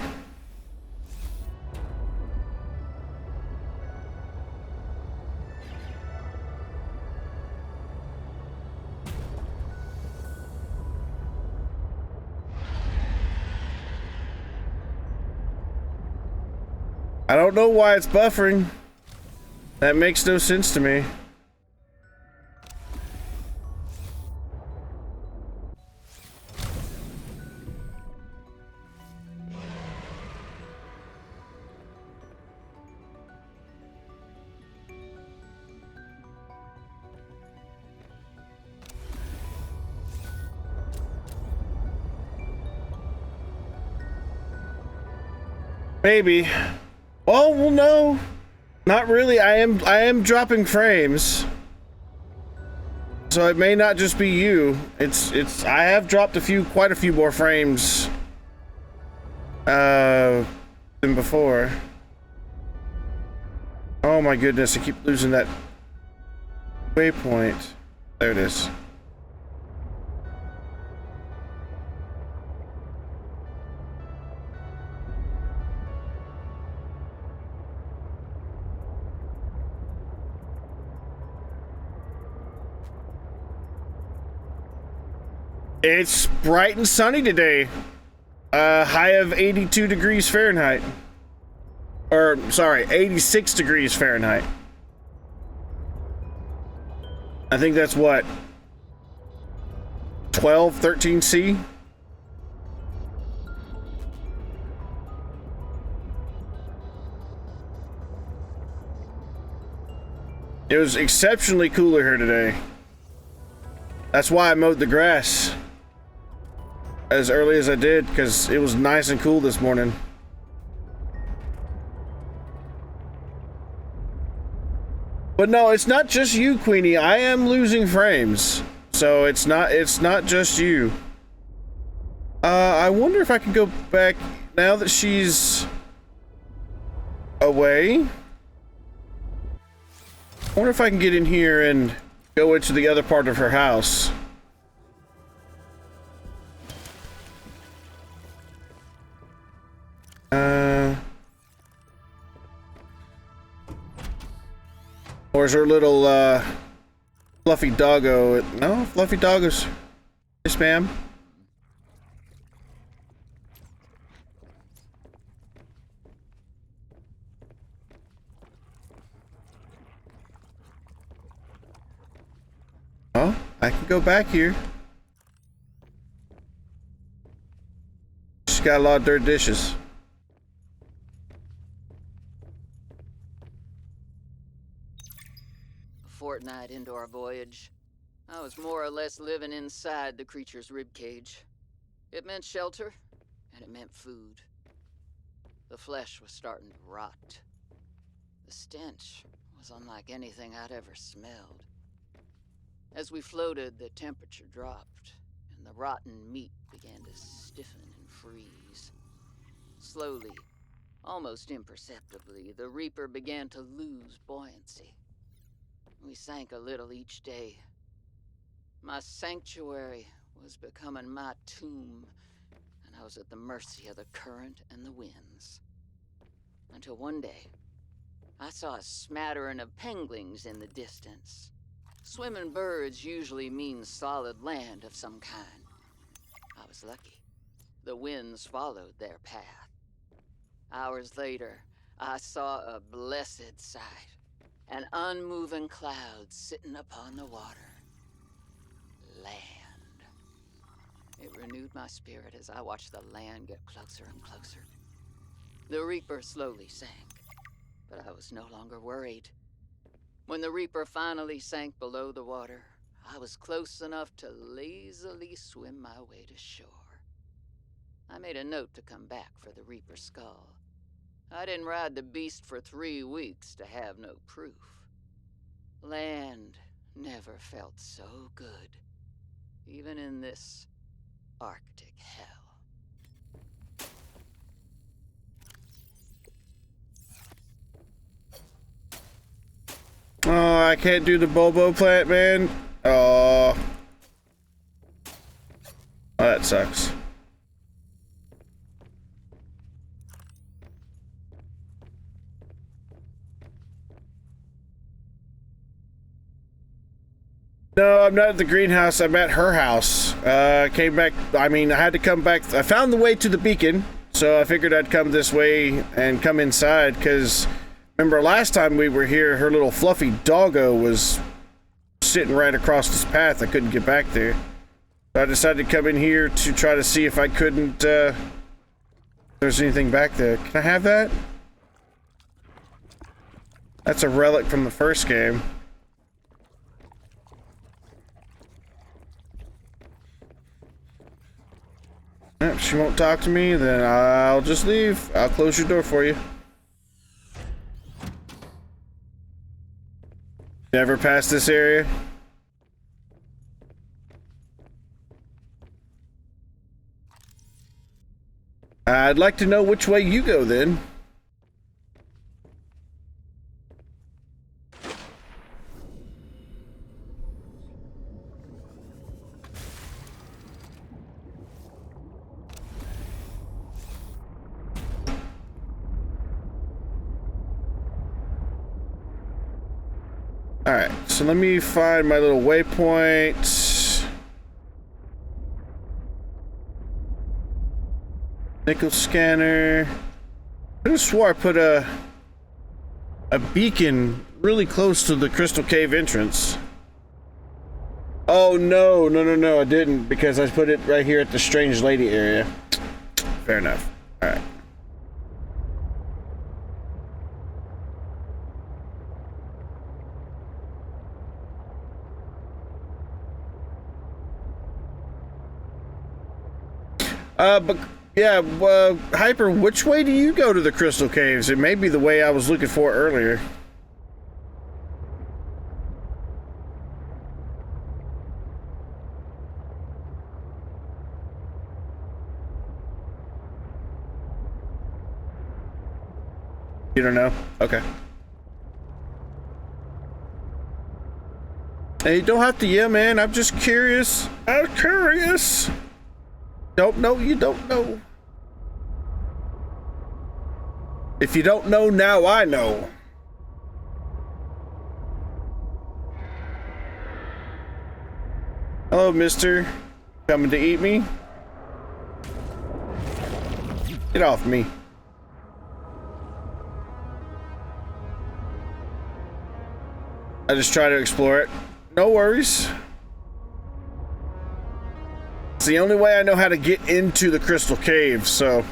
A: I don't know why it's buffering. That makes no sense to me. Maybe. Well, we'll know. Not really. I am dropping frames. So it may not just be you. I have dropped quite a few more frames than before. Oh my goodness, I keep losing that waypoint. There it is. It's bright and sunny today. High of 82 degrees Fahrenheit. Or, sorry, 86 degrees Fahrenheit. I think that's what? 12, 13 C? It was exceptionally cooler here today. That's why I mowed the grass as early as I did, because it was nice and cool this morning. But no, it's not just you, Queenie. I am losing frames. So it's not just you. I wonder if I can go back now that she's away. I wonder if I can get in here and go into the other part of her house. Where's her little fluffy doggo? No, fluffy doggos. Yes, ma'am. Oh, I can go back here. She's got a lot of dirty dishes.
D: Fortnight into our voyage, I was more or less living inside the creature's ribcage. It meant shelter, and it meant food. The flesh was starting to rot. The stench was unlike anything I'd ever smelled. As we floated, the temperature dropped, and the rotten meat began to stiffen and freeze. Slowly, almost imperceptibly, the Reaper began to lose buoyancy. We sank a little each day. My sanctuary was becoming my tomb, and I was at the mercy of the current and the winds. Until one day, I saw a smattering of penguins in the distance. Swimming birds usually mean solid land of some kind. I was lucky. The winds followed their path. Hours later, I saw a blessed sight. An unmoving cloud sitting upon the water. Land. It renewed my spirit as I watched the land get closer and closer. The Reaper slowly sank, but I was no longer worried. When the Reaper finally sank below the water, I was close enough to lazily swim my way to shore. I made a note to come back for the Reaper's skull. I didn't ride the beast for 3 weeks to have no proof. Land never felt so good, even in this Arctic hell.
A: Oh, I can't do the Bobo plant, man. Oh, that sucks. No, I'm not at the greenhouse. I'm at her house. Came back. I mean, I had to come back. I found the way to the beacon, so I figured I'd come this way and come inside. Because remember last time we were here, her little fluffy doggo was sitting right across this path. I couldn't get back there. So I decided to come in here to try to see if I couldn't. If there's anything back there. Can I have that? That's a relic from the first game. If she won't talk to me, then I'll just leave. I'll close your door for you. Never passed this area? I'd like to know which way you go then. Alright, so let me find my little waypoint. Nickel scanner. I just swore I put a beacon really close to the Crystal Cave entrance. Oh no, no, I didn't, because I put it right here at the Strange Lady area. Fair enough. Alright. But yeah, Hyper, which way do you go to the Crystal Caves? It may be the way I was looking for earlier. You don't know? Okay. Hey, you don't have to yell, man. I'm just curious. I'm curious. Don't know, you don't know. If you don't know now, I know. Hello, mister. Coming to eat me? Get off me. I just try to explore it. No worries. It's the only way I know how to get into the Crystal Cave, so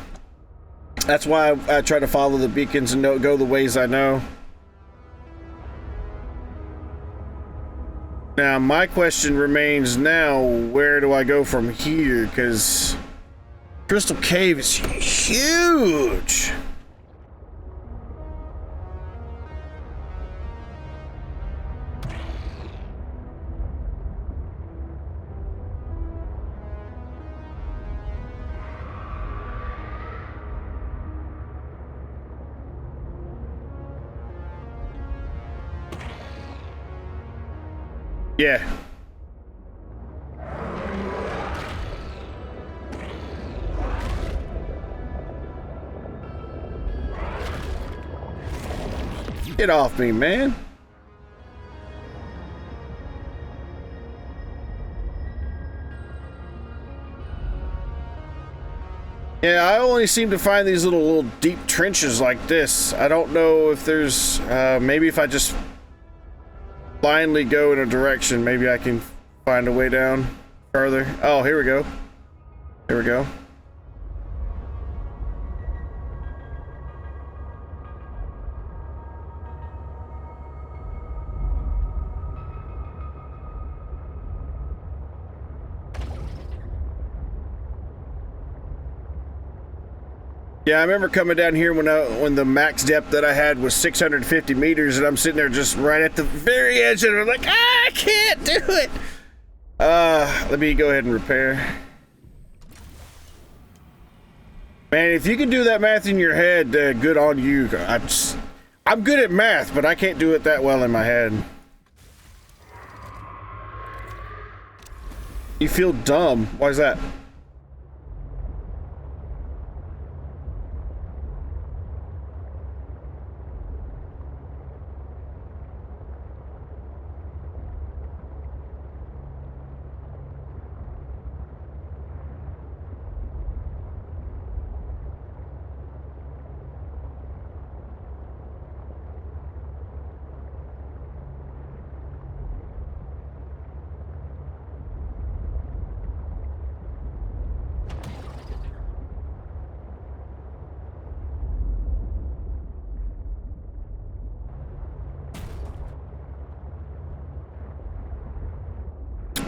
A: that's why I try to follow the beacons and go the ways I know. Now, my question remains now, where do I go from here? Because Crystal Cave is huge. Yeah. Get off me, man. Yeah, I only seem to find these little deep trenches like this. I don't know if there's maybe if I just blindly go in a direction, maybe I can find a way down further. Oh, here we go. Here we go. Yeah, I remember coming down here when the max depth that I had was 650 meters, and I'm sitting there just right at the very edge, and I'm like, I can't do it. Let me go ahead and repair. Man, if you can do that math in your head, good on you. I'm good at math, but I can't do it that well in my head. You feel dumb. Why is that?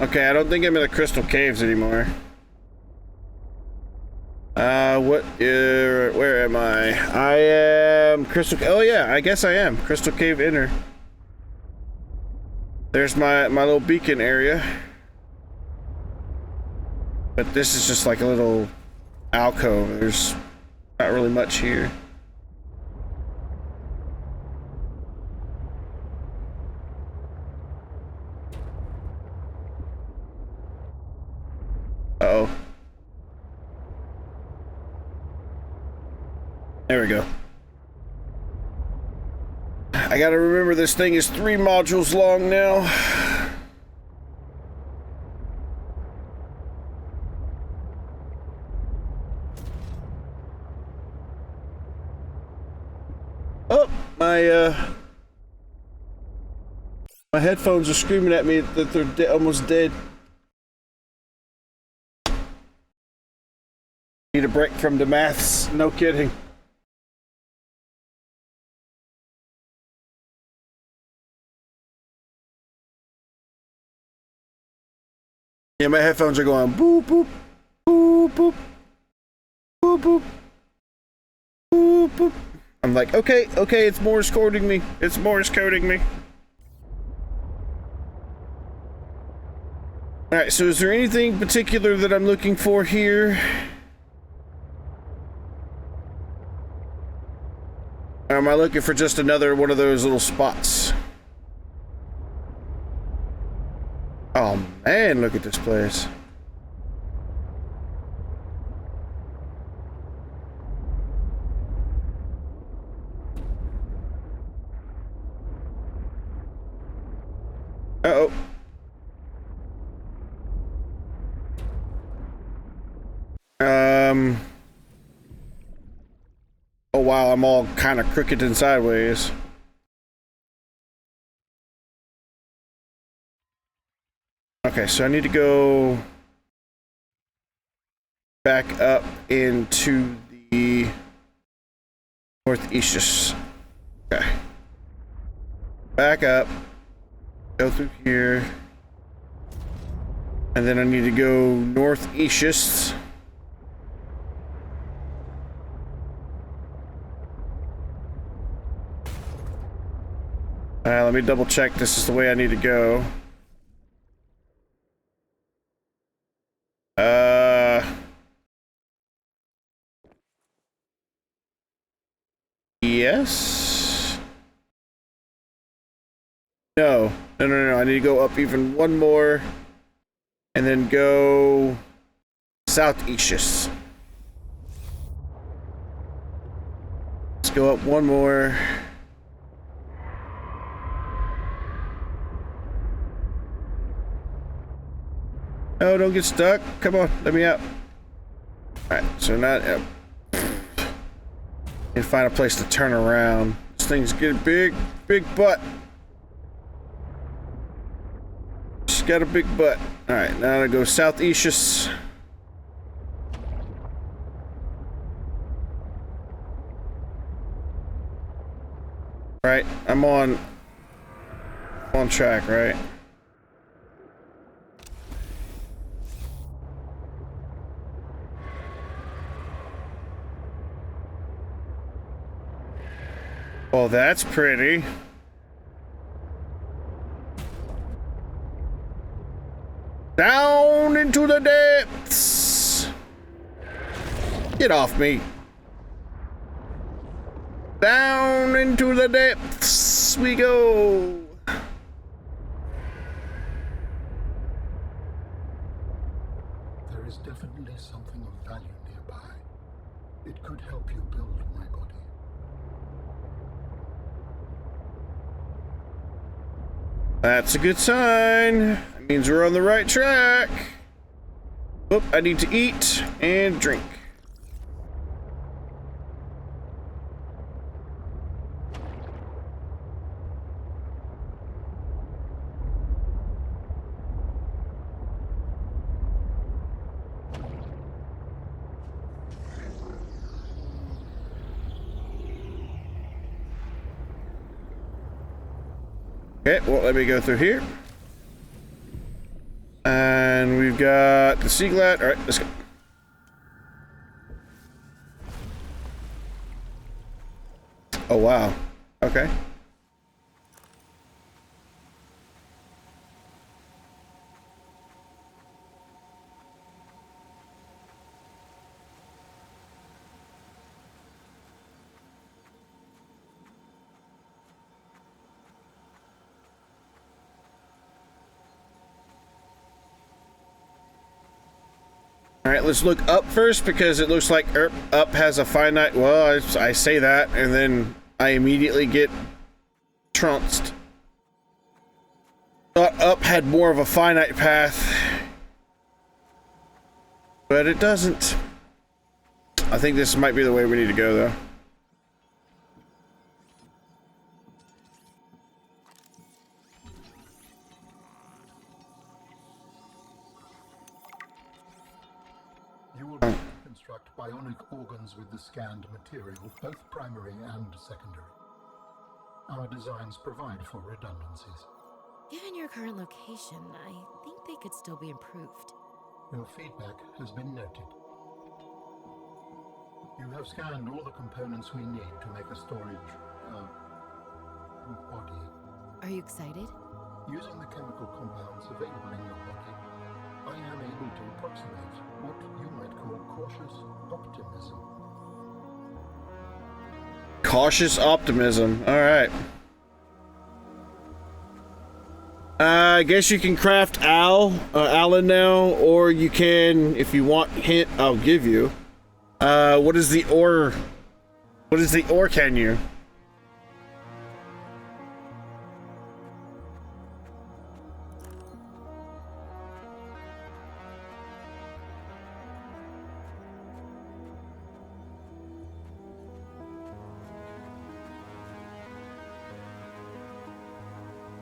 A: Okay, I don't think I'm in the Crystal Caves anymore. Where am I? I am Crystal. Oh yeah, I guess I am Crystal Cave Inner. There's my little beacon area. But this is just like a little alcove. There's not really much here. Uh-oh. There we go. I gotta remember this thing is 3 modules long now. Oh, my headphones are screaming at me that they're almost dead. Need a break from the maths, no kidding. Yeah, my headphones are going boop, boop, boop, boop, boop, boop, boop, boop. I'm like, okay, it's Morse coding me. It's Morse coding me. Alright, so is there anything particular that I'm looking for here? Or am I looking for just another one of those little spots? Oh man, look at this place. Uh-oh. Oh wow, I'm all kind of crooked and sideways. Okay, so I need to go back up into the northeast. Okay. Back up. Go through here. And then I need to go northeast. Let me double check this is the way I need to go. Yes. No. I need to go up even one more and then go southeast. Let's go up one more. No, don't get stuck. Come on, let me out. Alright, so not up. And find a place to turn around. This thing's getting big butt. She's got a big butt. Alright, now I go southeast. Right, I'm on track, right? Oh, that's pretty. Down into the depths. Get off me. Down into the depths we go.
G: There is definitely something of value nearby. It could help you build my body.
A: That's a good sign. That means we're on the right track. Oop, I need to eat and drink. Okay, well, let me go through here. And we've got the sea glad. All right, let's go. Oh, wow. Okay. All right, let's look up first because it looks like up has a finite. Well, I say that and then I immediately get trounced. Thought up had more of a finite path, but it doesn't. I think this might be the way we need to go, though.
G: You will construct bionic organs with the scanned material, both primary and secondary. Our designs provide for redundancies.
H: Given your current location, I think they could still be improved.
G: Your feedback has been noted. You have scanned all the components we need to make a storage body.
H: Are you excited?
G: Using the chemical compounds available in your body, I am able to approximate what you might call cautious optimism.
A: Cautious optimism. All right. I guess you can craft Alan now, or you can, if you want, hint, I'll give you. What is the ore? What is the ore? Can you?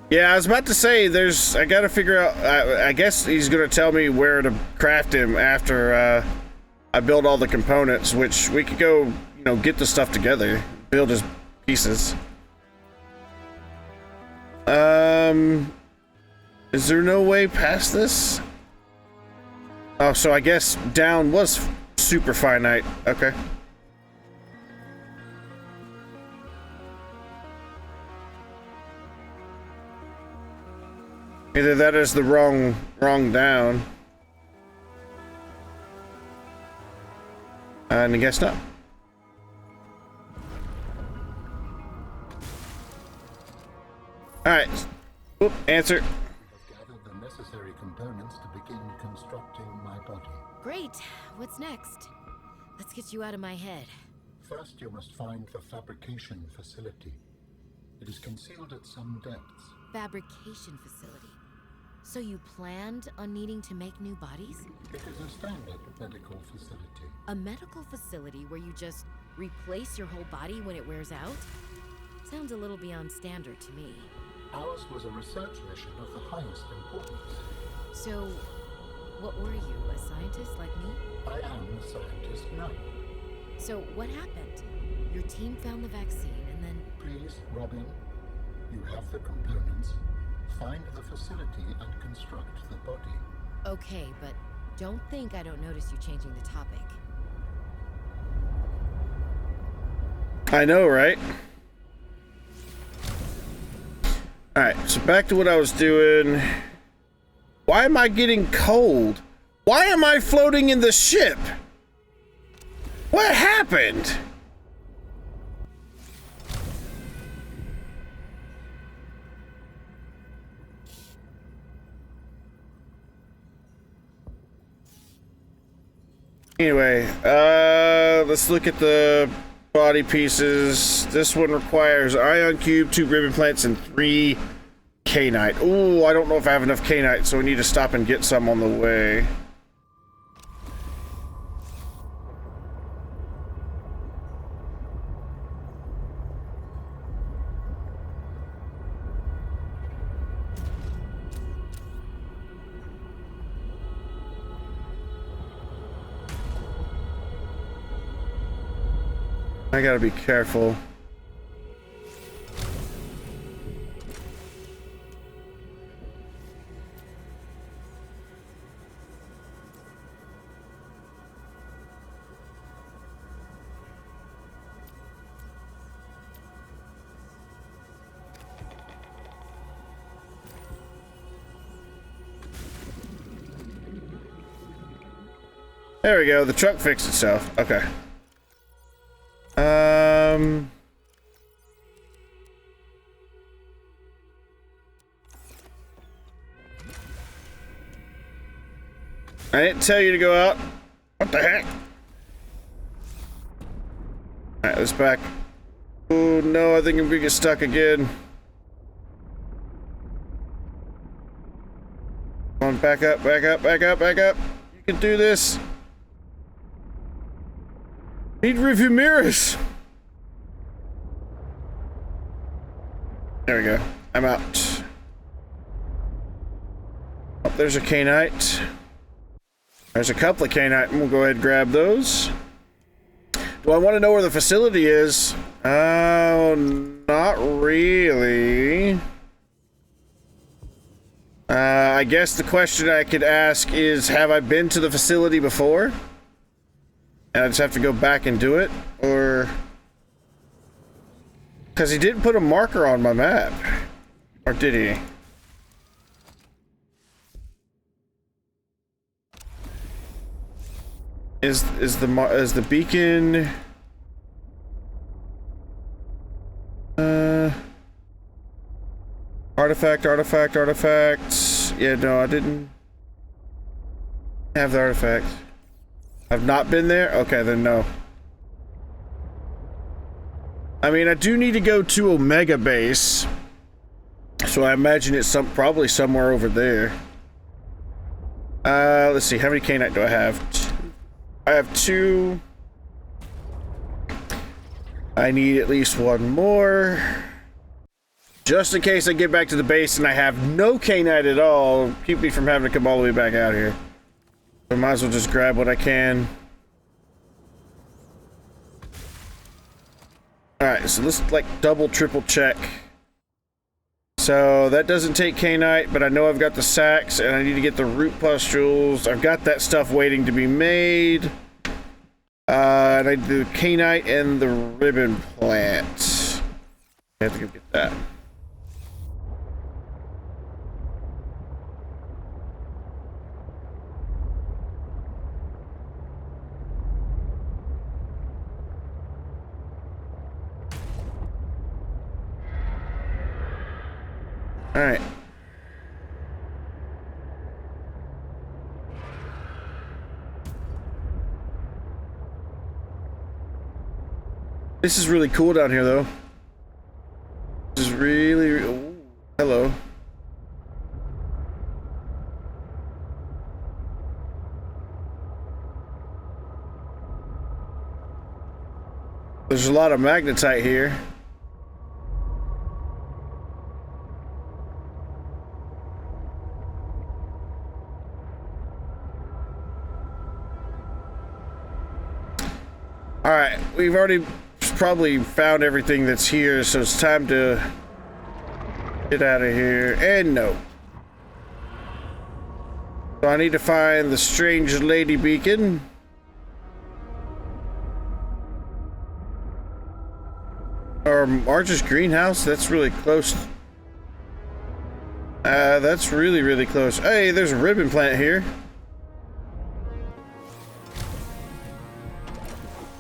A: Yeah, I was about to say, I gotta figure out, I guess he's gonna tell me where to craft him after, I build all the components, which we could go, you know, get the stuff together, build his pieces. Is there no way past this? Oh, so I guess down was super finite. Okay. Either that is the wrong down. And I guess not. Alright. Oop, answer.
G: We have gathered the necessary components to begin constructing my body.
H: Great. What's next? Let's get you out of my head.
G: First, you must find the fabrication facility. It is concealed at some depths.
H: Fabrication facility. So you planned on needing to make new bodies?
G: It is a standard medical facility.
H: A medical facility where you just replace your whole body when it wears out? Sounds a little beyond standard to me.
G: Ours was a research mission of the highest importance.
H: So, what were you, a scientist like me?
G: I am a scientist now.
H: So, what happened? Your team found the vaccine and then...
G: Please, Robin, you have the components. Find the facility and construct the body.
H: Okay, but don't think I don't notice you changing the topic.
A: I know, right? Alright, so back to what I was doing. Why am I getting cold? Why am I floating in the ship? What happened? Anyway, let's look at the body pieces. This one requires ion cube, 2 ribbon plants, and 3 K-Nite. Ooh, I don't know if I have enough K-Nite, so we need to stop and get some on the way. I gotta be careful. There we go, the truck fixed itself. Okay. I didn't tell you to go out. What the heck? Alright, let's back. Oh no, I think I'm gonna get stuck again. Come on, back up, back up, back up, back up. You can do this. Need review mirrors. There we go. I'm out. Oh, there's a K-Knight. There's a couple of K-Knight. We'll go ahead and grab those. Do I want to know where the facility is? Oh, not really. I guess the question I could ask is, have I been to the facility before? And I just have to go back and do it? Or... because he didn't put a marker on my map. Or did he? Is the beacon... Artifact. Yeah, no, I didn't have the artifact. I've not been there? Okay, then no. I mean, I do need to go to Omega Base. So I imagine it's probably somewhere over there. Let's see, how many K-Knight do I have? I have 2. I need at least 1 more. Just in case I get back to the base and I have no K-Knight at all, keep me from having to come all the way back out here. So I might as well just grab what I can. Alright, so let's like double, triple check. So that doesn't take K-Knight, but I know I've got the sacks and I need to get the root pustules. I've got that stuff waiting to be made. And I do K-Knight and the ribbon plant. I have to go get that. All right. This is really cool down here, though. This is really... ooh, hello. There's a lot of magnetite here. Alright, we've already probably found everything that's here, so it's time to get out of here. And no. So I need to find the strange lady beacon. Or Marge's greenhouse, that's really close. That's really, really close. Hey, there's a ribbon plant here.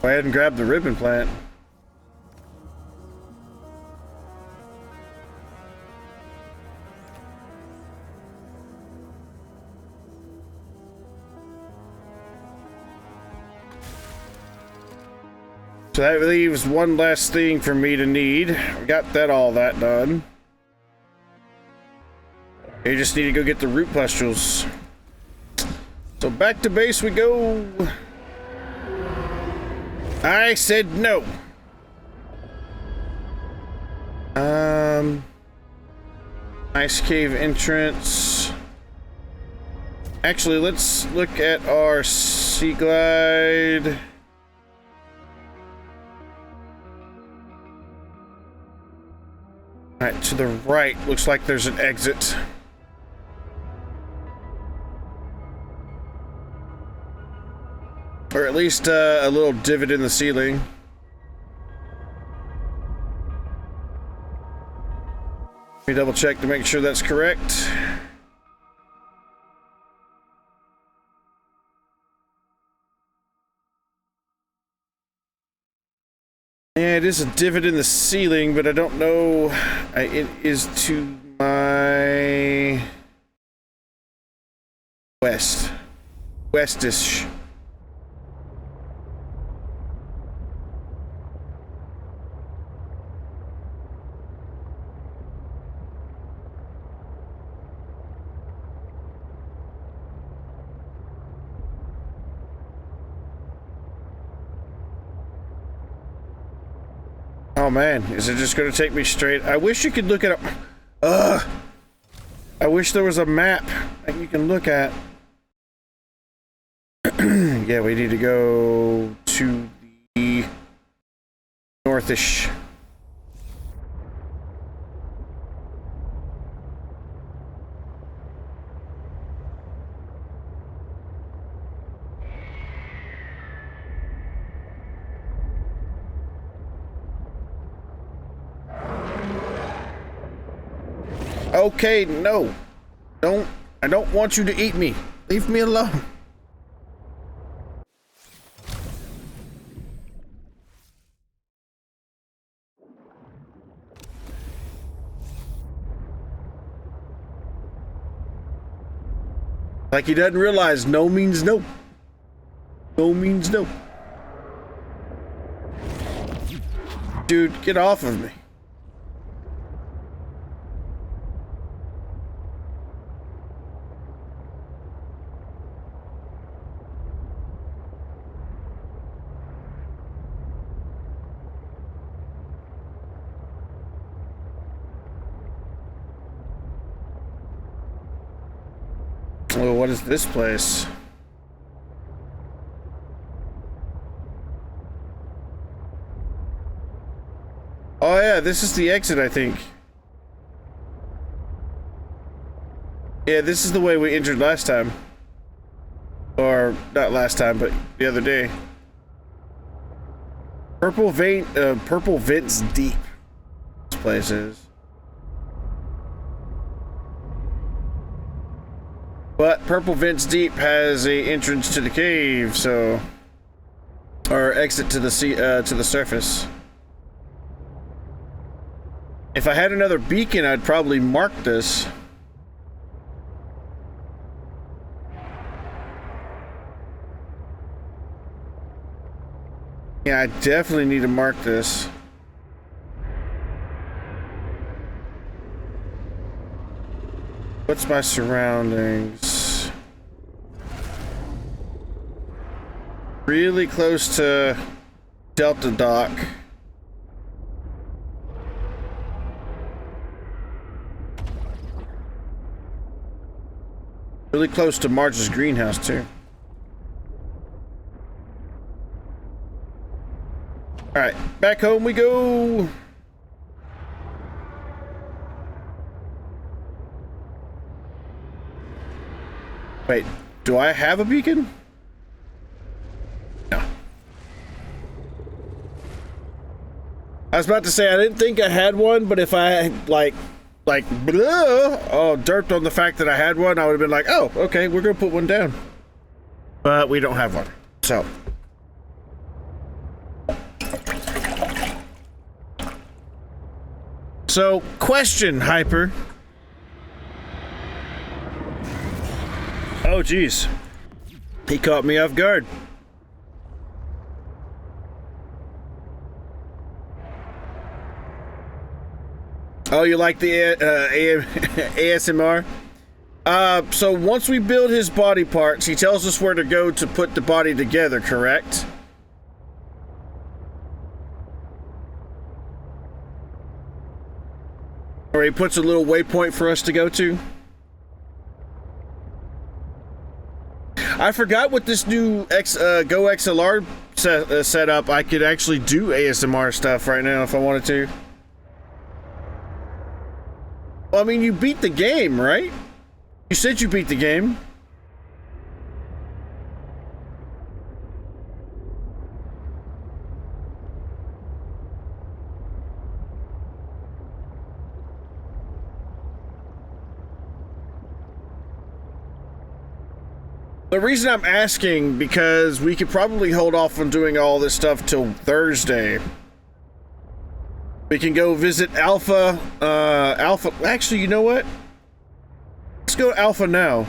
A: Go ahead and grab the ribbon plant. So that leaves one last thing for me to need. We got all that done. You just need to go get the root pustules. So back to base we go. I said no. Ice cave entrance. Actually, let's look at our sea glide. Alright, to the right, looks like there's an exit. Or at least a little divot in the ceiling. Let me double check to make sure that's correct. Yeah, it is a divot in the ceiling, but I don't know. It is to my west. Westish. Oh man, is it just gonna take me straight? I wish you could look at a... I wish there was a map that you can look at. Yeah, we need to go to the northish. Okay, no. I don't want you to eat me. Leave me alone. Like he doesn't realize no means no. No means no. Dude, get off of me. Oh, what is this place? Oh yeah, this is the exit, I think. Yeah, this is the way we entered last time. Or, not last time, but the other day. Purple Vents Deep. This place is. But Purple Vents Deep has a entrance to the cave, so... Or exit to the sea, to the surface. If I had another beacon, I'd probably mark this. Yeah, I definitely need to mark this. What's my surroundings? Really close to Delta Dock. Really close to Marge's greenhouse, too. Alright, back home we go! Wait, do I have a beacon? No. I was about to say, I didn't think I had one, but if I, derped on the fact that I had one, I would have been like, oh, okay, we're gonna put one down. But we don't have one, so. So, question, Hyper. Oh, geez. He caught me off guard. Oh, you like the ASMR? So once we build his body parts, he tells us where to go to put the body together, correct? Or he puts a little waypoint for us to go to? I forgot with this new Go XLR setup, I could actually do ASMR stuff right now if I wanted to. Well, I mean, you beat the game, right? You said you beat the game. The reason I'm asking, because we could probably hold off on doing all this stuff till Thursday. We can go visit Alpha, actually, you know what? Let's go Alpha now.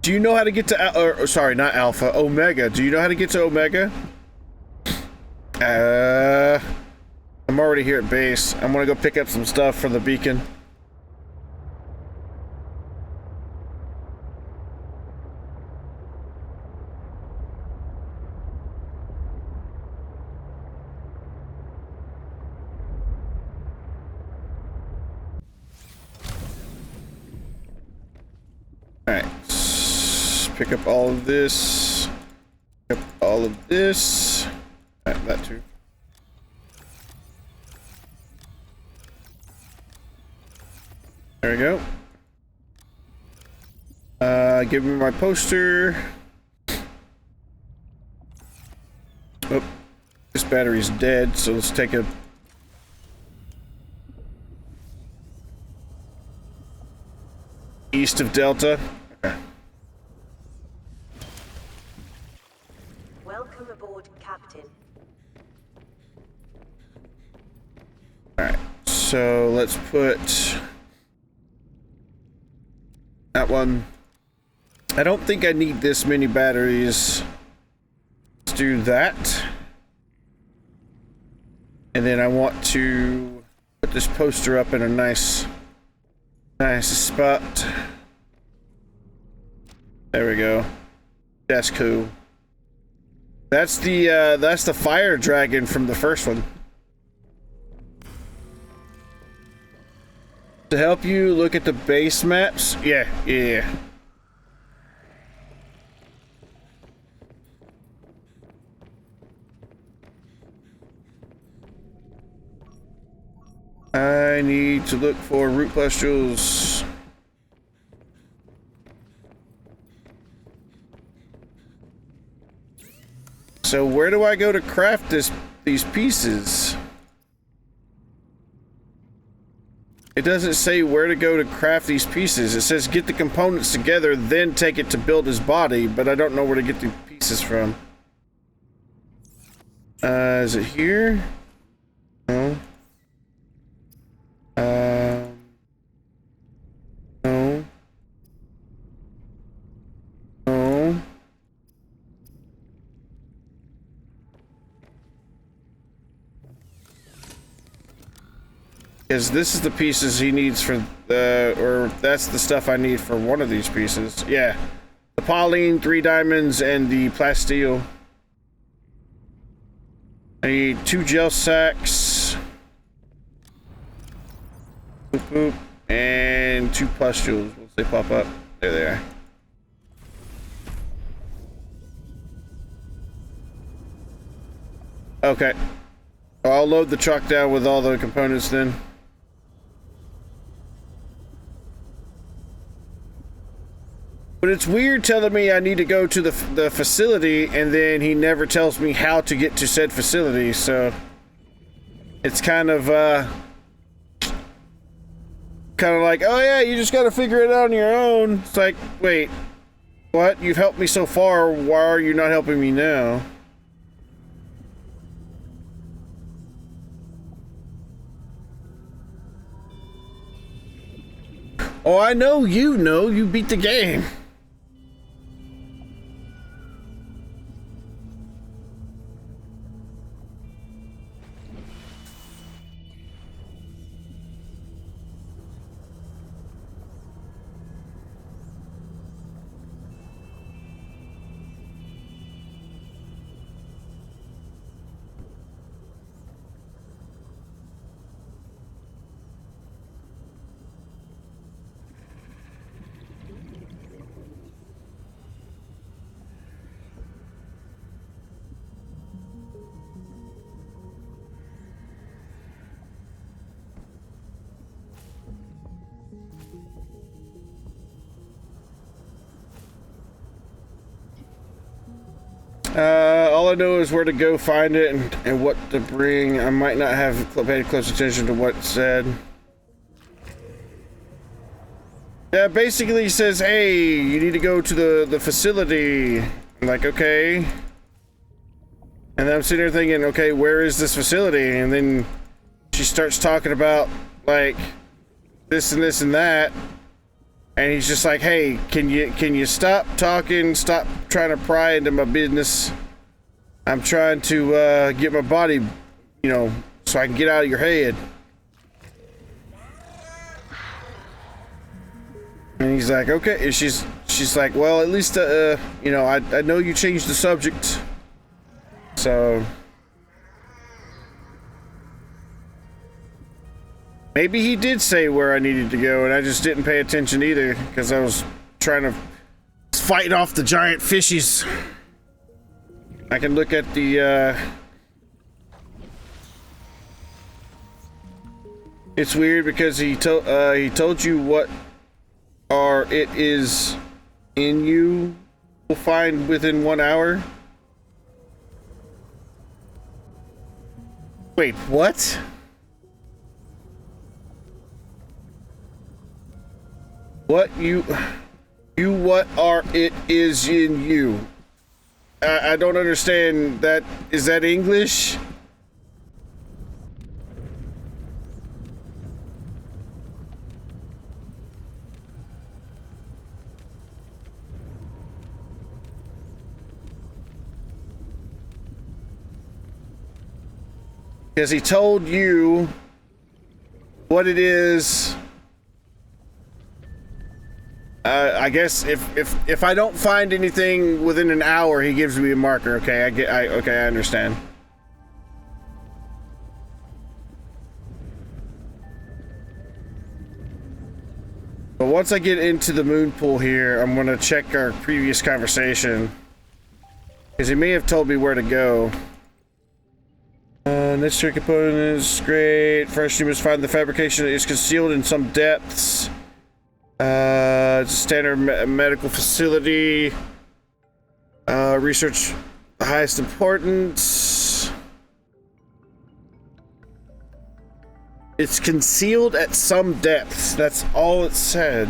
A: Do you know how to get to, sorry, not Alpha, Omega. Do you know how to get to Omega? I'm already here at base. I'm gonna go pick up some stuff for the beacon. Alright. Pick up all of this. Pick up all of this. Alright, that too. There we go. Give me my poster. Oh, this battery's dead, so let's take a... East of Delta. Okay.
J: Welcome aboard, Captain.
A: Alright, so let's put that one. I don't think I need this many batteries. Let's do that. And then I want to put this poster up in a nice spot. There we go. That's cool. That's the fire dragon from the first one. To help you look at the base maps. Yeah. I need to look for root pustules. So where do I go to craft these pieces? It doesn't say where to go to craft these pieces. It says get the components together, then take it to build his body, but I don't know where to get the pieces from. Is it here? No. No. No. Because this is the pieces he needs for or that's the stuff I need for one of these pieces. Yeah. The Pauline, 3 diamonds, and the plasteel. I need 2 gel sacks. Boop, boop. And 2 pustules. Once they pop up. There they are. Okay. I'll load the truck down with all the components then. But it's weird telling me I need to go to the facility and then he never tells me how to get to said facility, so it's kind of like, oh yeah, you just gotta figure it out on your own. It's like, wait, what? You've helped me so far, why are you not helping me now? Oh, I know you beat the game. All I know is where to go find it and what to bring. I might not have paid close attention to what it said. Yeah, basically he says, hey, you need to go to the facility. I'm like, okay. And then I'm sitting there thinking, okay, where is this facility? And then she starts talking about, like, this and this and that. And he's just like, hey, can you stop talking, stop trying to pry into my business. I'm trying to get my body, you know, so I can get out of your head. And he's like, okay. And she's like, well, at least, you know, I know you changed the subject. So maybe he did say where I needed to go and I just didn't pay attention either because I was trying to fight off the giant fishies. I can look at the, it's weird because he told you what it is in you will find within 1 hour. Wait, what? What what are it is in you? I don't understand that. Is that English? Because he told you what it is. I guess if I don't find anything within an hour, he gives me a marker. Okay, I understand. But once I get into the moon pool here, I'm gonna check our previous conversation, because he may have told me where to go. Necessary components, great. First, you must find the fabrication that is concealed in some depths. It's a standard medical facility. Research the highest importance. It's concealed at some depths. That's all it said.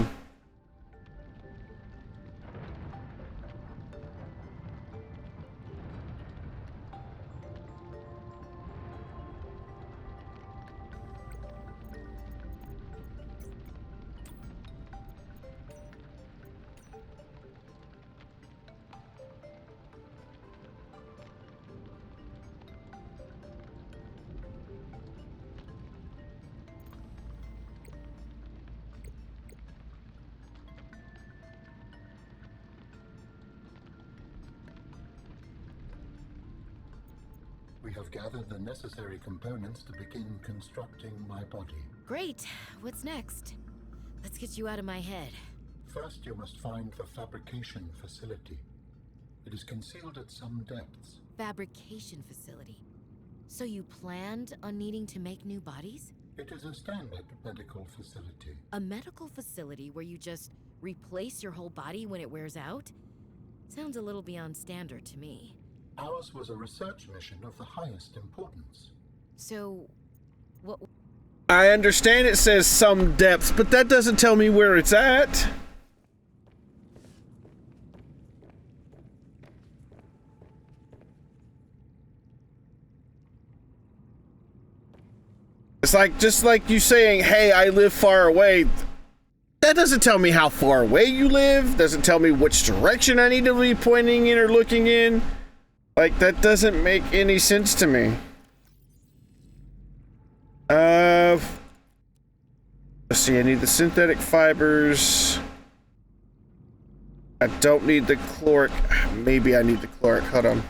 G: We have gathered the necessary components to begin constructing my body.
H: Great. What's next? Let's get you out of my head.
G: First, you must find the fabrication facility. It is concealed at some depths.
H: Fabrication facility. So you planned on needing to make new bodies?
G: It is a standard medical facility.
H: A medical facility where you just replace your whole body when it wears out? Sounds a little beyond standard to me.
G: Ours was a research mission of the highest importance.
H: So, what...
A: I understand it says some depths, but that doesn't tell me where it's at. It's like, just like you saying, hey, I live far away. That doesn't tell me how far away you live. Doesn't tell me which direction I need to be pointing in or looking in. Like, that doesn't make any sense to me. Let's see, I need the synthetic fibers. I don't need the caloric. Maybe I need the caloric. Hold on.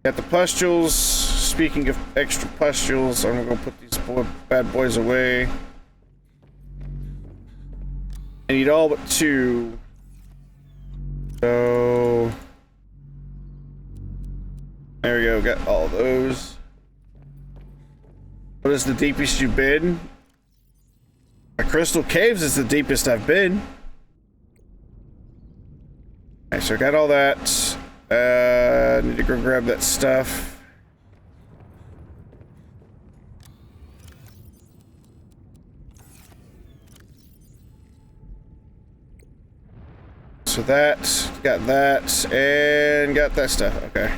A: Got the pustules. Speaking of extra pustules, I'm gonna put these bad boys away. I need all but 2. So there we go, got all those. What is the deepest you've been? My crystal caves is the deepest I've been. Alright, so I got all that. I need to go grab that stuff. So that, got that, and got that stuff. Okay.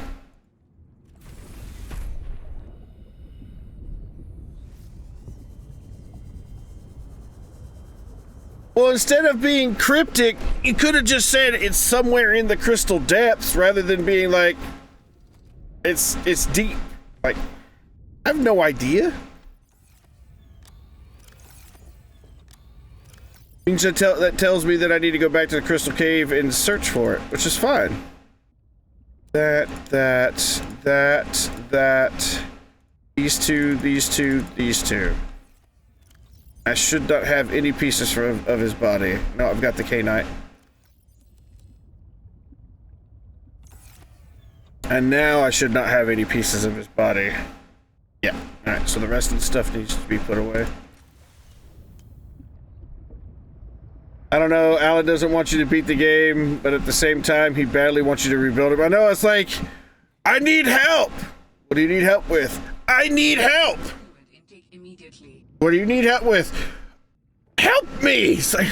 A: Well, instead of being cryptic, you could have just said it's somewhere in the crystal depths rather than being like, it's deep. Like, I have no idea. That tells me that I need to go back to the crystal cave and search for it, which is fine. That. These two. I should not have any pieces of his body. No, I've got the K-Knight. And now I should not have any pieces of his body. Yeah. Alright, so the rest of the stuff needs to be put away. I don't know, Alan doesn't want you to beat the game, but at the same time, he badly wants you to rebuild it. I know, it's like, I need help! What do you need help with? I need help! What do you need help with? Help me! It's like,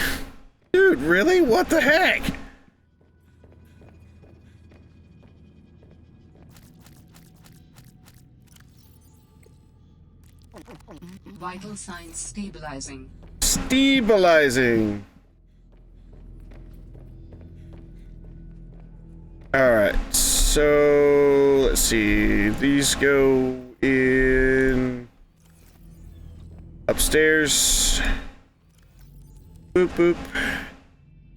A: dude, really? What the heck?
I: Vital signs stabilizing.
A: Stabilizing. Alright, so let's see. These go in upstairs. Boop boop.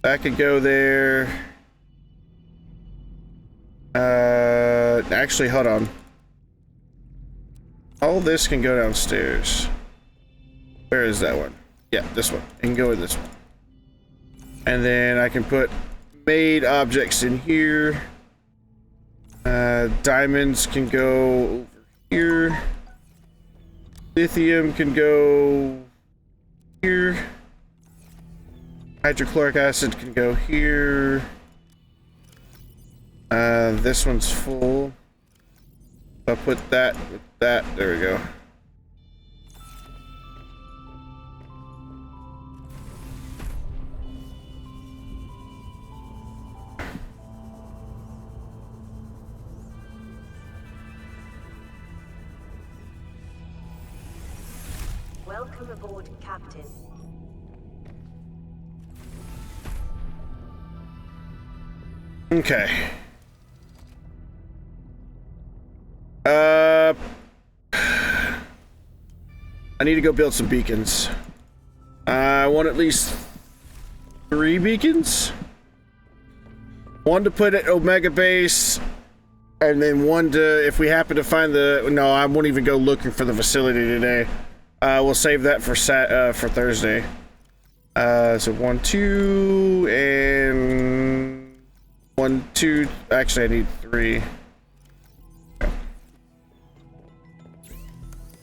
A: That could go there. Actually, hold on. All this can go downstairs. Where is that one? Yeah, this one. And go in this one. And then I can put made objects in here. Diamonds can go over here. Lithium can go here. Hydrochloric acid can go here. This one's full. I'll put that with that. There we go.
J: Welcome aboard, Captain.
A: Okay. I need to go build some beacons. I want at least 3 beacons. One to put at Omega Base, and then one to, if we happen to find the, no, I won't even go looking for the facility today. We'll save that for Thursday. So 1, 2, and 1, 2. Actually, I need 3.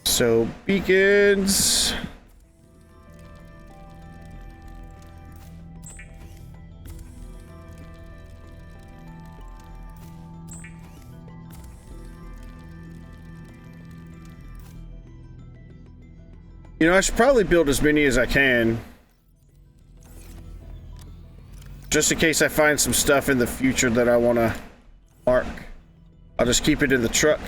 A: So beacons. You know, I should probably build as many as I can. Just in case I find some stuff in the future that I want to mark. I'll just keep it in the truck.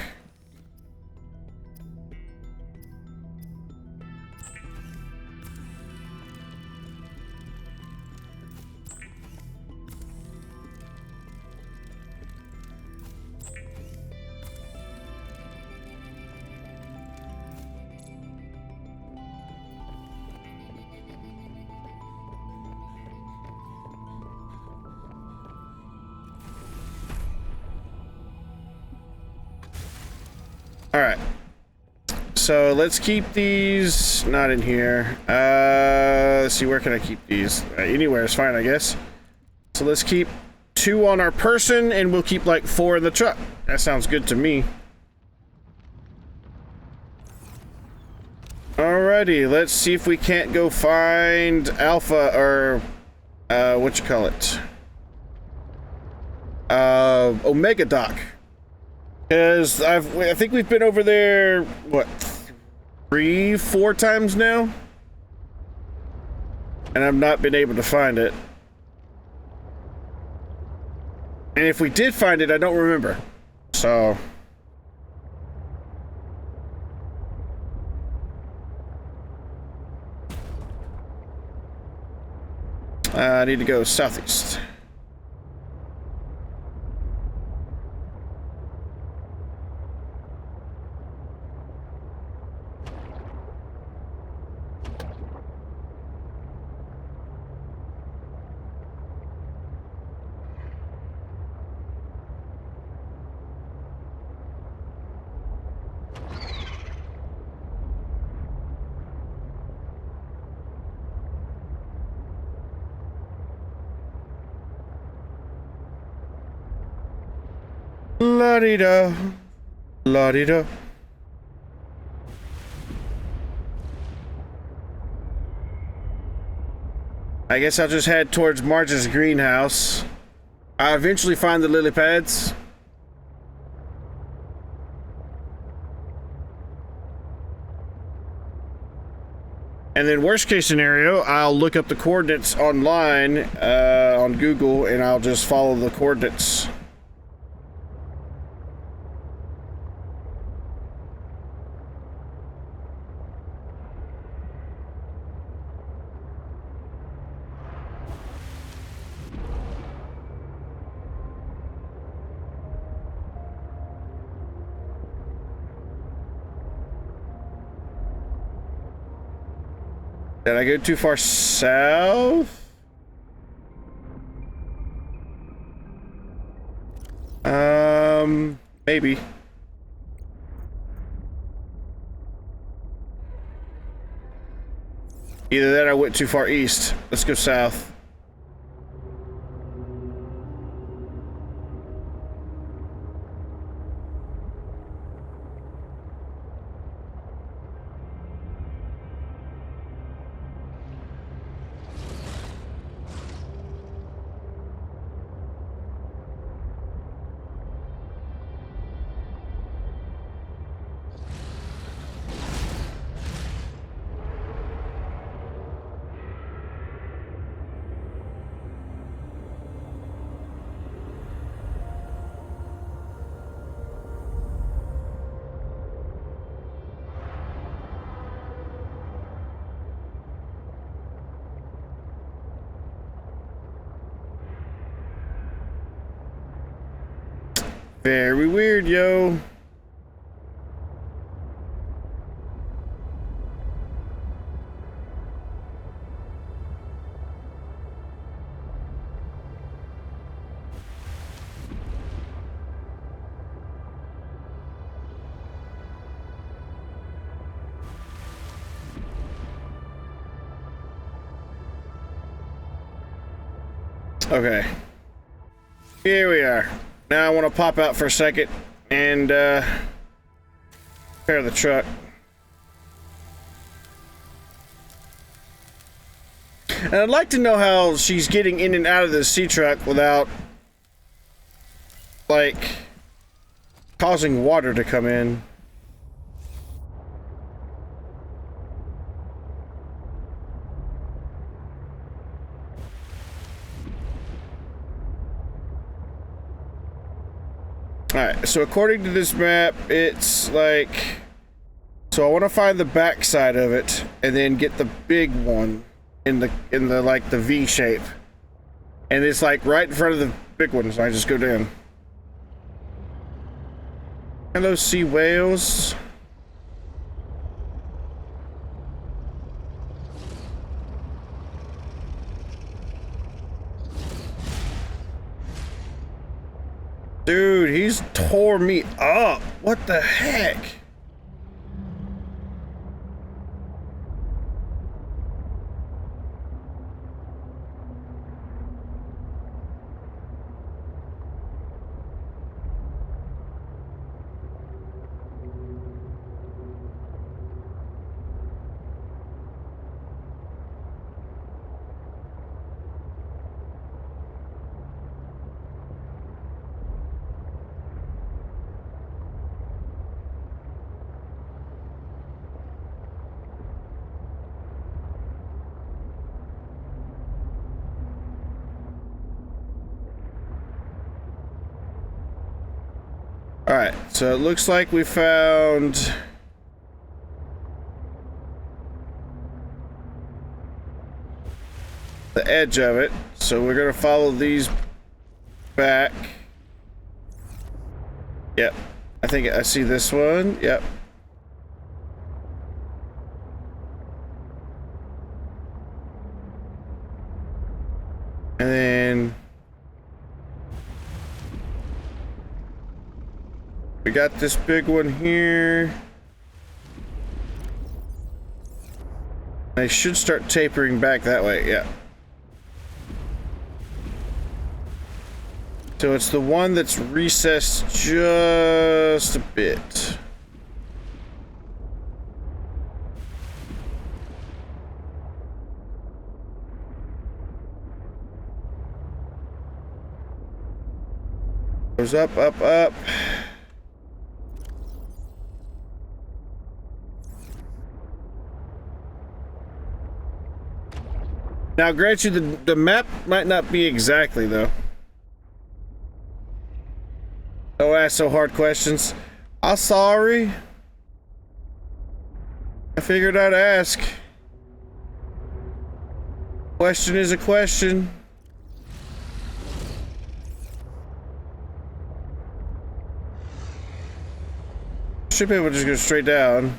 A: Alright, so let's keep these not in here. Let's see, where can I keep these? Anywhere is fine, I guess. So let's keep 2 on our person, and we'll keep like 4 in the truck. That sounds good to me. Alrighty, let's see if we can't go find Alpha, or what you call it? Omega Dock. Because I think we've been over there, what, 3, 4 times now? And I've not been able to find it. And if we did find it, I don't remember. So... I need to go southeast. La-di-da. La-di-da. I guess I'll just head towards Marge's greenhouse. I'll eventually find the lily pads. And then worst case scenario, I'll look up the coordinates online on Google and I'll just follow the coordinates. Did I go too far south? Maybe. Either that or I went too far east. Let's go south. Very weird, yo. Okay. Here we are. Now I want to pop out for a second and repair the truck. And I'd like to know how she's getting in and out of the sea truck without, like, causing water to come in. Alright, so according to this map, it's like... So I want to find the back side of it, and then get the big one in the like, the V shape. And it's like right in front of the big one, so I just go down. Hello, sea whales. Dude, he's tore me up. What the heck? Alright, so it looks like we found the edge of it, so we're gonna follow these back. Yep, I think I see this one. Yep. And then we got this big one here. They should start tapering back that way, yeah. So it's the one that's recessed just a bit. Goes up, up, up. Now, grant you, the map might not be exactly, though. Don't ask so hard questions. I'm sorry. I figured I'd ask. Question is a question. Should be able to just go straight down.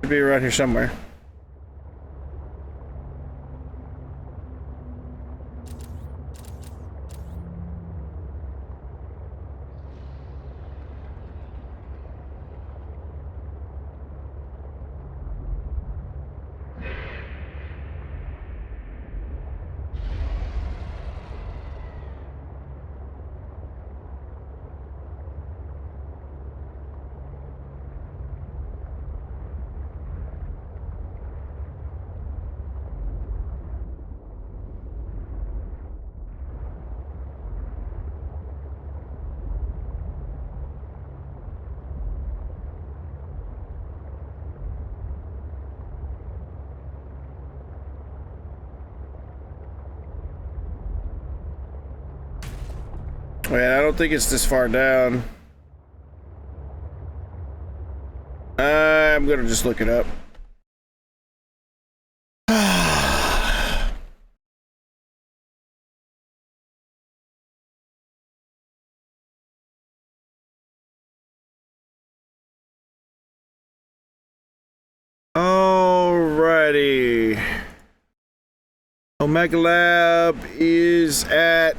A: Should be around here somewhere. Wait, I don't think it's this far down. I'm gonna just look it up. Alrighty. Omega Lab is at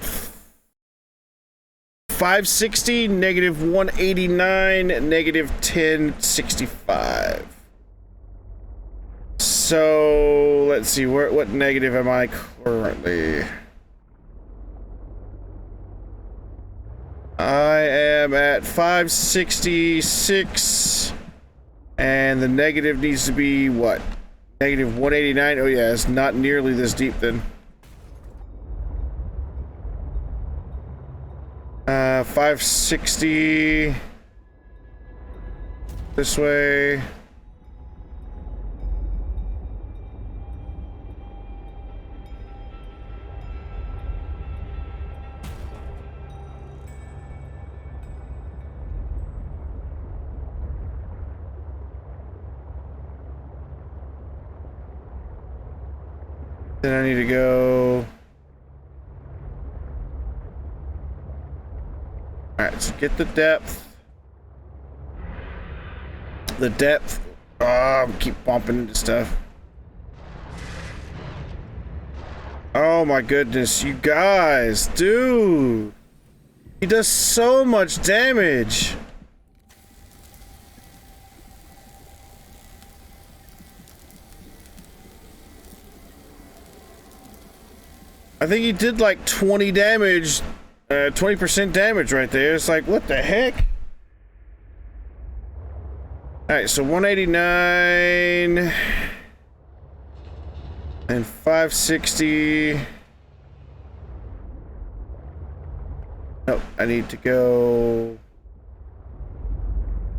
A: 560, negative 189, negative 1065. So let's see, what negative am I currently? I am at 566, and the negative needs to be what? Negative 189. Oh yeah, it's not nearly this deep then. 560 this way. Then I need to go. Alright, so get the depth. The depth. Oh, I keep bumping into stuff. Oh my goodness, you guys, dude. He does so much damage. I think he did like 20 damage. 20% damage right there. It's like, what the heck? Alright, so 189 and 560. Nope, I need to go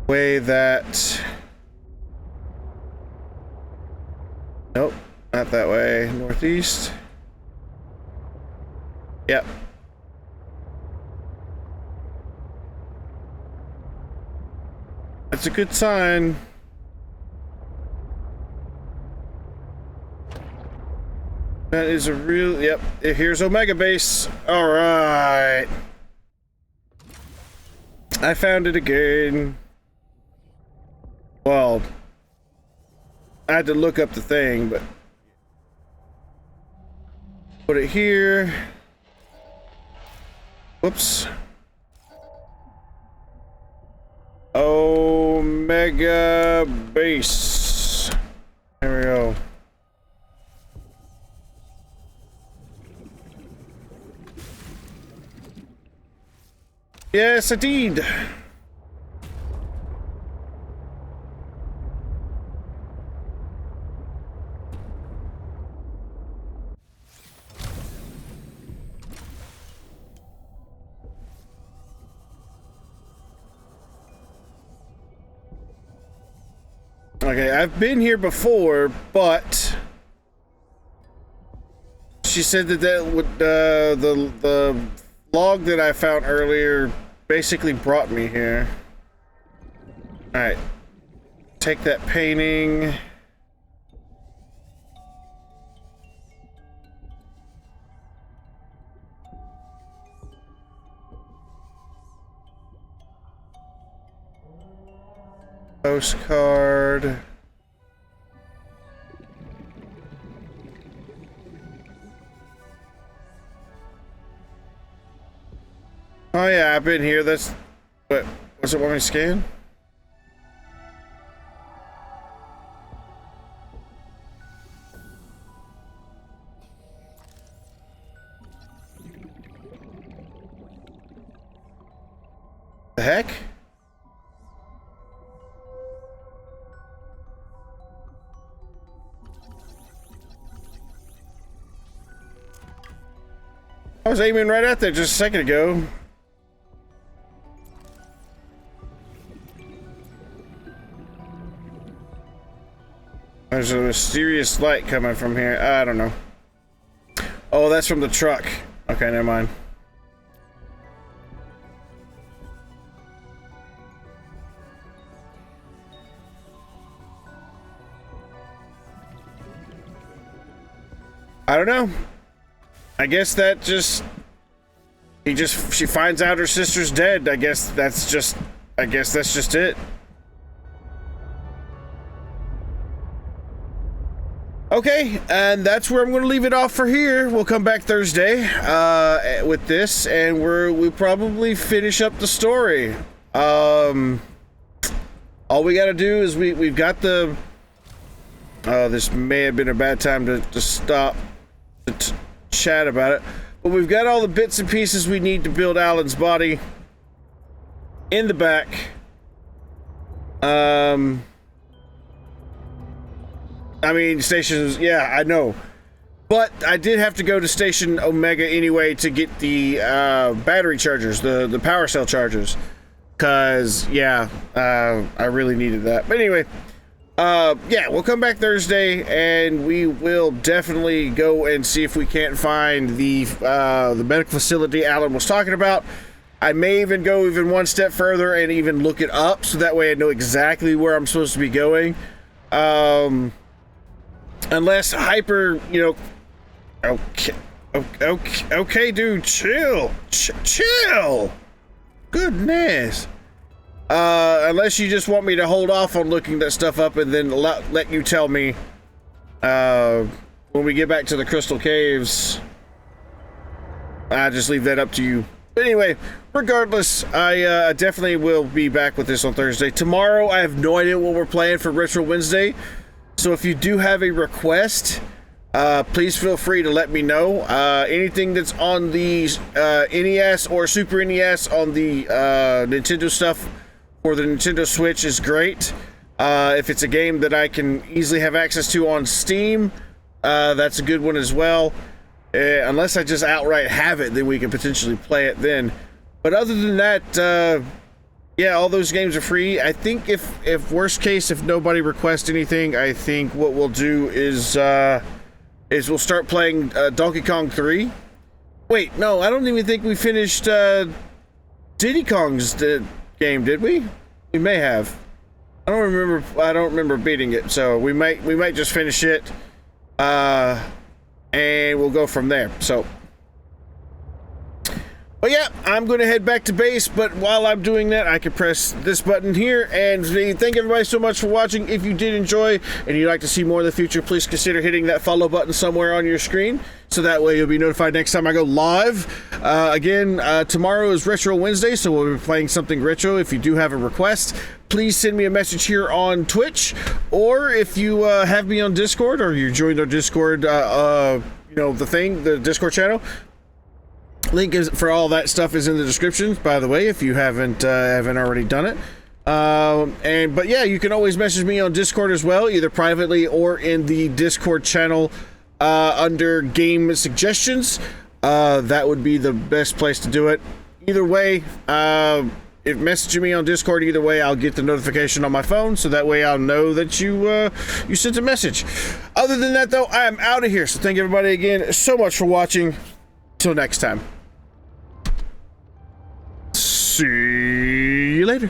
A: way that. Nope, not that way. Northeast. Yep. That's a good sign. That is a real, yep. Here's Omega Base. All right. I found it again. Well, I had to look up the thing, but put it here. Whoops. Omega Base. There we go. Yes, indeed. Okay, I've been here before, but she said that the log that I found earlier basically brought me here. All right, take that painting. Postcard. Oh yeah, I've been here. That's what was it? Want me to scan? The heck? I was aiming right at there just a second ago. There's a mysterious light coming from here. I don't know. Oh, that's from the truck. Okay, never mind. I don't know. I guess that just... she finds out her sister's dead. I guess that's just it. Okay, and that's where I'm going to leave it off for here. We'll come back Thursday with this, and we'll probably finish up the story. All we got to do is we've got the... this may have been a bad time to stop to chat about it, but we've got all the bits and pieces we need to build Alan's body in the back. I mean, stations, yeah, I know. But I did have to go to Station Omega anyway to get the battery chargers, the power cell chargers. Because, yeah, I really needed that. But anyway, yeah, we'll come back Thursday, and we will definitely go and see if we can't find the medical facility Alan was talking about. I may even go even one step further and even look it up, so that way I know exactly where I'm supposed to be going. Unless Hyper, you know... Okay, dude, chill. Chill! Goodness. Unless you just want me to hold off on looking that stuff up and then let you tell me, when we get back to the Crystal Caves. I just leave that up to you. But anyway, regardless, I definitely will be back with this on Thursday. Tomorrow, I have no idea what we're playing for Retro Wednesday. So if you do have a request, please feel free to let me know. Anything that's on the NES or Super NES on the Nintendo stuff for the Nintendo Switch is great. If it's a game that I can easily have access to on Steam, that's a good one as well. Unless I just outright have it, then we can potentially play it then. But other than that, yeah, all those games are free. I think if worst case, if nobody requests anything, I think what we'll do is we'll start playing Donkey Kong 3. Wait, no, I don't even think we finished Diddy Kong's game, did we? We may have. I don't remember beating it, so we might just finish it, and we'll go from there. So. But yeah, I'm going to head back to base, but while I'm doing that, I can press this button here, and thank everybody so much for watching. If you did enjoy, and you'd like to see more in the future, please consider hitting that follow button somewhere on your screen, so that way you'll be notified next time I go live. Again, tomorrow is Retro Wednesday, so we'll be playing something retro. If you do have a request, please send me a message here on Twitch, or if you have me on Discord, or you joined our Discord, you know, the Discord channel, Link is for all that stuff is in the description, by the way, if you haven't already done it. But yeah, you can always message me on Discord as well, either privately or in the Discord channel under game suggestions. That would be the best place to do it. Either way, if messaging me on Discord, either way, I'll get the notification on my phone, so that way I'll know that you sent a message. Other than that, though, I am out of here. So thank everybody again so much for watching. Till next time. See you later.